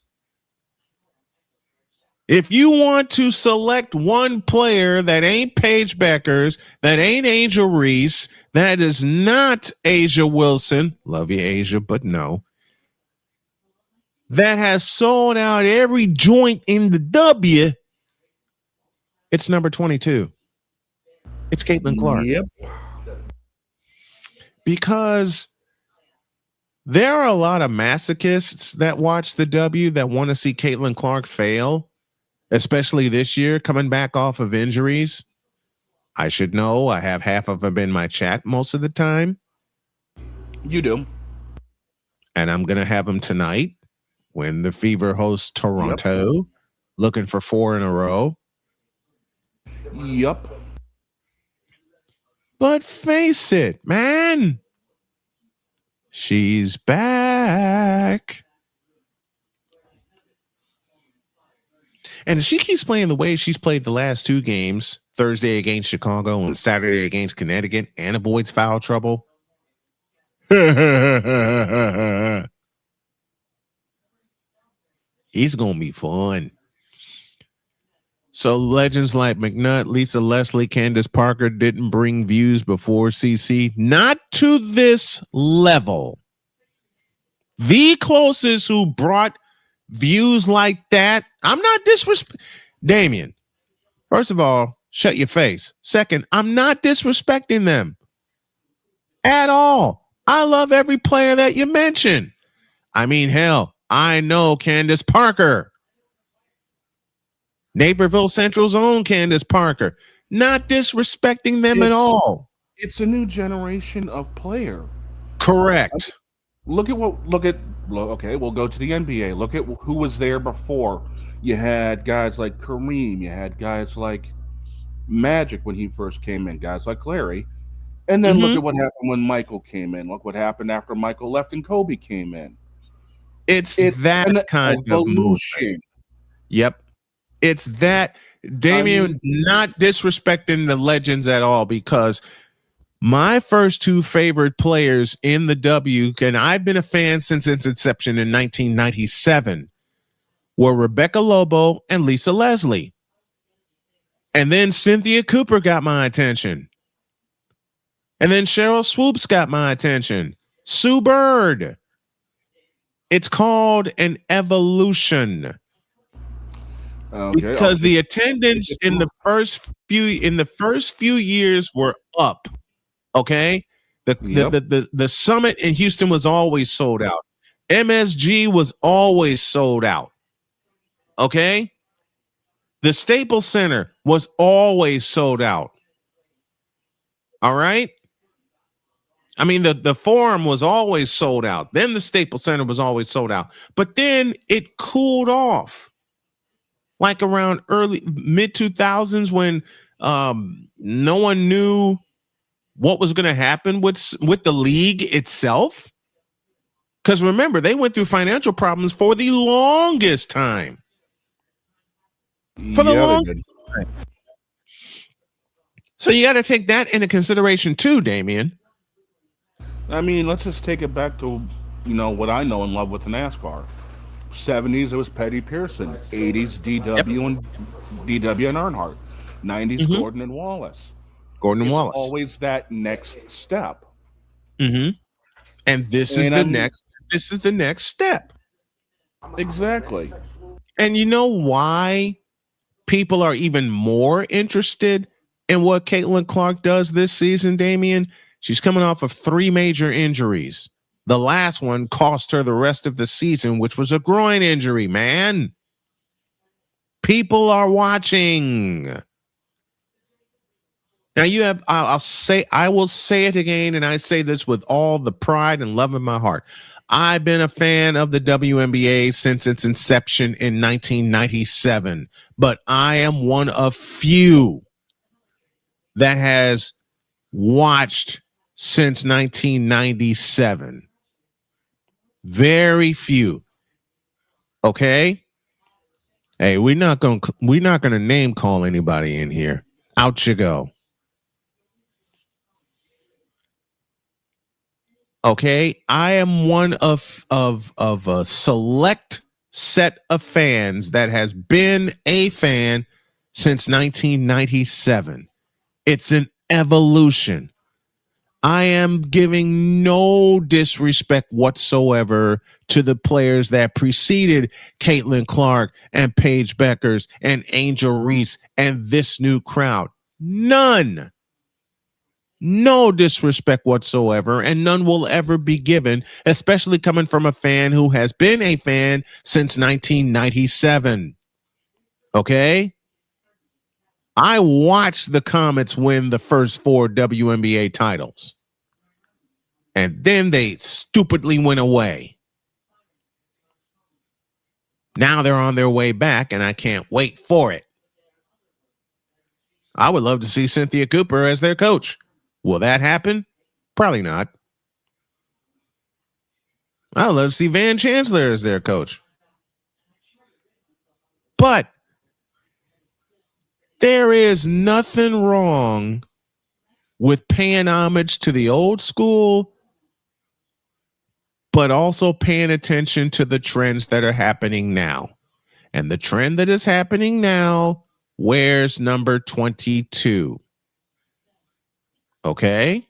If you want to select one player that ain't Paige Beckers, that ain't Angel Reese, that is not Asia Wilson, love you, Asia, but no, that has sold out every joint in the W, it's number 22. It's Caitlin Clark. Yep. Because there are a lot of masochists that watch the W that want to see Caitlin Clark fail, especially this year, coming back off of injuries. I should know. I have half of them in my chat most of the time. You do. And I'm going to have them tonight when the Fever hosts Toronto, looking for 4 in a row. Yup. But face it, man. She's back. And if she keeps playing the way she's played the last 2 games, Thursday against Chicago and Saturday against Connecticut, and avoids foul trouble, he's going to be fun. So legends like McNutt, Lisa Leslie, Candace Parker didn't bring views before CC. Not to this level. The closest who brought views like that, I'm not disrespecting. Damien, first of all, shut your face. Second, I'm not disrespecting them at all. I love every player that you mentioned. I mean, hell, I know Candace Parker. Naperville Central's own Candace Parker. Not disrespecting them at all. It's a new generation of player. Correct. Okay, we'll go to the NBA. Look at who was there before. You had guys like Kareem. You had guys like Magic when he first came in. Guys like Larry. And then look at what happened when Michael came in. Look what happened after Michael left and Kobe came in. It's that kind of movement. Yep. It's that. Damien, not disrespecting the legends at all, because my first 2 favorite players in the W, and I've been a fan since its inception in 1997, were Rebecca Lobo and Lisa Leslie. And then Cynthia Cooper got my attention. And then Cheryl Swoops got my attention. Sue Bird. It's called an evolution. Because the attendance in the first few years were up. Okay, the summit in Houston was always sold out. MSG was always sold out. Okay? The Staples Center was always sold out. All right? I mean, the Forum was always sold out. Then the Staples Center was always sold out. But then it cooled off. Like around mid 2000s when no one knew what was going to happen with the league itself. Because remember, they went through financial problems for the longest time. For the longest time. So you got to take that into consideration too, Damien. I mean, let's just take it back to, what I know and love with NASCAR. 70s, it was Petty Pearson. 80s, DW and Earnhardt. 90s, Gordon and Wallace. Wallace. Always that next step. Mm-hmm. And this is the next step. Exactly. And you know why people are even more interested in what Caitlin Clark does this season, Damien? She's coming off of 3 major injuries. The last one cost her the rest of the season, which was a groin injury, man. People are watching. Now I will say it again, and I say this with all the pride and love in my heart. I've been a fan of the WNBA since its inception in 1997, but I am one of few that has watched since 1997. Very few. Okay? Hey, we're not gonna name call anybody in here. Out you go. Okay, I am one of a select set of fans that has been a fan since 1997. It's an evolution. I am giving no disrespect whatsoever to the players that preceded Caitlin Clark and Paige Beckers and Angel Reese and this new crowd. None. No disrespect whatsoever, and none will ever be given, especially coming from a fan who has been a fan since 1997. Okay? I watched the Comets win the first 4 WNBA titles. And then they stupidly went away. Now they're on their way back, and I can't wait for it. I would love to see Cynthia Cooper as their coach. Will that happen? Probably not. I would love to see Van Chancellor as their coach. But there is nothing wrong with paying homage to the old school, but also paying attention to the trends that are happening now. And the trend that is happening now wears number 22. Okay?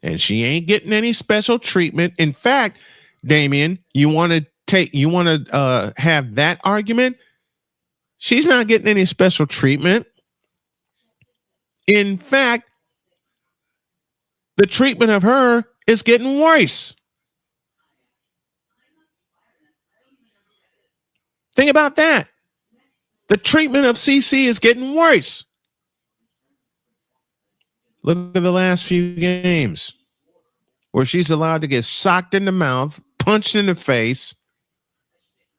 And she ain't getting any special treatment. In fact, Damien, you want to have that argument? She's not getting any special treatment. In fact, the treatment of her is getting worse. Think about that. The treatment of CC is getting worse. Look at the last few games where she's allowed to get socked in the mouth, punched in the face,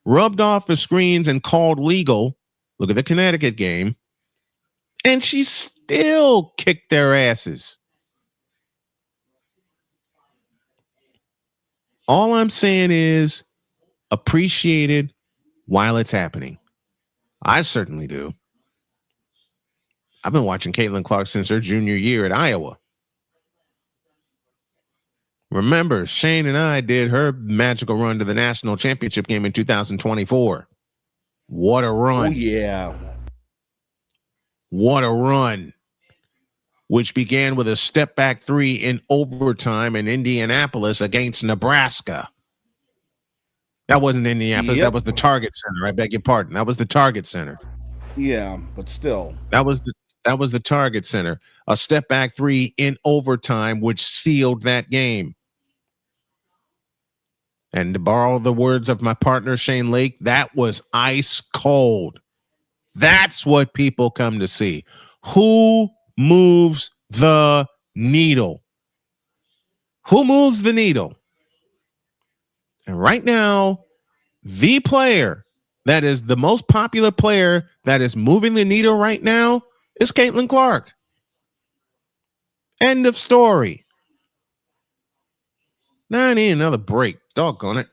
rubbed off the screens and called legal. Look at the Connecticut game. And she still kicked their asses. All I'm saying is appreciate it while it's happening. I certainly do. I've been watching Caitlin Clark since her junior year at Iowa. Remember, Shane and I did her magical run to the national championship game in 2024. What a run. Oh, yeah. What a run. Which began with a step back 3 in overtime in Indianapolis against Nebraska. That wasn't Indianapolis. That was the Target Center. I beg your pardon. That was the Target Center. Yeah, but still. That was the Target Center. A step back 3 in overtime, which sealed that game. And to borrow the words of my partner, Shane Lake, that was ice cold. That's what people come to see. Who moves the needle? Who moves the needle? And right now, the player that is the most popular player that is moving the needle right now is Caitlin Clark. End of story. Now I need another break. Doggone it.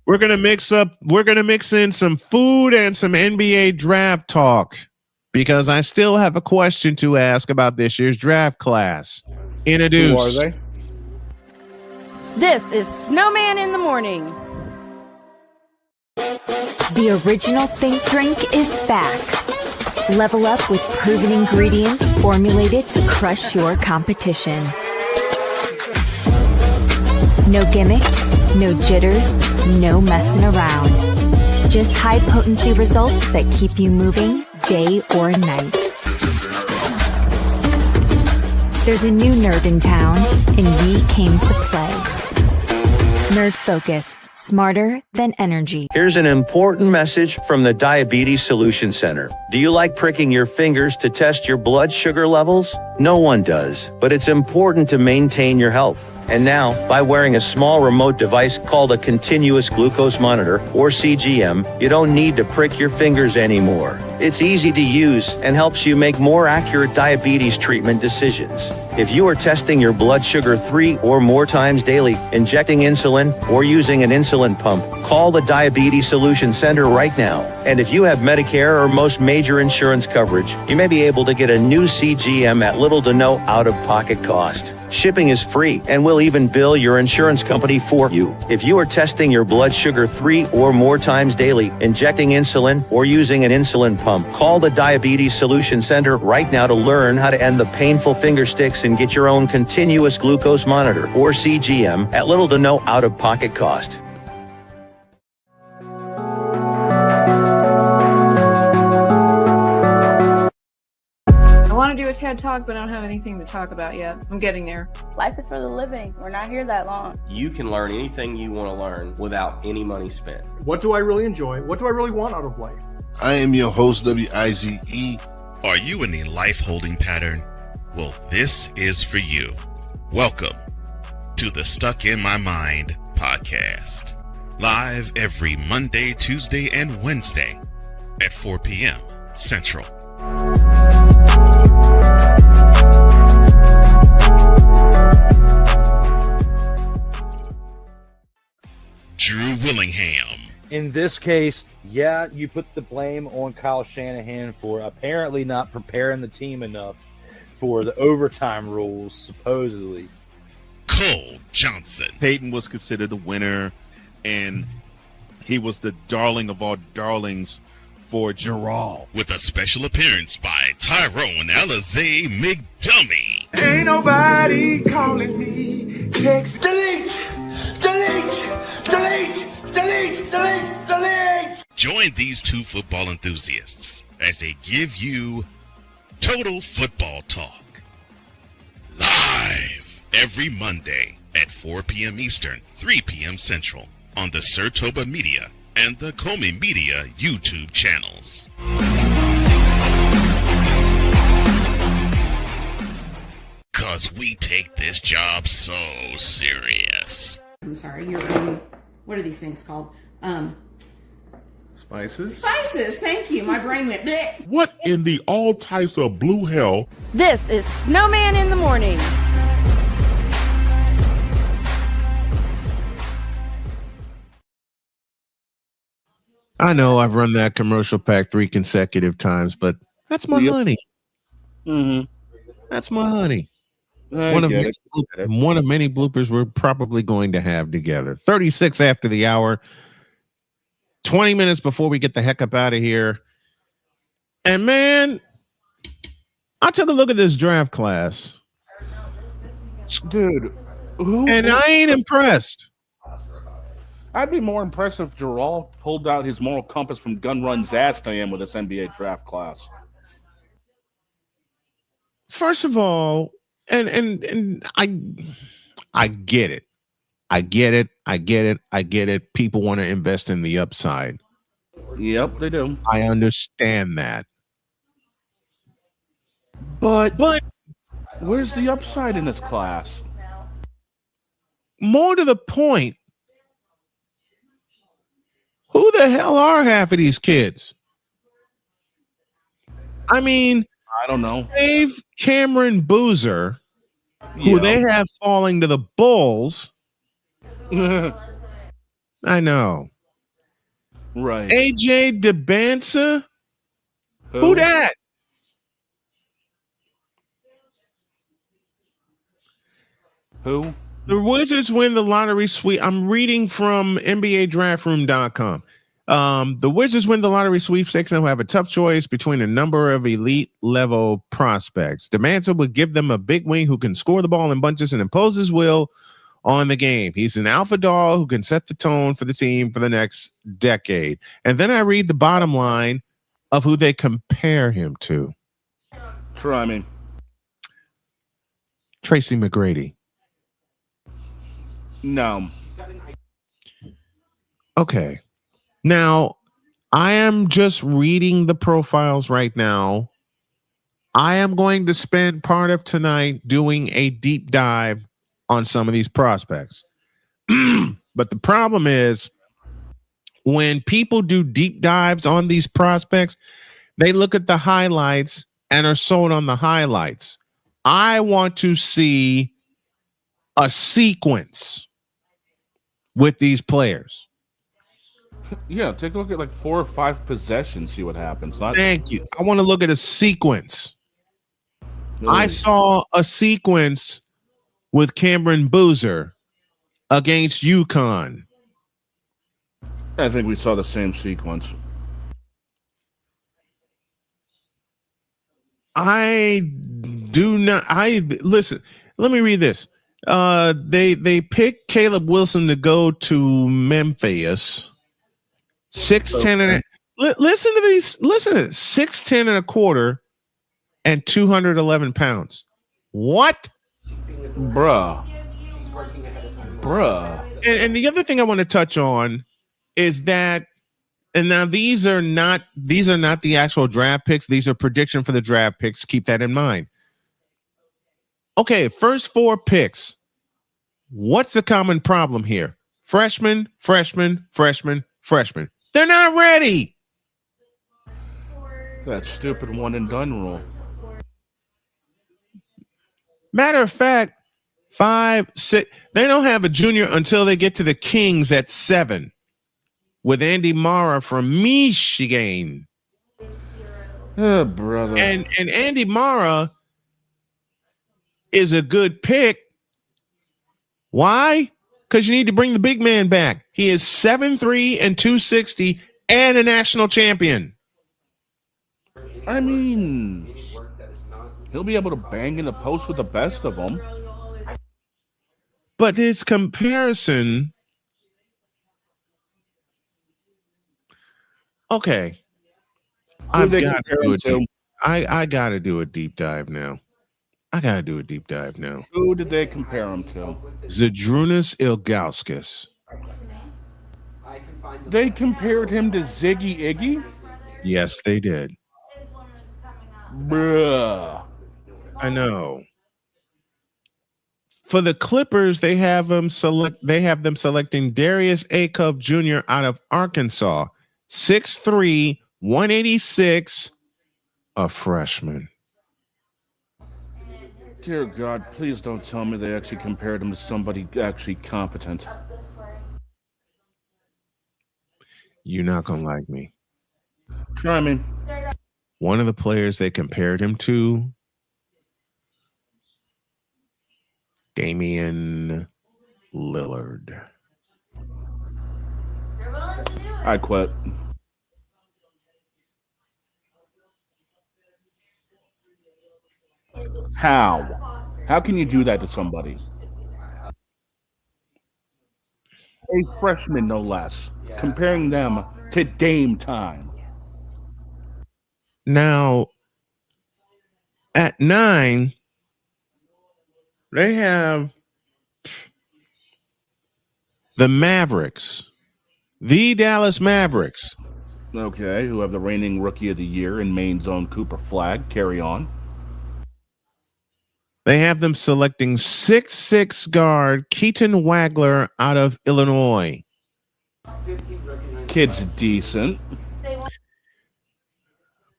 We're gonna mix in some food and some NBA draft talk because I still have a question to ask about this year's draft class. Introduce. Who are they? This is Snowman in the Morning. The original Think Drink is back. Level up with proven ingredients formulated to crush your competition. No gimmicks, no jitters, no messing around. Just high potency results that keep you moving day or night. There's a new nerd in town, and we came to play. Nerd Focus. Smarter than energy. Here's an important message from the Diabetes Solution Center. Do you like pricking your fingers to test your blood sugar levels? No one does, but it's important to maintain your health. And now, by wearing a small remote device called a continuous glucose monitor, or CGM, you don't need to prick your fingers anymore. It's easy to use and helps you make more accurate diabetes treatment decisions. If you are testing your blood sugar 3 or more times daily, injecting insulin, or using an insulin pump, call the Diabetes Solution Center right now. And if you have Medicare or most major insurance coverage, you may be able to get a new CGM at little to no out-of-pocket cost. Shipping is free and we'll even bill your insurance company for you. If you are testing your blood sugar 3 or more times daily, injecting insulin, or using an insulin pump, call the Diabetes Solution Center right now to learn how to end the painful finger sticks and get your own continuous glucose monitor, or CGM, at little to no out-of-pocket cost. I want to do a TED Talk, but I don't have anything to talk about yet. I'm getting there. Life is for the living. We're not here that long. You can learn anything you want to learn without any money spent. What do I really enjoy? What do I really want out of life? I am your host, WIZE. Are you in a life holding pattern? Well, this is for you. Welcome to the Stuck in My Mind podcast. Live every Monday, Tuesday, and Wednesday at 4 p.m. Central. Drew Willingham. In this case, yeah, you put the blame on Kyle Shanahan for apparently not preparing the team enough for the overtime rules, supposedly. Cole Johnson. Peyton was considered the winner, and he was the darling of all darlings for Gerald. With a special appearance by Tyrone Alizé McDummy. Ain't nobody calling me. Text delete, delete, delete, delete, delete, delete. Join these two football enthusiasts as they give you total football talk. Live every Monday at 4 p.m. Eastern, 3 p.m. Central on the Sertoba Media and the Comey Media YouTube channels. Cause we take this job so serious. I'm sorry, what are these things called? Spices? Spices, thank you. My brain went bleh. What in the all types of blue hell? This is Snowman in the Morning. I know I've run that commercial pack 3 consecutive times, but that's my honey. Mm-hmm. That's my honey. I One of get many bloopers we're probably going to have together. 36 after the hour. 20 minutes before we get the heck up out of here. And man, I took a look at this draft class. Dude. I ain't impressed. I'd be more impressed if Gerald pulled out his moral compass from Gun Run Zast than I am with this NBA draft class. First of all, and I get it. I get it. People want to invest in the upside. Yep, they do. I understand that. But where's the upside in this class? More to the point, who the hell are half of these kids? I mean, I don't know. Save Cameron Boozer, who they have falling to the Bulls. I know. Right. AJ DeBansa? Who that? Who? The Wizards win the lottery sweep. I'm reading from NBADraftRoom.com. The Wizards win the lottery sweepstakes and will have a tough choice between a number of elite level prospects. DeManza would give them a big wing who can score the ball in bunches and impose his will on the game. He's an alpha dog who can set the tone for the team for the next decade. And then I read the bottom line of who they compare him to. Try me. Tracy McGrady. No. Okay. Now, I am just reading the profiles right now. I am going to spend part of tonight doing a deep dive on some of these prospects. But the problem is when people do deep dives on these prospects, they look at the highlights and are sold on the highlights. I want to see a sequence with these players. Yeah, take a look at like 4 or 5 possessions, see what happens. Thank you. I want to look at a sequence. I saw a sequence with Cameron Boozer against UConn. I think we saw the same sequence. I do not. Listen. Let me read this. They picked Caleb Wilson to go to Memphis. 6'10" and listen to these. Listen to this. 6'10" and a quarter and 211 pounds. What? Bruh. And the other thing I want to touch on is that, and now these are not the actual draft picks. These are prediction for the draft picks. Keep that in mind. Okay, first 4 picks. What's the common problem here? Freshmen. They're not ready. That stupid one and done rule. Matter of fact, 5, 6, they don't have a junior until they get to the Kings at 7 with Andy Mara from Michigan. Oh, brother. And Andy Mara is a good pick. Why? Because you need to bring the big man back. He is 7'3" and 260 and a national champion. I mean, he'll be able to bang in the post with the best of them. But his comparison. Okay. I got to do a deep dive now. Who did they compare him to? Zydrunas Ilgauskas. They compared him to Ziggy Iggy? Yes, they did. Bruh. I know. For the Clippers, they have them selecting Darius Acuff Jr. out of Arkansas. 6'3", 186, a freshman. Dear God, please don't tell me they actually compared him to somebody actually competent. You're not going to like me. Try me. One of the players they compared him to, Damian Lillard. I quit. How? How can you do that to somebody? A freshman, no less. Comparing them to Dame time. Now, at 9, They have the Mavericks, the Dallas Mavericks. Okay, who have the reigning Rookie of the Year in main zone Cooper Flag. Carry on. They have them selecting 6'6" guard Keaton Wagler out of Illinois. Kid's decent.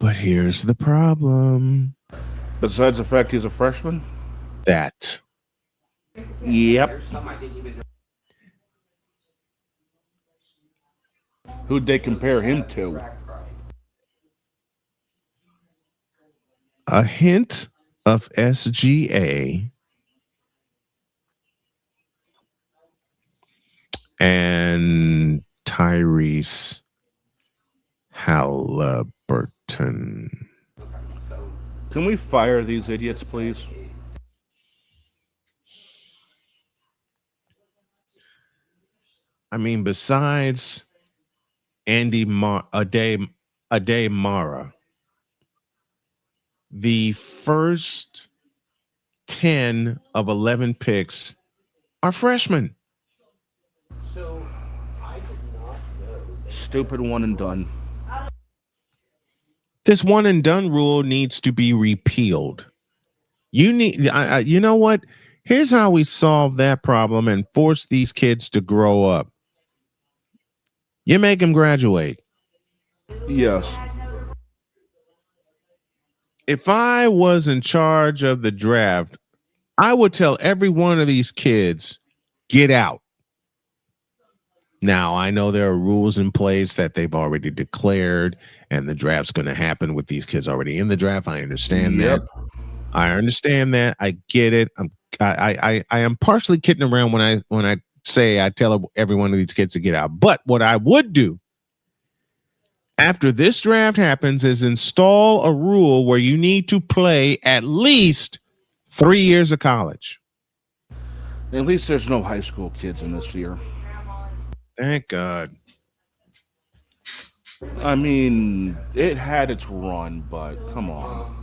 But here's the problem. Besides the fact he's a freshman? That. Yep. Who'd they compare him to? A hint of SGA and Tyrese Halliburton. Can we fire these idiots, please? I mean, besides Ade Mara, the first 10 of 11 picks are freshmen. Stupid one and done. This one and done rule needs to be repealed. You know what? Here's how we solve that problem and force these kids to grow up. You make them graduate. Yes. If I was in charge of the draft, I would tell every one of these kids, get out. Now, I know there are rules in place that they've already declared, and the draft's going to happen with these kids already in the draft. I understand that. I understand that. I get it. I am partially kidding around when I say I tell every one of these kids to get out. But what I would do after this draft happens is install a rule where you need to play at least 3 years of college. At least there's no high school kids in this year. Thank God. I mean, it had its run, but come on.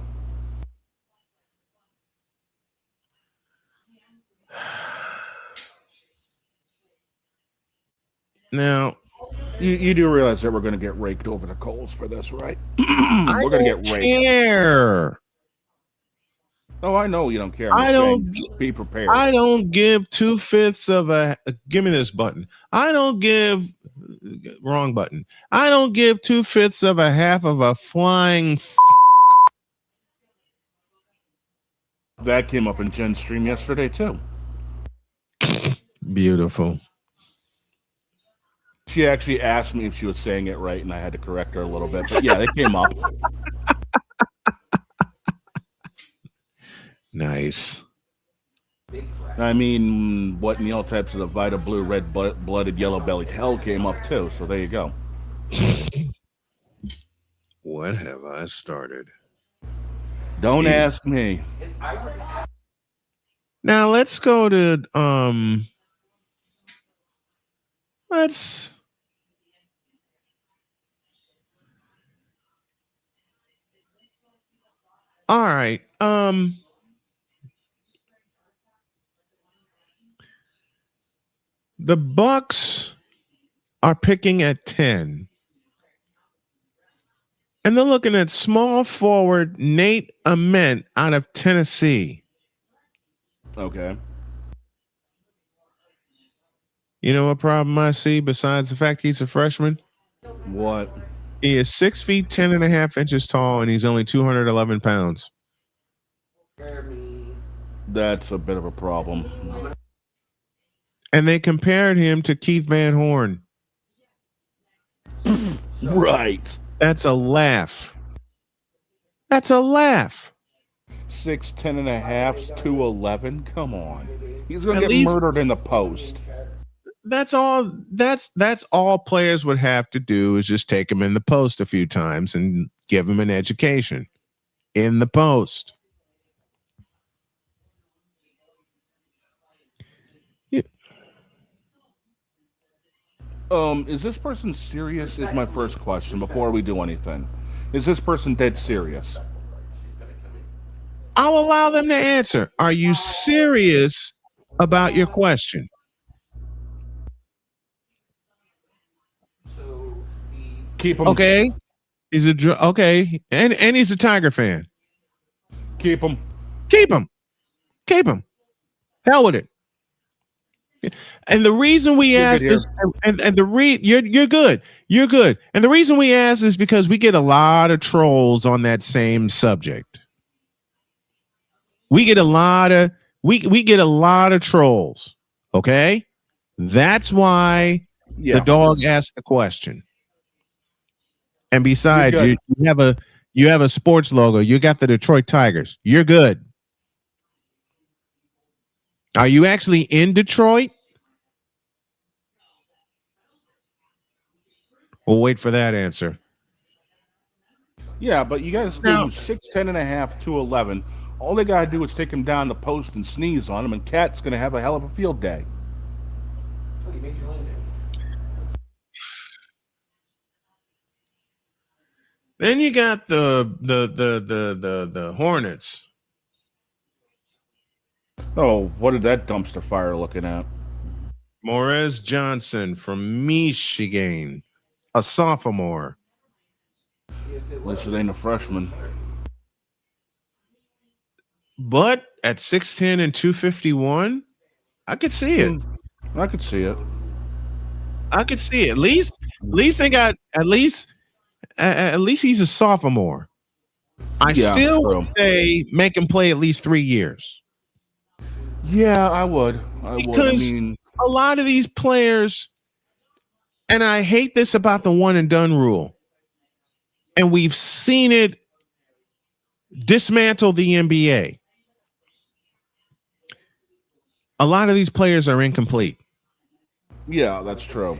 Now, you do realize that we're going to get raked over the coals for this, right? We're going to get raked. Care. Oh, I know you don't care. I don't be prepared. I don't give 2/5 of a. Give me this button. I don't give. Wrong button. I don't give 2/5 of a half of a flying. That came up in Jen's stream yesterday too. Beautiful. She actually asked me if she was saying it right, and I had to correct her a little bit. But yeah, they came up. Nice. I mean, what Neil types of the Vita Blue, red blooded, yellow bellied hell came up too. So there you go. What have I started? Don't ask me. Now let's go to let's all right. The Bucks are picking at 10. And they're looking at small forward Nate Ament out of Tennessee. Okay. You know what problem I see besides the fact he's a freshman? What? He is 6 feet 10 and a half inches tall, and he's only 211 pounds. That's a bit of a problem. And they compared him to Keith Van Horn. Right. That's a laugh. That's a laugh. 6'10" and a half, 211. Come on. He's going to At get least- murdered in the post. That's all. That's all players would have to do is just take him in the post a few times and give him an education in the post. Yeah. Is this person serious? Is my first question before we do anything. Is this person dead serious? I'll allow them to answer. Are you serious about your question? Keep him. Okay. He's okay, and he's a Tiger fan. Keep him. Keep him. Keep him. Hell with it. And the reason we ask this, and you're good. You're good. And the reason we ask is because we get a lot of trolls on that same subject. We get a lot of trolls. Okay, that's why the dog asked the question. And besides, you have a sports logo. You got the Detroit Tigers. You're good. Are you actually in Detroit? We'll wait for that answer. Yeah, but you guys do 6, 10.5, 211. All they gotta do is take him down the post and sneeze on him, and Cat's gonna have a hell of a field day. Then you got the Hornets. Oh, what did that dumpster fire looking at? Morez Johnson from Michigan, a sophomore. At least it ain't a freshman. But at 6'10" and 251, I could see it. I could see it. I could see it. At least they got at least he's a sophomore. I still would say make him play at least 3 years. Yeah, I would. Because a lot of these players, and I hate this about the one and done rule, and we've seen it dismantle the NBA. A lot of these players are incomplete. Yeah, that's true.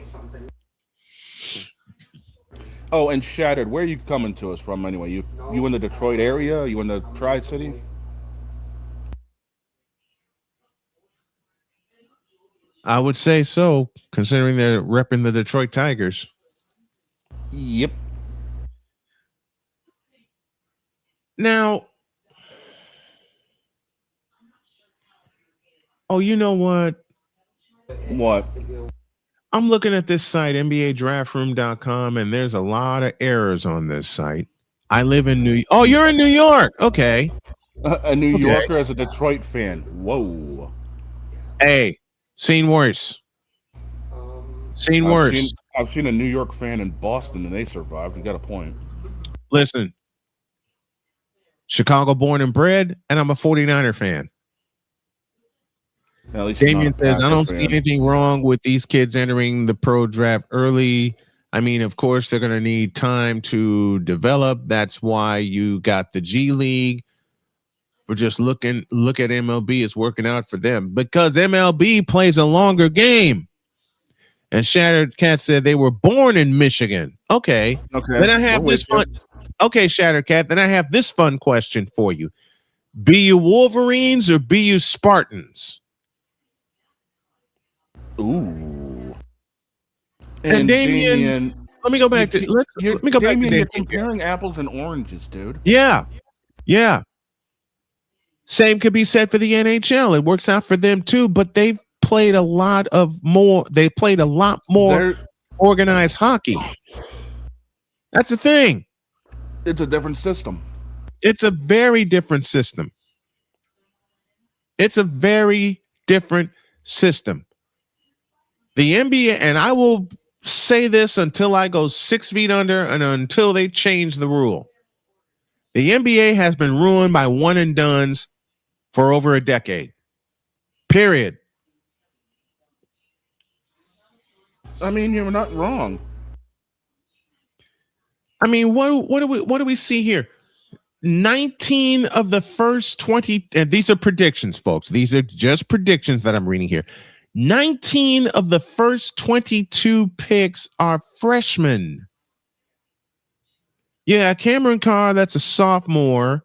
Oh, and Shattered, where are you coming to us from anyway? You in the Detroit area? You in the Tri-City? I would say so, considering they're repping the Detroit Tigers. Yep. Now, you know what? What? I'm looking at this site, NBADraftRoom.com, and there's a lot of errors on this site. I live in New York. Oh, you're in New York. Okay. A New Yorker as a Detroit fan. Whoa. Hey, seen worse. Seen worse. I've seen a New York fan in Boston, and they survived. You got a point. Listen, Chicago born and bred, and I'm a 49er fan. At least Damien says, I don't see anything wrong with these kids entering the pro draft early. I mean, of course, they're going to need time to develop. That's why you got the G League. We're just look at MLB. It's working out for them because MLB plays a longer game. And Shattered Cat said they were born in Michigan. Okay. Then I have this fun. Okay, Shattered Cat. Then I have this fun question for you. Be you Wolverines or be you Spartans? Ooh. And Damien, let me go back to let me go back to Damien. You're comparing apples and oranges, dude. Yeah. Same could be said for the NHL. It works out for them too, but they've played a lot more organized hockey. That's the thing. It's a different system. It's a very different system. The NBA, and I will say this until I go 6 feet under and until they change the rule. The NBA has been ruined by one and dones for over a decade. Period. I mean, you're not wrong. I mean, what do we see here? 19 of the first 20, and these are predictions, folks. These are just predictions that I'm reading here. 19 of the first 22 picks are freshmen. Yeah, Cameron Carr, that's a sophomore.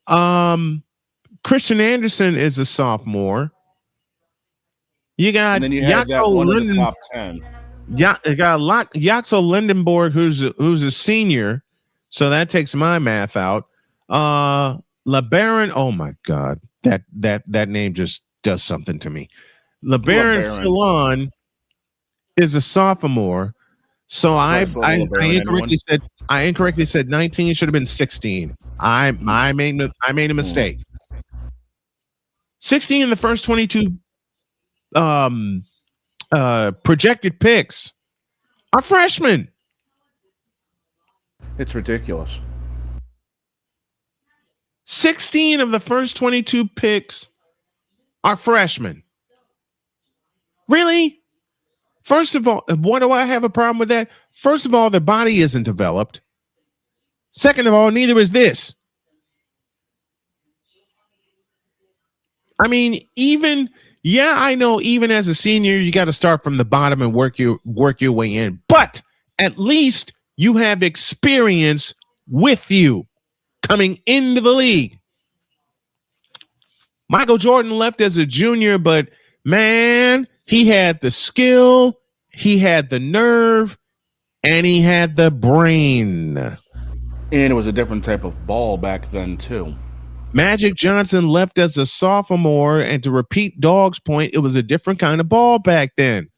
Christian Anderson is a sophomore. You got and then you have that one of the top 10. Yeah, you got Yaxel Lindenborg, who's a senior, so that takes my math out. LeBaron. Oh my God, that name just does something to me. LeBaron LeBaron. Fillon is a sophomore, so I incorrectly said 19. Should have been 16. I made a mistake. 16 in the first 22 projected picks are freshmen. It's ridiculous. 16 of the first 22 picks are freshmen. Really? First of all, what do I have a problem with that? First of all, the body isn't developed. Second of all, neither is this. I mean, I know even as a senior, you got to start from the bottom and work your way in. But at least you have experience with you coming into the league. Michael Jordan left as a junior, but man, he had the skill, he had the nerve, and he had the brain. And it was a different type of ball back then, too. Magic Johnson left as a sophomore, and to repeat Dog's point, it was a different kind of ball back then.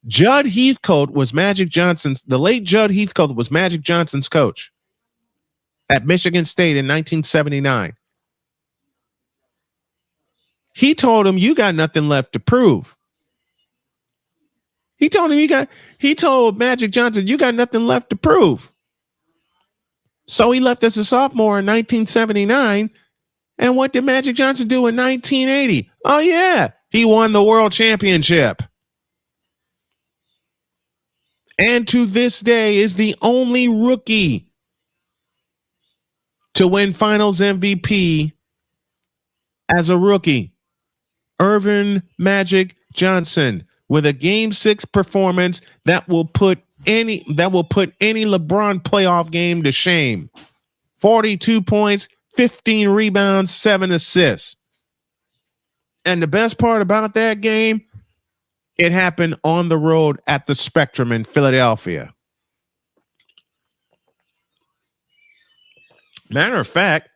Judd Heathcote was the late Judd Heathcote was Magic Johnson's coach at Michigan State in 1979. He told him, "You got nothing left to prove." He told Magic Johnson, "You got nothing left to prove." So he left as a sophomore in 1979. And what did Magic Johnson do in 1980? Oh, yeah, he won the world championship. And to this day is the only rookie to win Finals MVP as a rookie. Earvin Magic Johnson with a Game 6 performance that will put any LeBron playoff game to shame. 42 points, 15 rebounds, 7 assists. And the best part about that game, it happened on the road at the Spectrum in Philadelphia. Matter of fact,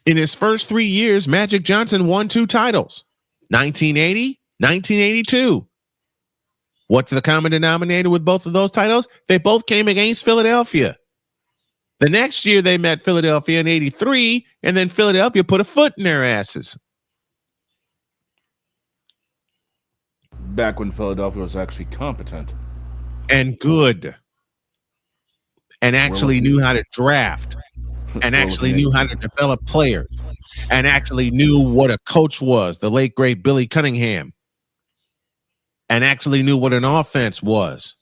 in his first 3 years, Magic Johnson won 2 titles, 1980, 1982. What's the common denominator with both of those titles? They both came against Philadelphia. The next year, they met Philadelphia in 83, and then Philadelphia put a foot in their asses. Back when Philadelphia was actually competent. And good. And actually knew how to draft. And actually knew how to develop players. And actually knew what a coach was, the late, great Billy Cunningham. And actually knew what an offense was.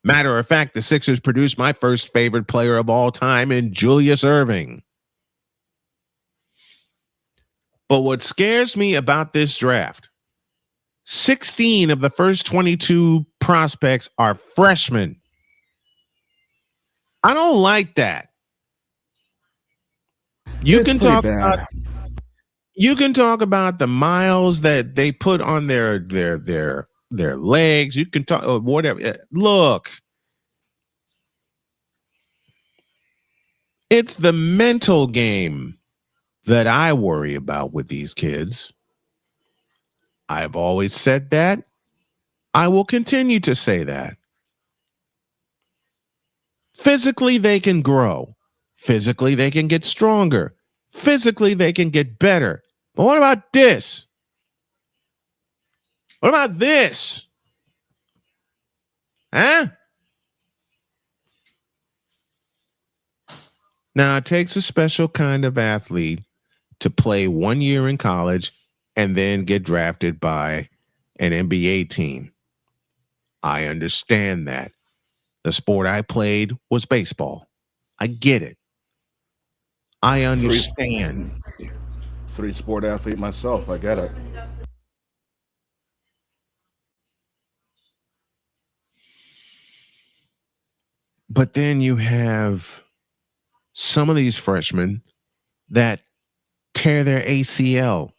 Matter of fact, the Sixers produced my first favorite player of all time in Julius Erving. But what scares me about this draft, 16 of the first 22 prospects are freshmen. I don't like that. You can talk about the miles that they put on their legs. You can talk whatever. Look, it's the mental game that I worry about with these kids. I've always said that. I will continue to say that. Physically, they can grow. Physically, they can get stronger. Physically, they can get better. But what about this? What about this? Huh? Now, it takes a special kind of athlete to play 1 year in college and then get drafted by an NBA team. I understand that. The sport I played was baseball. I get it. I understand. Three-sport athlete myself. I get it. But then you have some of these freshmen that tear their ACL.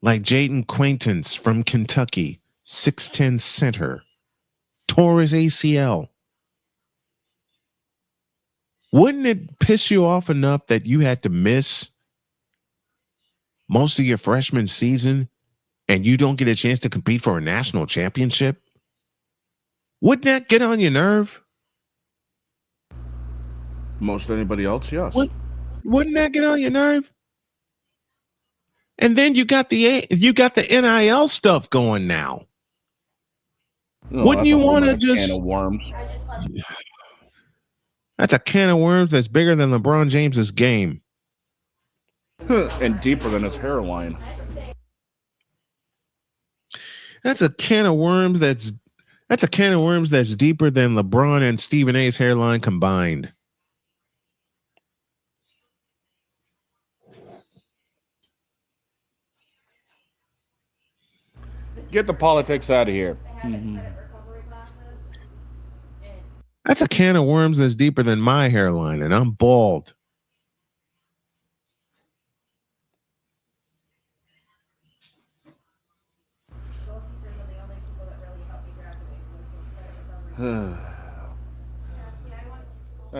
Like Jaden Quaintance from Kentucky, 6'10" center, tore his ACL. Wouldn't it piss you off enough that you had to miss most of your freshman season and you don't get a chance to compete for a national championship? Wouldn't that get on your nerve? Most anybody else, yes. Wouldn't that get on your nerve? And then you got the NIL stuff going now. Wouldn't you want to just can of worms? That's a can of worms that's bigger than LeBron James's game. And deeper than his hairline. That's a can of worms that's deeper than LeBron and Stephen A's hairline combined. Get the politics out of here. Mm-hmm. That's a can of worms that's deeper than my hairline, and I'm bald. I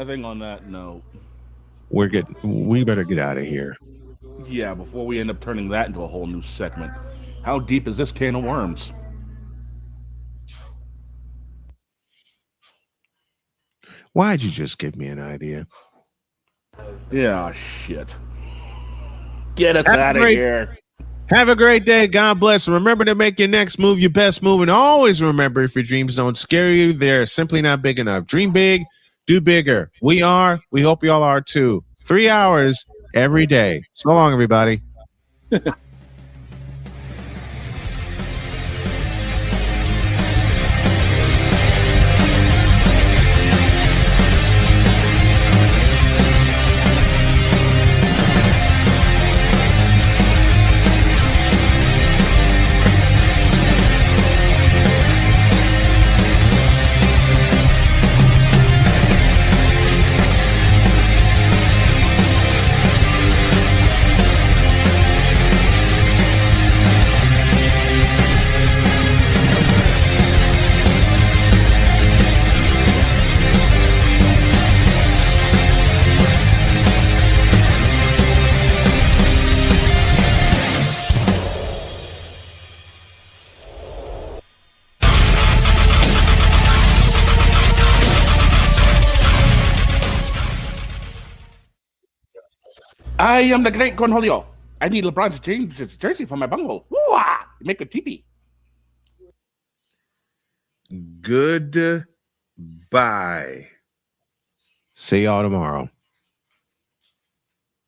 think on that note, we better get out of here. Yeah, before we end up turning that into a whole new segment. How deep is this can of worms? Why'd you just give me an idea? Yeah, shit. Get us out of here. Have a great day. God bless. Remember to make your next move your best move. And always remember, if your dreams don't scare you, they're simply not big enough. Dream big, do bigger. We hope you all are too. 3 hours every day. So long, everybody. I am the great Cornholio. I need LeBron James' jersey for my bungalow. Woo-ah! Make a teepee. Goodbye. See y'all tomorrow.